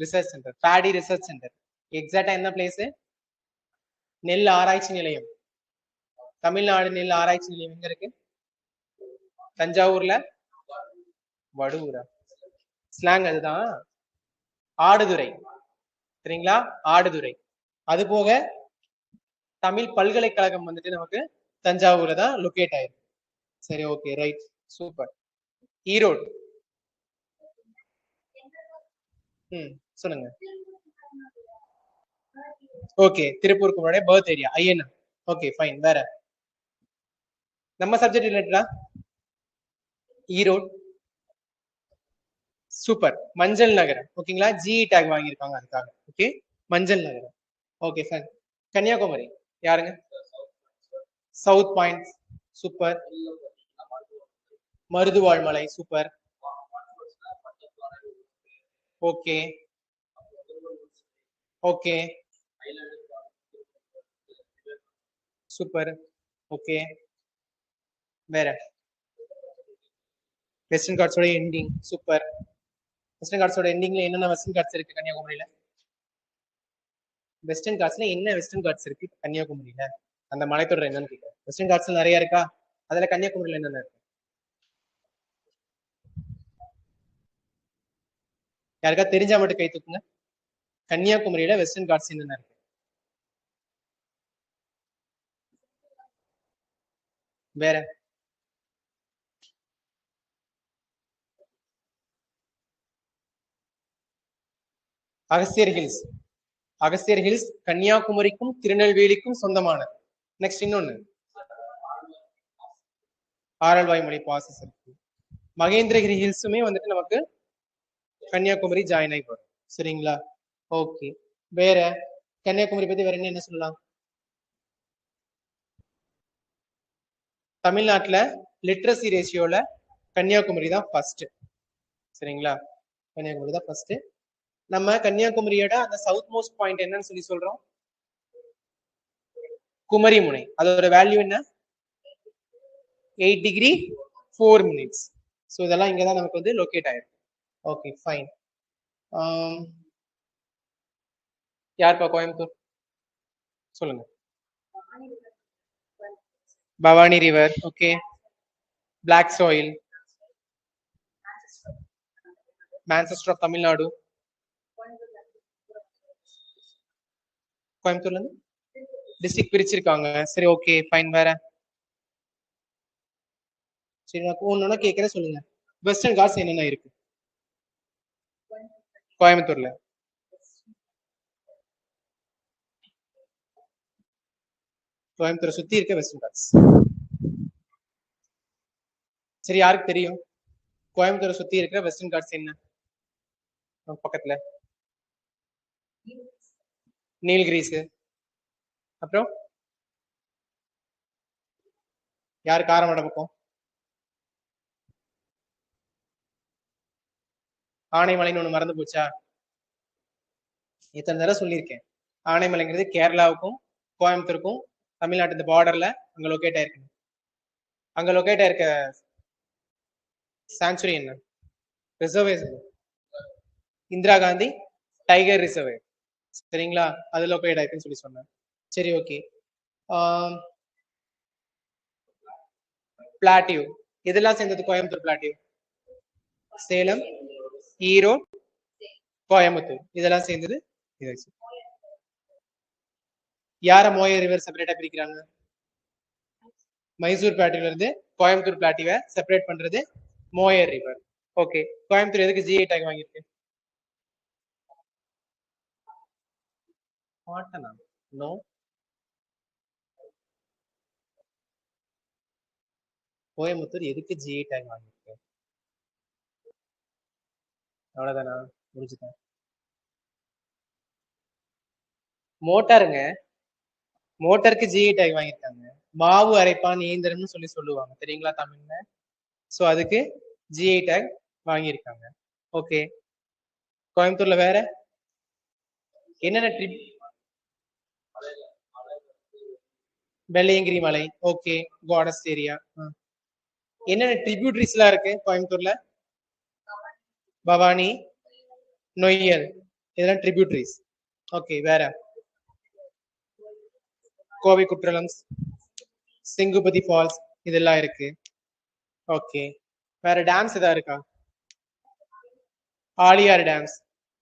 Research centre, Bedi research centre. எக்ஸாக்டா என்ன பிளேஸ்? நெல் ஆராய்ச்சி நிலையம். தமிழ்நாடு நெல் ஆராய்ச்சி நிலையம் எங்க இருக்கு? தஞ்சாவூர்ல வடுவூரா? ஸ்லாங் அதுதான். ஆடுதுறை, சரிங்களா? ஆடுதுறை. அது போக தமிழ் பல்கலைக்கழகம் வந்துட்டு நமக்கு தஞ்சாவூர்ல தான் லொகேட் ஆயிருக்கு. சரி, ஓகே, ரைட், சூப்பர். ஈரோடு. சொல்லுங்க. ஓகே, திருப்பூருக்கு முன்னாடி பர்த் ஏரியா ஐயனா. Okay, fine. வேற? நம்ம சப்ஜெக்ட் ரிலேட்டடா? ஈரோடு, சூப்பர். மஞ்சள் நகரம். ஓகேங்களா? ஜி டேக் வாங்கியிருக்காங்க அதுக்காக. ஓகே, மஞ்சள் நகரம். Okay, fine. கன்னியாகுமரி யாருங்க? South point, super. Maruthuvazhmalai, super. Okay okay, super. Okay, வேற? வெஸ்டர்ன் காட்ஸோட எண்டிங், சூப்பர். வெஸ்டர்ன் காட்ஸோட எண்டிங்ல என்னென்ன வெஸ்டர்ன் காட்ஸ் இருக்கு கன்னியாகுமரியில? வெஸ்டர்ன் காட்ஸ்ல என்ன வெஸ்டர்ன் காட்ஸ் இருக்கு கன்னியாகுமரியில? அந்த மலைத்தொடர் என்னன்னு கேட்கிறேன். வெஸ்டர்ன் காட்ஸ்ல நிறைய இருக்கா? அதுல கன்னியாகுமரியில என்னென்ன இருக்கு? யாருக்கா தெரிஞ்சா மட்டும் கை தூக்குங்க. கன்னியாகுமரியில வெஸ்டர்ன் காட்ஸ் என்னென்ன இருக்கு? வேற? அகஸ்தியர் ஹில்ஸ். அகஸ்தியர் ஹில்ஸ் கன்னியாகுமரிக்கும் திருநெல்வேலிக்கும் சொந்தமானது. நெக்ஸ்ட் இன்னொன்னு, ஆரல்வாய்மொழி பாசஸ் இருக்கு. மகேந்திரகிரி ஹில்ஸுமே வந்துட்டு நமக்கு கன்னியாகுமரி ஜாயின் ஆகி வரும். சரிங்களா? ஓகே, வேற? கன்னியாகுமரி பத்தி வேற என்ன சொல்லலாம்? தமிழ்நாட்டுல லிட்ரஸி ரேஷியோல கன்னியாகுமரி தான் ஃபர்ஸ்ட். சரிங்களா? கன்னியாகுமரி தான் ஃபர்ஸ்ட். நம்ம கன்னியாகுமரியோட அந்த சவுத் மோஸ்ட் பாயிண்ட் என்னன்னு சொல்லி சொல்றோம்? குமரிமுனை. அதோட வேல்யூ என்ன? 8 டிகிரி 4 மினிட்ஸ். ஸோ இதெல்லாம் இங்கதான் நமக்கு வந்து லொகேட் ஆயிருக்கு. Okay, fine. யாருப்பா கோயம்புத்தூர்? சொல்லுங்க. Bhavani river. Okay, black soil. Manchester of Tamil Nadu. கோயம்புத்தூர்ல இருந்து டிஸ்ட்ரிக்ட் பிரிச்சிருக்காங்க. சரி ஓகே ஃபைன். வேற சரி நான் ஒன்னொன்னு கேட்கறேன், சொல்லுங்க. வெஸ்டர்ன் காட்ஸ் என்னென்ன இருக்கு கோயம்புத்தூர்ல? கோயம்புத்தூரை சுத்தி இருக்க வெஸ்டர்ன் காட்ஸ் சரி யாருக்கு தெரியும்? கோயம்புத்தூரை சுத்தி இருக்கிற வெஸ்டர்ன் காட்ஸ் என்ன? பக்கத்துல நீல்கிரிஸ், அப்புறம் யாரு காரமடை பக்கம் ஆனைமலைன்னு ஒண்ணு மறந்து போச்சா? இத்தனை தடவை சொல்லியிருக்கேன். ஆனைமலைங்கிறது கேரளாவுக்கும் கோயம்புத்தூருக்கும் தமிழ்நாட்டு இந்த பார்டர்ல அங்க லொக்கேட் ஆயிருக்கு. அங்க லொக்கேட் ஆயிருக்க சாங்சுரி என்ன? Reservation Indira Gandhi tiger reserve. சரிங்களா? அது லொக்கேட் ஆயிருக்குன்னு சொல்லி சொன்னேன். சரி ஓகே. பிளாட்டியூ இதெல்லாம் சேர்ந்தது கோயம்புத்தூர். பிளாட்டியூ சேலம், ஈரோடு, கோயம்புத்தூர் இதெல்லாம் சேர்ந்தது. யார மோயர் ரிவர் செப்பரேட்டா பிரிக்கிறாங்க? மைசூர் பிளாட்டியூல இருந்து கோயம்புத்தூர் பிளாட்டியூவை செப்பரேட் பண்றது மோயர் ரிவர். ஓகே. கோயம்புத்தூர் எதுக்கு ஜிஐ டேக் வாங்கியிருக்கு? மாட்டனா? நோ. கோயம்புத்தூர் எதுக்கு ஜிஐ டேக் வாங்கியிருக்கு? அவ்வளவுதானா? முடிச்சுட்டேன். மோட்டாருங்க, மோட்டருக்கு ஜிஐ டேக் வாங்கியிருக்காங்க. மாவு அரைப்பான் இயந்திரம்னு சொல்லி சொல்லுவாங்க தெரியுங்களா தமிழ்ல? சோ அதுக்கு ஜிஐ டேக் வாங்கியிருக்காங்க. ஓகே. கோயம்புத்தூர்ல வேற என்னென்ன ட்ரிப்? வெள்ளையங்கிரி மலை. ஓகே. காடஸ் ஏரியா. என்னென்ன ட்ரிபியூட்டரிஸ் எல்லாம் இருக்கு கோயம்புத்தூர்ல? பவானி, நொய்யல் இதெல்லாம் ட்ரிபியூட்டரிஸ். ஓகே. வேற கோவை குற்றலம், சிங்குபதி ஃபால்ஸ் இதெல்லாம் இருக்கு. ஓகே. வேற டேம்ஸ் ஏதாவது இருக்கா? ஆலியார் டேம்ஸ்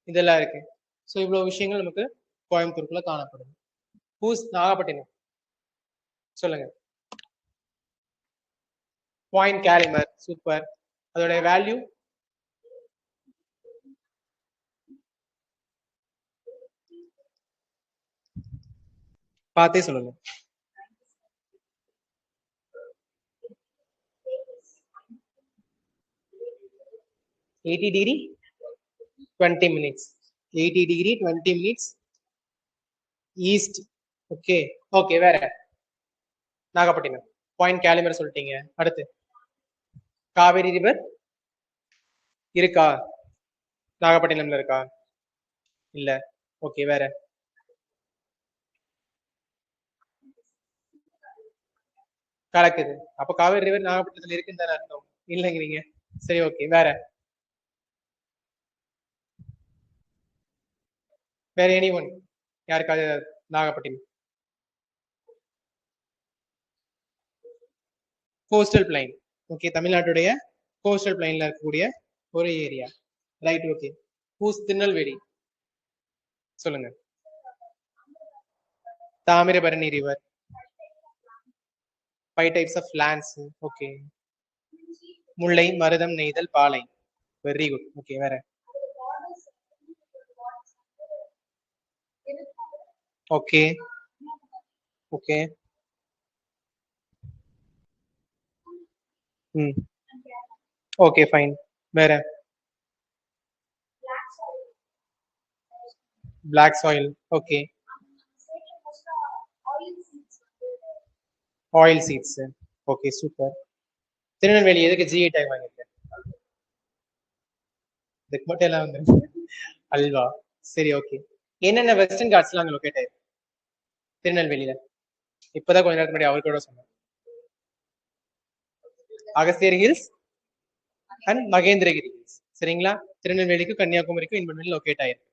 இதெல்லாம் இருக்கு. ஸோ இவ்வளவு விஷயங்கள் நமக்கு கோயம்புத்தூருக்குள்ள காணப்படும். ஹூஸ் நாகப்பட்டினம் சொல்லுங்க. பாயிண்ட் கேலிமர். சூப்பர். அதோட வேல்யூ பார்த்தே சொல்லுங்க. 80 degree 20 minutes. 80 degree 20 minutes east. Okay. Okay. வேற நாகப்பட்டினம் பாயிண்ட் கேலிமர் சொல்லிட்டீங்க. அடுத்து காவேரி ரிவர் இருக்கா? நாகப்பட்டினம்ல இருக்கா? இல்ல. ஓகே. வேற கலக்குது. அப்ப காவேரி ரிவர் நாகப்பட்டினத்துல இருக்குன்னு தானே அர்த்தம்? இல்லைங்கிறீங்க. சரி ஓகே. வேற வேற எனி ஒன் யாருக்காவது நாகப்பட்டினம்? Coastal plain. ஓகே. தமிழ்நாட்டுடைய கோஸ்டல் பிளைன்ல இருக்கக்கூடிய ஒரு ஏரியா. ரைட். ஓகே. ஹூஸ் திருநெல்வேலி சொல்லுங்க. Thamirabarani river. 5 types of lands. Okay. முல்லை, மருதம், நெய்தல், பாலை. Very good. ஓகே. வேற ஓகே. ஓகே. ம். Okay fine. வேற black soil. Okay. Oil seeds. Okay super. Tirunelveli எதுக்கு ஜிஐ டேக் வாங்கியிருக்கேன்? இதுக்கு மட்டும் எல்லாம் வந்து அல்வா. சரி ஓகே. என்னென்ன வெஸ்டர்ன் காட்ஸ்லாம் அங்க லொக்கேட் ஆயிருக்கு திருநெல்வேலியில? இப்பதான் கொஞ்ச நேரத்துக்கு முன்னாடி அவருக்கு கூட சொன்னேன். Agasthiyar hills and Mahendragiri hills. சரிங்களா? திருநெல்வேலிக்கும் கன்னியாகுமரிக்கும் இன்பிட்வீன் லொக்கேட் ஆயிருக்கு.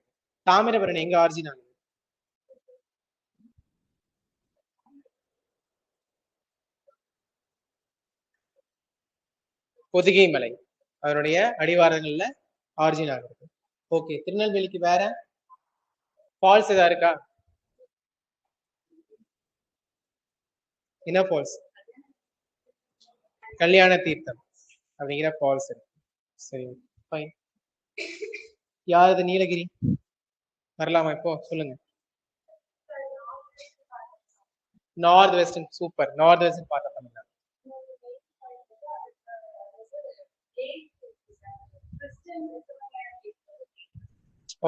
தாமிரபரணி எங்க ஆரிஜின் ஆகுது? பொதிகை மலை அதனுடைய அடிவாரங்கள்ல ஆரிஜின் ஆகுது. ஓகே. திருநெல்வேலிக்கு வேற ஃபால்ஸ் ஏதா இருக்கா? என்ன ஃபால்ஸ்? கல்யாண தீர்த்தம் அப்படிங்கிற ஃபால்ஸ் இருக்கு. சரி, ஃபைன். யாரது நீலகிரி? வரலாமா இப்போ? சொல்லுங்க. North western, super. North western பார்த்த Tamil Nadu.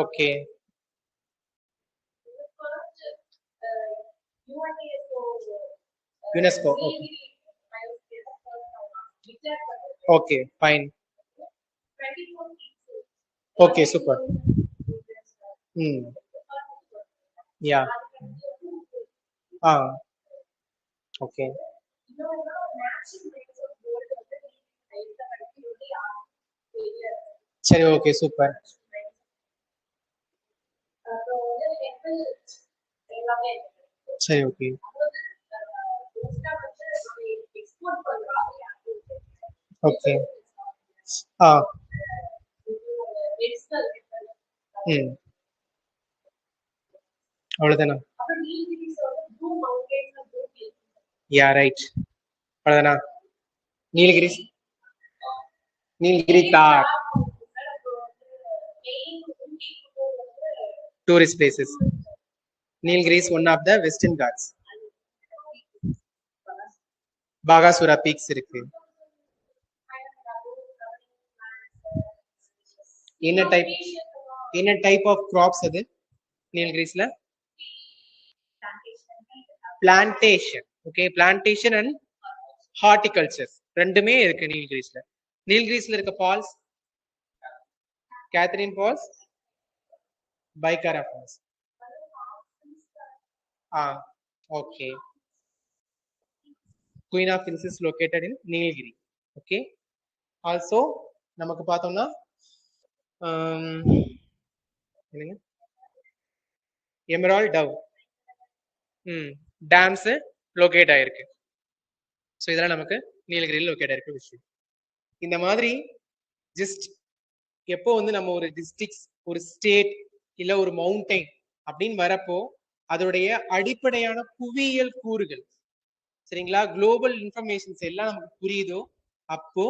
Okay. UNESCO. Okay fine. Okay super. Hmm yeah. Ah okay. சரி ஓகே சூப்பர். சரி ஓகே. ஓகே. ஆ ம் அவ்வளவுதானா? Yeah right. அவ்வளவுதானா? நீலகிரி. நீலகிரி தார் tourist places. Nilgiri is one of the Western Ghats. Bagasura peaks இருக்கு. என்ன type of crops அது நீலகிரிஸ்ல? Plantation. Okay, plantation and horticulture ரெண்டுமே இருக்கு நீலகிரிஸ்ல. நீலகிரிஸ்ல இருக்க falls Catherine falls, Pykara falls. Ah okay. Queen of Hills is located in Nilgiri. Okay. Also நமக்கு பார்த்தோம்னா எமரால்ட் டவ் டேம்ஸ் லொகேட் ஆயிருக்கு. ஸோ இதெல்லாம் நமக்கு நீலகிரியில் லொகேட் ஆயிருக்க விஷயம். இந்த மாதிரி ஜஸ்ட் எப்போ வந்து நம்ம ஒரு டிஸ்ட்ரிக்ட், ஒரு ஸ்டேட், இல்ல ஒரு மவுண்டைன் அப்படின்னு வரப்போ அதோடைய அடிப்படையான புவியியல் கூறுகள், சரிங்களா, குளோபல் இன்ஃபர்மேஷன்ஸ் எல்லாம் நமக்கு புரியுதோ அப்போ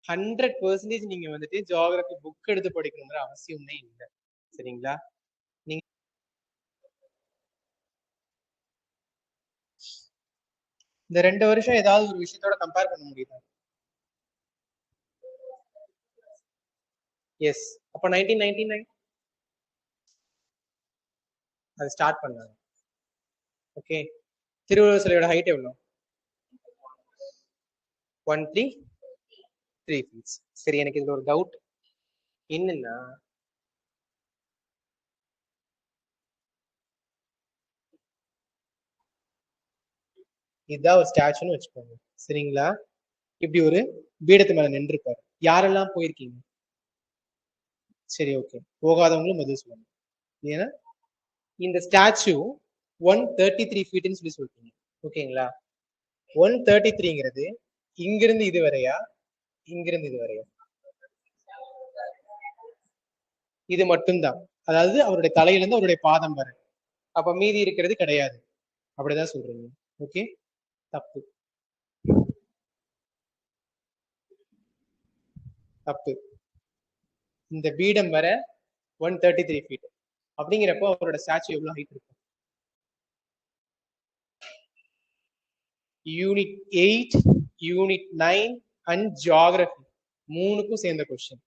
100% நீங்க வந்துட்டு ஜியோகிராஃபி புக் எடுத்து படிக்கணுங்கிற அவசியமே இல்லை. சரிங்களா? நீங்க இந்த 2 வருஷம் ஏதாவது ஒரு விஷயத்தோட கம்பேர் பண்ண முடியுதா? எஸ். அப்ப 1999 அது ஸ்டார்ட் பண்ணாங்க. ஓகே. திருவள்ளுவர் சிலையோட ஹைட் எவ்வளவு? 133 feet. சரி, எனக்கு இதுல ஒரு டவுட் என்னன்னா, இதுதான் ஒரு ஸ்டாச்சுன்னு வச்சுக்கோங்க, சரிங்களா? இப்படி ஒரு பீடத்து மேல நின்று இருப்பாரு. யாரெல்லாம் போயிருக்கீங்க? சரி ஓகே, போகாதவங்களும் பதில் சொல்லுங்க. ஏன்னா இந்த ஸ்டாச்சு 133 ஃபீட்னு சொல்லி சொல்றீங்க, ஓகேங்களா? 133ங்கிறது இங்கிருந்து இது வரையா, இங்கிருந்து இது வரையா? இது மட்டும்தான், அதாவது அவருடைய தலையிலிருந்து அவருடைய பாதம் வரை. அப்ப மீதி இருக்கிறது கிடையாது, அப்படிதான் சொல்றீங்க. ஓகே, தப்பு தப்பு. இந்த பீடம் வர 133 ஃபீட் அப்படிங்கிறப்போ அவரோட ஸ்டாச்சு எவ்வளவு ஹைட் இருக்கும்? யூனிட் 8, யூனிட் 9 அண்ட் ஜியோகிராஃபி மூணுக்கும் சேர்ந்த கொஸ்டின்,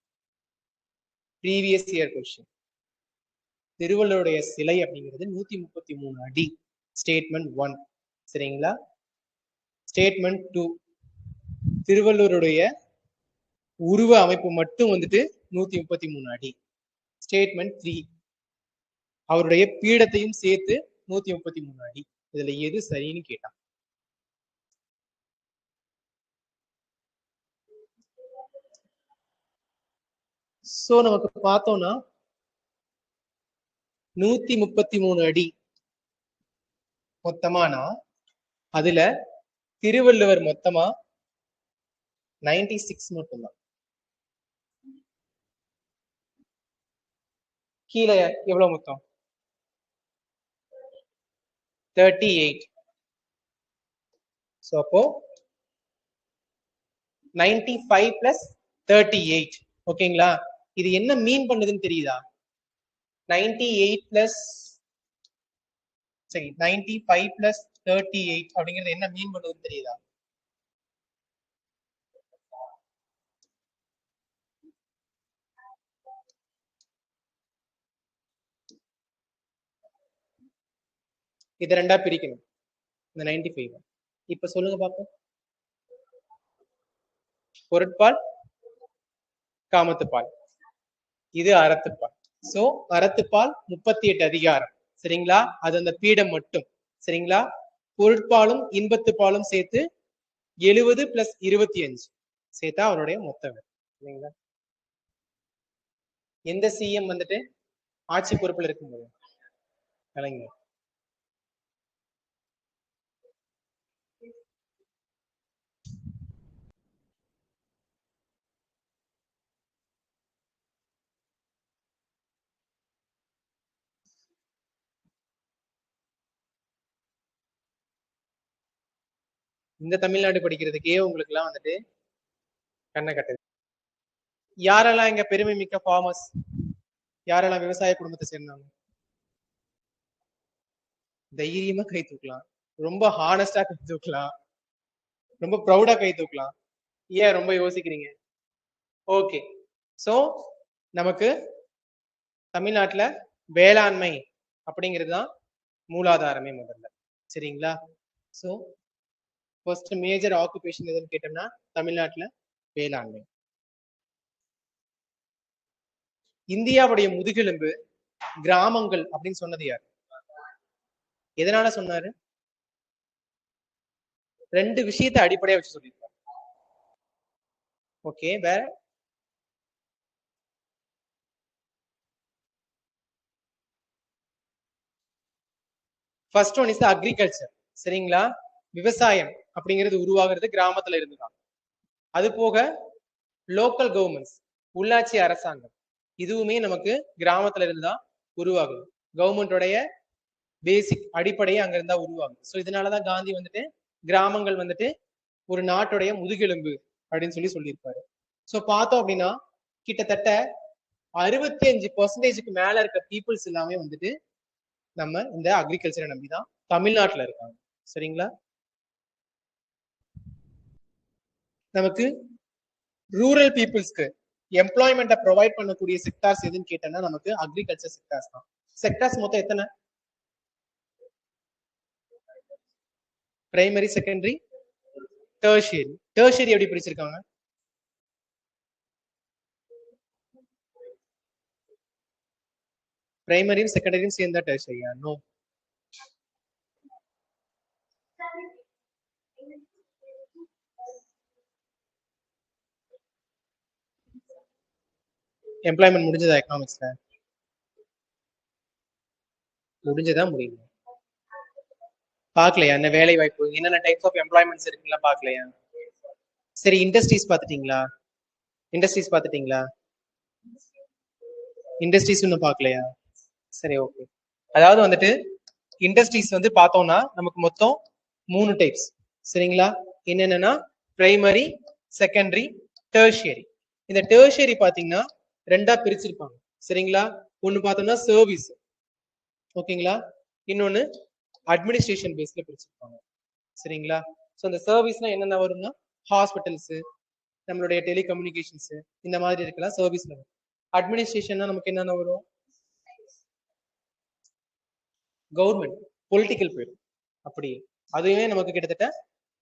ப்ரீவியஸ் இயர் கொஸ்டின். திருவள்ளுவருடைய சிலை அப்படிங்கிறது 133 அடி, ஸ்டேட்மெண்ட் 1. சரிங்களா? ஸ்டேட்மெண்ட் 2, திருவள்ளுவருடைய உருவ அமைப்பு மட்டும் வந்துட்டு 133 அடி. ஸ்டேட்மெண்ட் 3, அவருடைய பீடத்தையும் சேர்த்து 133 அடி. இதுல எது சரின்னு கேட்டான். சோ நமக்கு பார்த்தோம்னா 133 அடி மொத்தமானா அதுல திருவள்ளுவர் மொத்தமா 96 மட்டும்தான். கீழே எவ்வளவு மொத்தம்? 38. ஸோ அப்போ 95 பிளஸ் 38. ஓகேங்களா? இது என்ன மீன் பண்ணுதுன்னு தெரியுதா? 98 பிளஸ் சரி 95 பிளஸ் 38 அப்படிங்கிறது என்ன மீன் பண்ணுதுன்னு தெரியுதா? இதை ரெண்டா பிரிக்கணும் இந்த 95. இப்ப சொல்லுங்க பாப்போம். பொருட்பால், காமத்துப்பால், இது அறத்துப்பால். சோ அறத்துப்பால் 38 அதிகாரம். சரிங்களா? அது அந்த பீடம் மட்டும். சரிங்களா? பொருட்பாலும் இன்பத்துப்பாலும் சேர்த்து 70 பிளஸ் 25 சேர்த்தா அவருடைய மொத்தம். சரிங்களா? எந்த சிஎம் வந்துட்டு ஆட்சி பொறுப்புல இருக்கும்போது? கலைஞர். இந்த தமிழ்நாடு படிக்கிறதுக்கே உங்களுக்கு எல்லாம் வந்துட்டு கண்ணை கட்டுது. யாரெல்லாம் இங்க பெருமை மிக்க ஃபார்மர்ஸ்? யாரெல்லாம் விவசாய குடும்பத்தை சேர்ந்தாங்க? தைரியமா கை தூக்கலாம். ரொம்ப ஹானஸ்டா கை தூக்கலாம். ரொம்ப ப்ரௌடா கை தூக்கலாம். ஏன் ரொம்ப யோசிக்கிறீங்க? ஓகே. சோ நமக்கு தமிழ்நாட்டுல வேளாண்மை அப்படிங்கிறது தான் மூலாதாரமே முதல்ல. சரிங்களா? சோ ஃபர்ஸ்ட் மேஜர் ஆக்குபேஷன் எதுன்னு கேட்டோம்னா தமிழ்நாட்டுல வேளாண்மை. இந்தியாவுடைய முதுகெலும்பு கிராமங்கள் அப்படின்னு சொன்னது யாரு? எதனால சொன்னாரு? ரெண்டு விஷயத்தை அடிப்படையா வச்சு சொல்லியிருக்காரு. ஓகே, வேற? First one is agriculture. சரிங்களா? விவசாயம் அப்படிங்கிறது உருவாகிறது கிராமத்துல இருந்துதான். அது போக லோக்கல் கவர்மெண்ட்ஸ், உள்ளாட்சி அரசாங்கம், இதுவுமே நமக்கு கிராமத்துல இருந்துதான் உருவாகுது. கவர்மெண்டோடைய பேசிக் அடிப்படையே அங்க இருந்தா உருவாகுது. ஸோ இதனாலதான் காந்தி வந்துட்டு கிராமங்கள் வந்துட்டு ஒரு நாட்டுடைய முதுகெலும்பு அப்படின்னு சொல்லியிருப்பாரு. ஸோ பார்த்தோம் அப்படின்னா கிட்டத்தட்ட 65% மேல இருக்க பீப்புள்ஸ் எல்லாமே வந்துட்டு நம்ம இந்த அக்ரிகல்ச்சரை நம்பிதான் தமிழ்நாட்டுல இருக்காங்க. சரிங்களா? நமக்கு ரூரல் பீப்புள்ஸ்க்கு எம்ப்ளாய்மெண்ட்டை ப்ரொவைட் பண்ணக்கூடிய செக்டார்ஸ் எதுன்னு கேட்டோம்னா நமக்கு அக்ரிகல்ச்சர் செக்டார்ஸ் தான். செக்டார்ஸ் மொத்தம் எத்தனை? Primary, secondary, tertiary. டெர்ஷியரி எப்படி பிரிச்சிருக்காங்க? பிரைமரியும் செகண்டரியும் சேர்ந்தா டெர்ஷியரியா? நோ. எம்ப்ளாய்மெண்ட் முடிஞ்சதா எக்கனாமிக்ஸ்ல? முடிஞ்சதா முடியல? பாக்கலையா? என்ன வேலை வாய்ப்பு என்னென்ன டைப்ஸ் ஆஃப் எம்ப்ளாய்மெண்ட்ஸ் இருக்குங்களா பாக்கலையா? சரி, இண்டஸ்ட்ரீஸ் பாத்துட்டீங்களா? இண்டஸ்ட்ரீஸ் பாத்துட்டீங்களா? இண்டஸ்ட்ரீஸ் இன்னும் பாக்கலையா? சரி, ஓகே. அதாவது வந்துட்டு இண்டஸ்ட்ரீஸ் வந்து பார்த்தோம்னா நமக்கு மொத்தம் 3 டைப்ஸ். சரிங்களா? என்னென்னா பிரைமரி, செகண்டரி, டெர்ஷியரி. இந்த டெர்ஷியரி பாத்தீங்கன்னா ரெண்டா பிரிச்சிருப்பாங்க. சரிங்களா? ஒன்னு பார்த்தோம்னா சர்வீஸ். ஓகேங்களா? இன்னொன்னு அட்மினிஸ்ட்ரேஷன் பேஸ்ல பிரிச்சிருப்பாங்க. சரிங்களா? ஸோ இந்த சர்வீஸ்னா என்னென்ன வரும்னா ஹாஸ்பிட்டல்ஸ், நம்மளுடைய டெலிகம்யூனிகேஷன்ஸ், இந்த மாதிரி இருக்கலாம் சர்வீஸ்ல. அட்மினிஸ்ட்ரேஷன்னா நமக்கு என்னென்ன வரும்? கவர்மெண்ட், பொலிட்டிக்கல் போயிடும். அப்படி அதுவே நமக்கு கிட்டத்தட்ட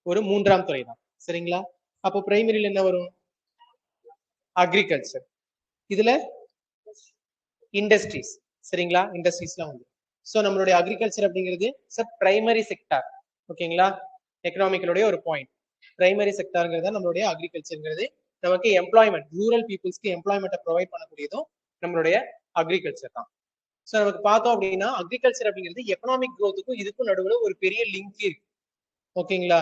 ஒரு 3ஆம் துறை தான். சரிங்களா? அப்போ பிரைமரியில என்ன வரும்? அக்ரிகல்ச்சர். இதுல இண்டஸ்ட்ரீஸ். சரிங்களா? இண்டஸ்ட்ரீஸ்லாம் வந்து ஸோ நம்மளுடைய அக்ரிகல்ச்சர் அப்படிங்கிறது பிரைமரி செக்டார். ஓகேங்களா? எக்கனாமிக்கலுடைய ஒரு பாயிண்ட். பிரைமரி செக்டார்ங்கிறது நம்மளுடைய அக்ரிகல்ச்சர்ங்கிறது நமக்கு எம்ப்ளாய்மெண்ட், ரூரல் பீப்புள்ஸ்க்கு எம்ப்ளாய்மெண்ட்டை ப்ரொவைட் பண்ணக்கூடியதும் நம்மளுடைய அக்ரிகல்ச்சர் தான். ஸோ நமக்கு பார்த்தோம் அப்படின்னா அக்ரிகல்ச்சர் அப்படிங்கிறது எக்கனாமிக் க்ரோத்துக்கும் இதுக்கும் நடுவில் ஒரு பெரிய லிங்க் இருக்கு. ஓகேங்களா?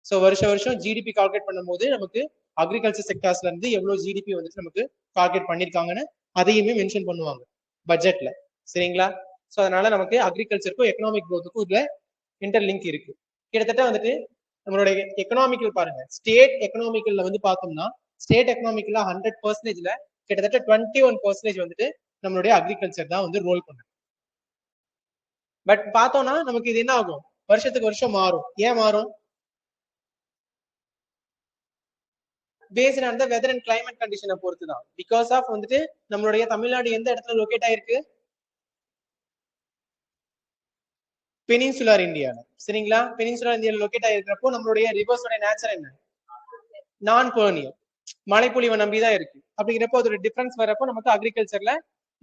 ஸோ வருஷம் ஜிடிபி கால்குலேட் பண்ணும்போது நமக்கு அக்ரிகல்ச்சர் செக்டார்ஸ்ல இருந்து எவ்வளவு ஜிடிபி வந்துட்டு நமக்கு கால்குலேட் பண்ணிருக்காங்கன்னு அதையுமே மென்ஷன் பண்ணுவாங்க பட்ஜெட்ல. சரிங்களா? ஸோ அதனால நமக்கு அக்ரிகல்ச்சருக்கும் எக்கனாமிக் க்ரோத்துக்கும் இதுல இன்டர் லிங்க் இருக்கு. கிட்டத்தட்ட வந்துட்டு நம்மளுடைய எக்கனாமிக்கல் பாருங்க, ஸ்டேட் எக்கனாமிக்கல்ல வந்து பார்த்தோம்னா ஸ்டேட் எக்கனாமிக்கல்ல 100%ல கிட்டத்தட்ட 21% வந்துட்டு நம்மளுடைய அக்ரிகல்ச்சர் தான் வந்து ரோல் பண்ணுது. பட் பார்த்தோம்னா நமக்கு இது என்ன ஆகும், வருஷத்துக்கு வருஷம் மாறும். ஏன் மாறும்? Based on the weather and climate கண்டிஷனை பொறுத்து தான். பிகாஸ் ஆஃப் வந்துட்டு நம்மளுடைய தமிழ்நாடு எந்த இடத்துல லொகேட் ஆயிருக்கு, பெனின்சுலார் இந்தியா, சரிங்களா? பெனின்சுலார் இந்தியாவில் லொகேட் ஆயிருக்கிறப்போ நம்மளுடைய ரிவர்ஸோட நேச்சர் என்ன, நான் பெர்னியல், மழைப்பொழிவை நம்பிதான் இருக்கு. அப்படிங்கிறப்போ அதோட டிஃபரன்ஸ் வரப்போ நமக்கு அக்ரிகல்ச்சர்ல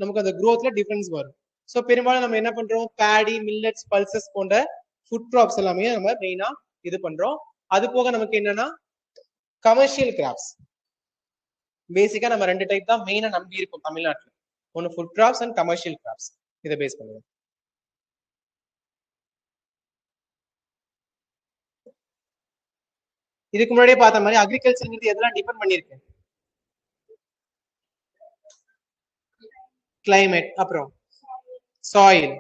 நமக்கு அந்த growthல டிஃபரன்ஸ் வரும். ஸோ பெரும்பாலும் நம்ம என்ன பண்றோம், பேடி, மில்லட்ஸ், பல்சஸ் போன்ற ஃபுட் கிராப்ஸ் எல்லாமே நம்ம மெயினா இது பண்றோம். அது போக நமக்கு என்னன்னா கமர்ஷியல் கிராப்ஸ், பேசிக்கா நம்ம 2 டைப் தான் மெயினா நம்பி இருக்கும் தமிழ்நாட்டில். ஒன்னு food crops and commercial crops. இதை பேஸ் பண்ணுவோம். இதுக்கு முன்னாடியே பார்த்த மாதிரி அக்ரிகல்ச்சர் எதெல்லாம் டிபெண்ட் பண்ணிருக்கு, கிளைமேட், அப்புறம் சாயில்,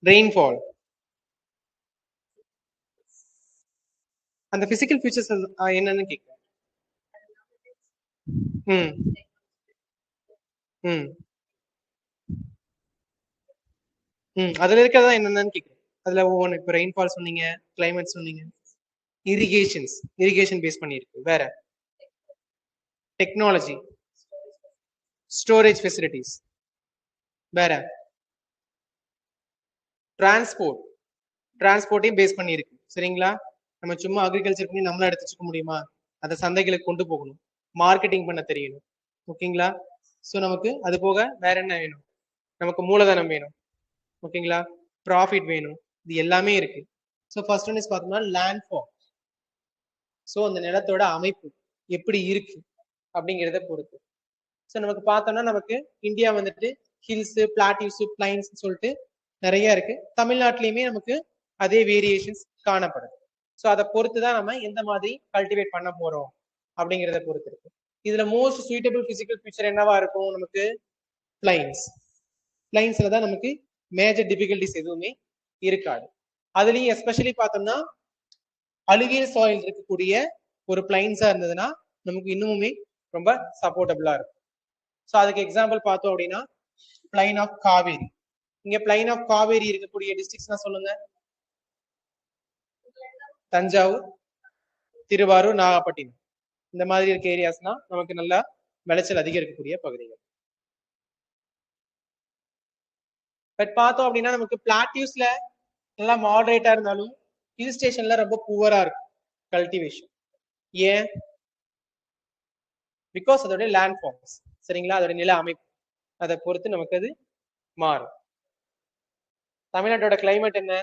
ரெயின்ஃபால், அந்த பிசிக்கல் ஃபீச்சர்ஸ் என்னன்னு கேட்க. ம் ம் ம் அதுல இருக்கிறதா என்னன்னு கேட்குறேன். அதுல ஒவ்வொன்று இப்போ ரெயின்ஃபால் சொன்னீங்க, கிளைமேட் சொன்னீங்க, இரிகேஷன் பேஸ் பண்ணியிருக்கு. வேற டெக்னாலஜி, ஸ்டோரேஜ் ஃபெசிலிட்டிஸ், வேற டிரான்ஸ்போர்ட்டையும் பேஸ் பண்ணியிருக்கு. சரிங்களா? நம்ம சும்மா அக்ரிகல்ச்சர் பண்ணி நம்மள எடுத்து வச்சுக்க முடியுமா, அதை சந்தைகளுக்கு கொண்டு போகணும், மார்க்கெட்டிங் பண்ண தெரியணும். ஓகேங்களா? ஸோ நமக்கு அது போக வேற என்ன வேணும், நமக்கு மூலதனம் வேணும். ஓகேங்களா? ப்ராஃபிட் வேணும். இது எல்லாமே இருக்கு. ஸோ ஃபர்ஸ்ட் ஒன் இஸ் பார்த்தோம்னா லேண்ட் ஃபார்ம். ஸோ அந்த நிலத்தோட அமைப்பு எப்படி இருக்கு அப்படிங்கிறத பொறுத்து. ஸோ நமக்கு பார்த்தோம்னா நமக்கு இந்தியா வந்துட்டு ஹில்ஸ், பிளாட்டிவ்ஸ், பிளைன்ஸ் சொல்லிட்டு நிறைய இருக்கு. தமிழ்நாட்டிலையுமே நமக்கு அதே வேரியேஷன்ஸ் காணப்படுது. ஸோ அதை பொறுத்து தான் நம்ம எந்த மாதிரி கல்டிவேட் பண்ண போறோம் அப்படிங்கிறத பொறுத்து இருக்கு. இதுல மோஸ்ட் சூட்டபிள் பிசிக்கல் ஃபீச்சர் என்னவா இருக்கும், நமக்கு பிளைன்ஸ். பிளைன்ஸ்ல தான் நமக்கு மேஜர் டிஃபிகல்டிஸ் எதுவுமே இருக்காது. அதுலயும் எஸ்பெஷலி பார்த்தோம்னா அலுவியல் சாயில் இருக்கக்கூடிய ஒரு பிளைன்ஸா இருந்ததுன்னா நமக்கு இன்னுமே ரொம்ப சப்போர்ட்டபிளா இருக்கும். ஸோ அதுக்கு எக்ஸாம்பிள் பார்த்தோம் அப்படின்னா பிளைன் ஆஃப் காவேரி. இங்க பிளைன் ஆஃப் காவேரி இருக்கக்கூடிய டிஸ்ட்ரிக்ட்ஸ்னா சொல்லுங்க. தஞ்சாவூர், திருவாரூர், நாகப்பட்டினம், இந்த மாதிரி இருக்க ஏரியாஸ்னா நமக்கு நல்லா விளைச்சல் அதிகம் இருக்கக்கூடிய பகுதிகள். பட் பார்த்தோம் அப்படின்னா நமக்கு பிளாட்டிவ்ஸ்ல நல்லா மாடரேட்டா இருந்தாலும் ஹில் ஸ்டேஷன்ல ரொம்ப புவரா இருக்கும் கல்டிவேஷன். ஏன்? பிகாஸ் அதோட லேண்ட் ஃபார்ம்ஸ், சரிங்களா, அதோட நில அமைப்பு, அதை பொறுத்து நமக்கு அது மாறும். தமிழ்நாட்டோட கிளைமேட் என்ன,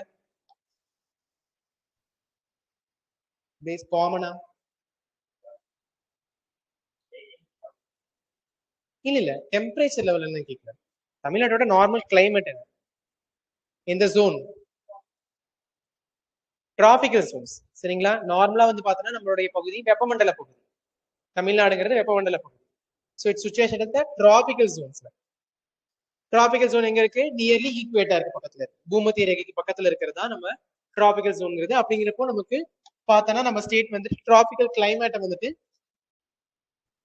பேஸ் காமனா? இல்ல டெம்பரேச்சர் லெவல் என்ன கேட்கல. தமிழ்நாட்டோட நார்மல் கிளைமேட் என்ன, எந்த ஜோன்? Tropical Jones. சரிங்களா? நார்மலா வந்து பார்த்தோம்னா நம்மளுடைய பகுதி வெப்பமண்டல பகுதி, தமிழ்நாடுங்கிறது வெப்பமண்டல பகுதி. ஸோ இட்ஸ் சிச்சுவேஷன் இந்த டிராபிக்கல் ஜோன்ஸ்ல. டிராபிக்கல் ஜோன் எங்க இருக்கு, நியர்லி ஈக்குவேட்டருக்கு பக்கத்துல இருக்கு, பூமத்திய ரேகைக்கு பக்கத்துல இருக்கிறதா நம்ம டிராபிக்கல் ஜோன்ங்கிறது. அப்படிங்கிறப்போ நமக்கு பார்த்தோன்னா நம்ம ஸ்டேட் வந்து டிராபிக்கல் கிளைமேட்டை வந்துட்டு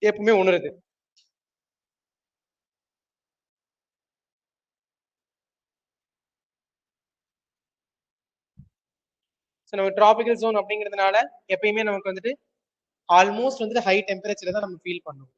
எப்பவுமே உணருது. ஸோ நம்ம டிராபிக்கல் ஜோன் அப்படிங்கிறதுனால எப்பயுமே நமக்கு வந்துட்டு ஆல்மோஸ்ட் வந்துட்டு ஹை டெம்பரேச்சர் தான் நம்ம ஃபீல் பண்ணுவோம்.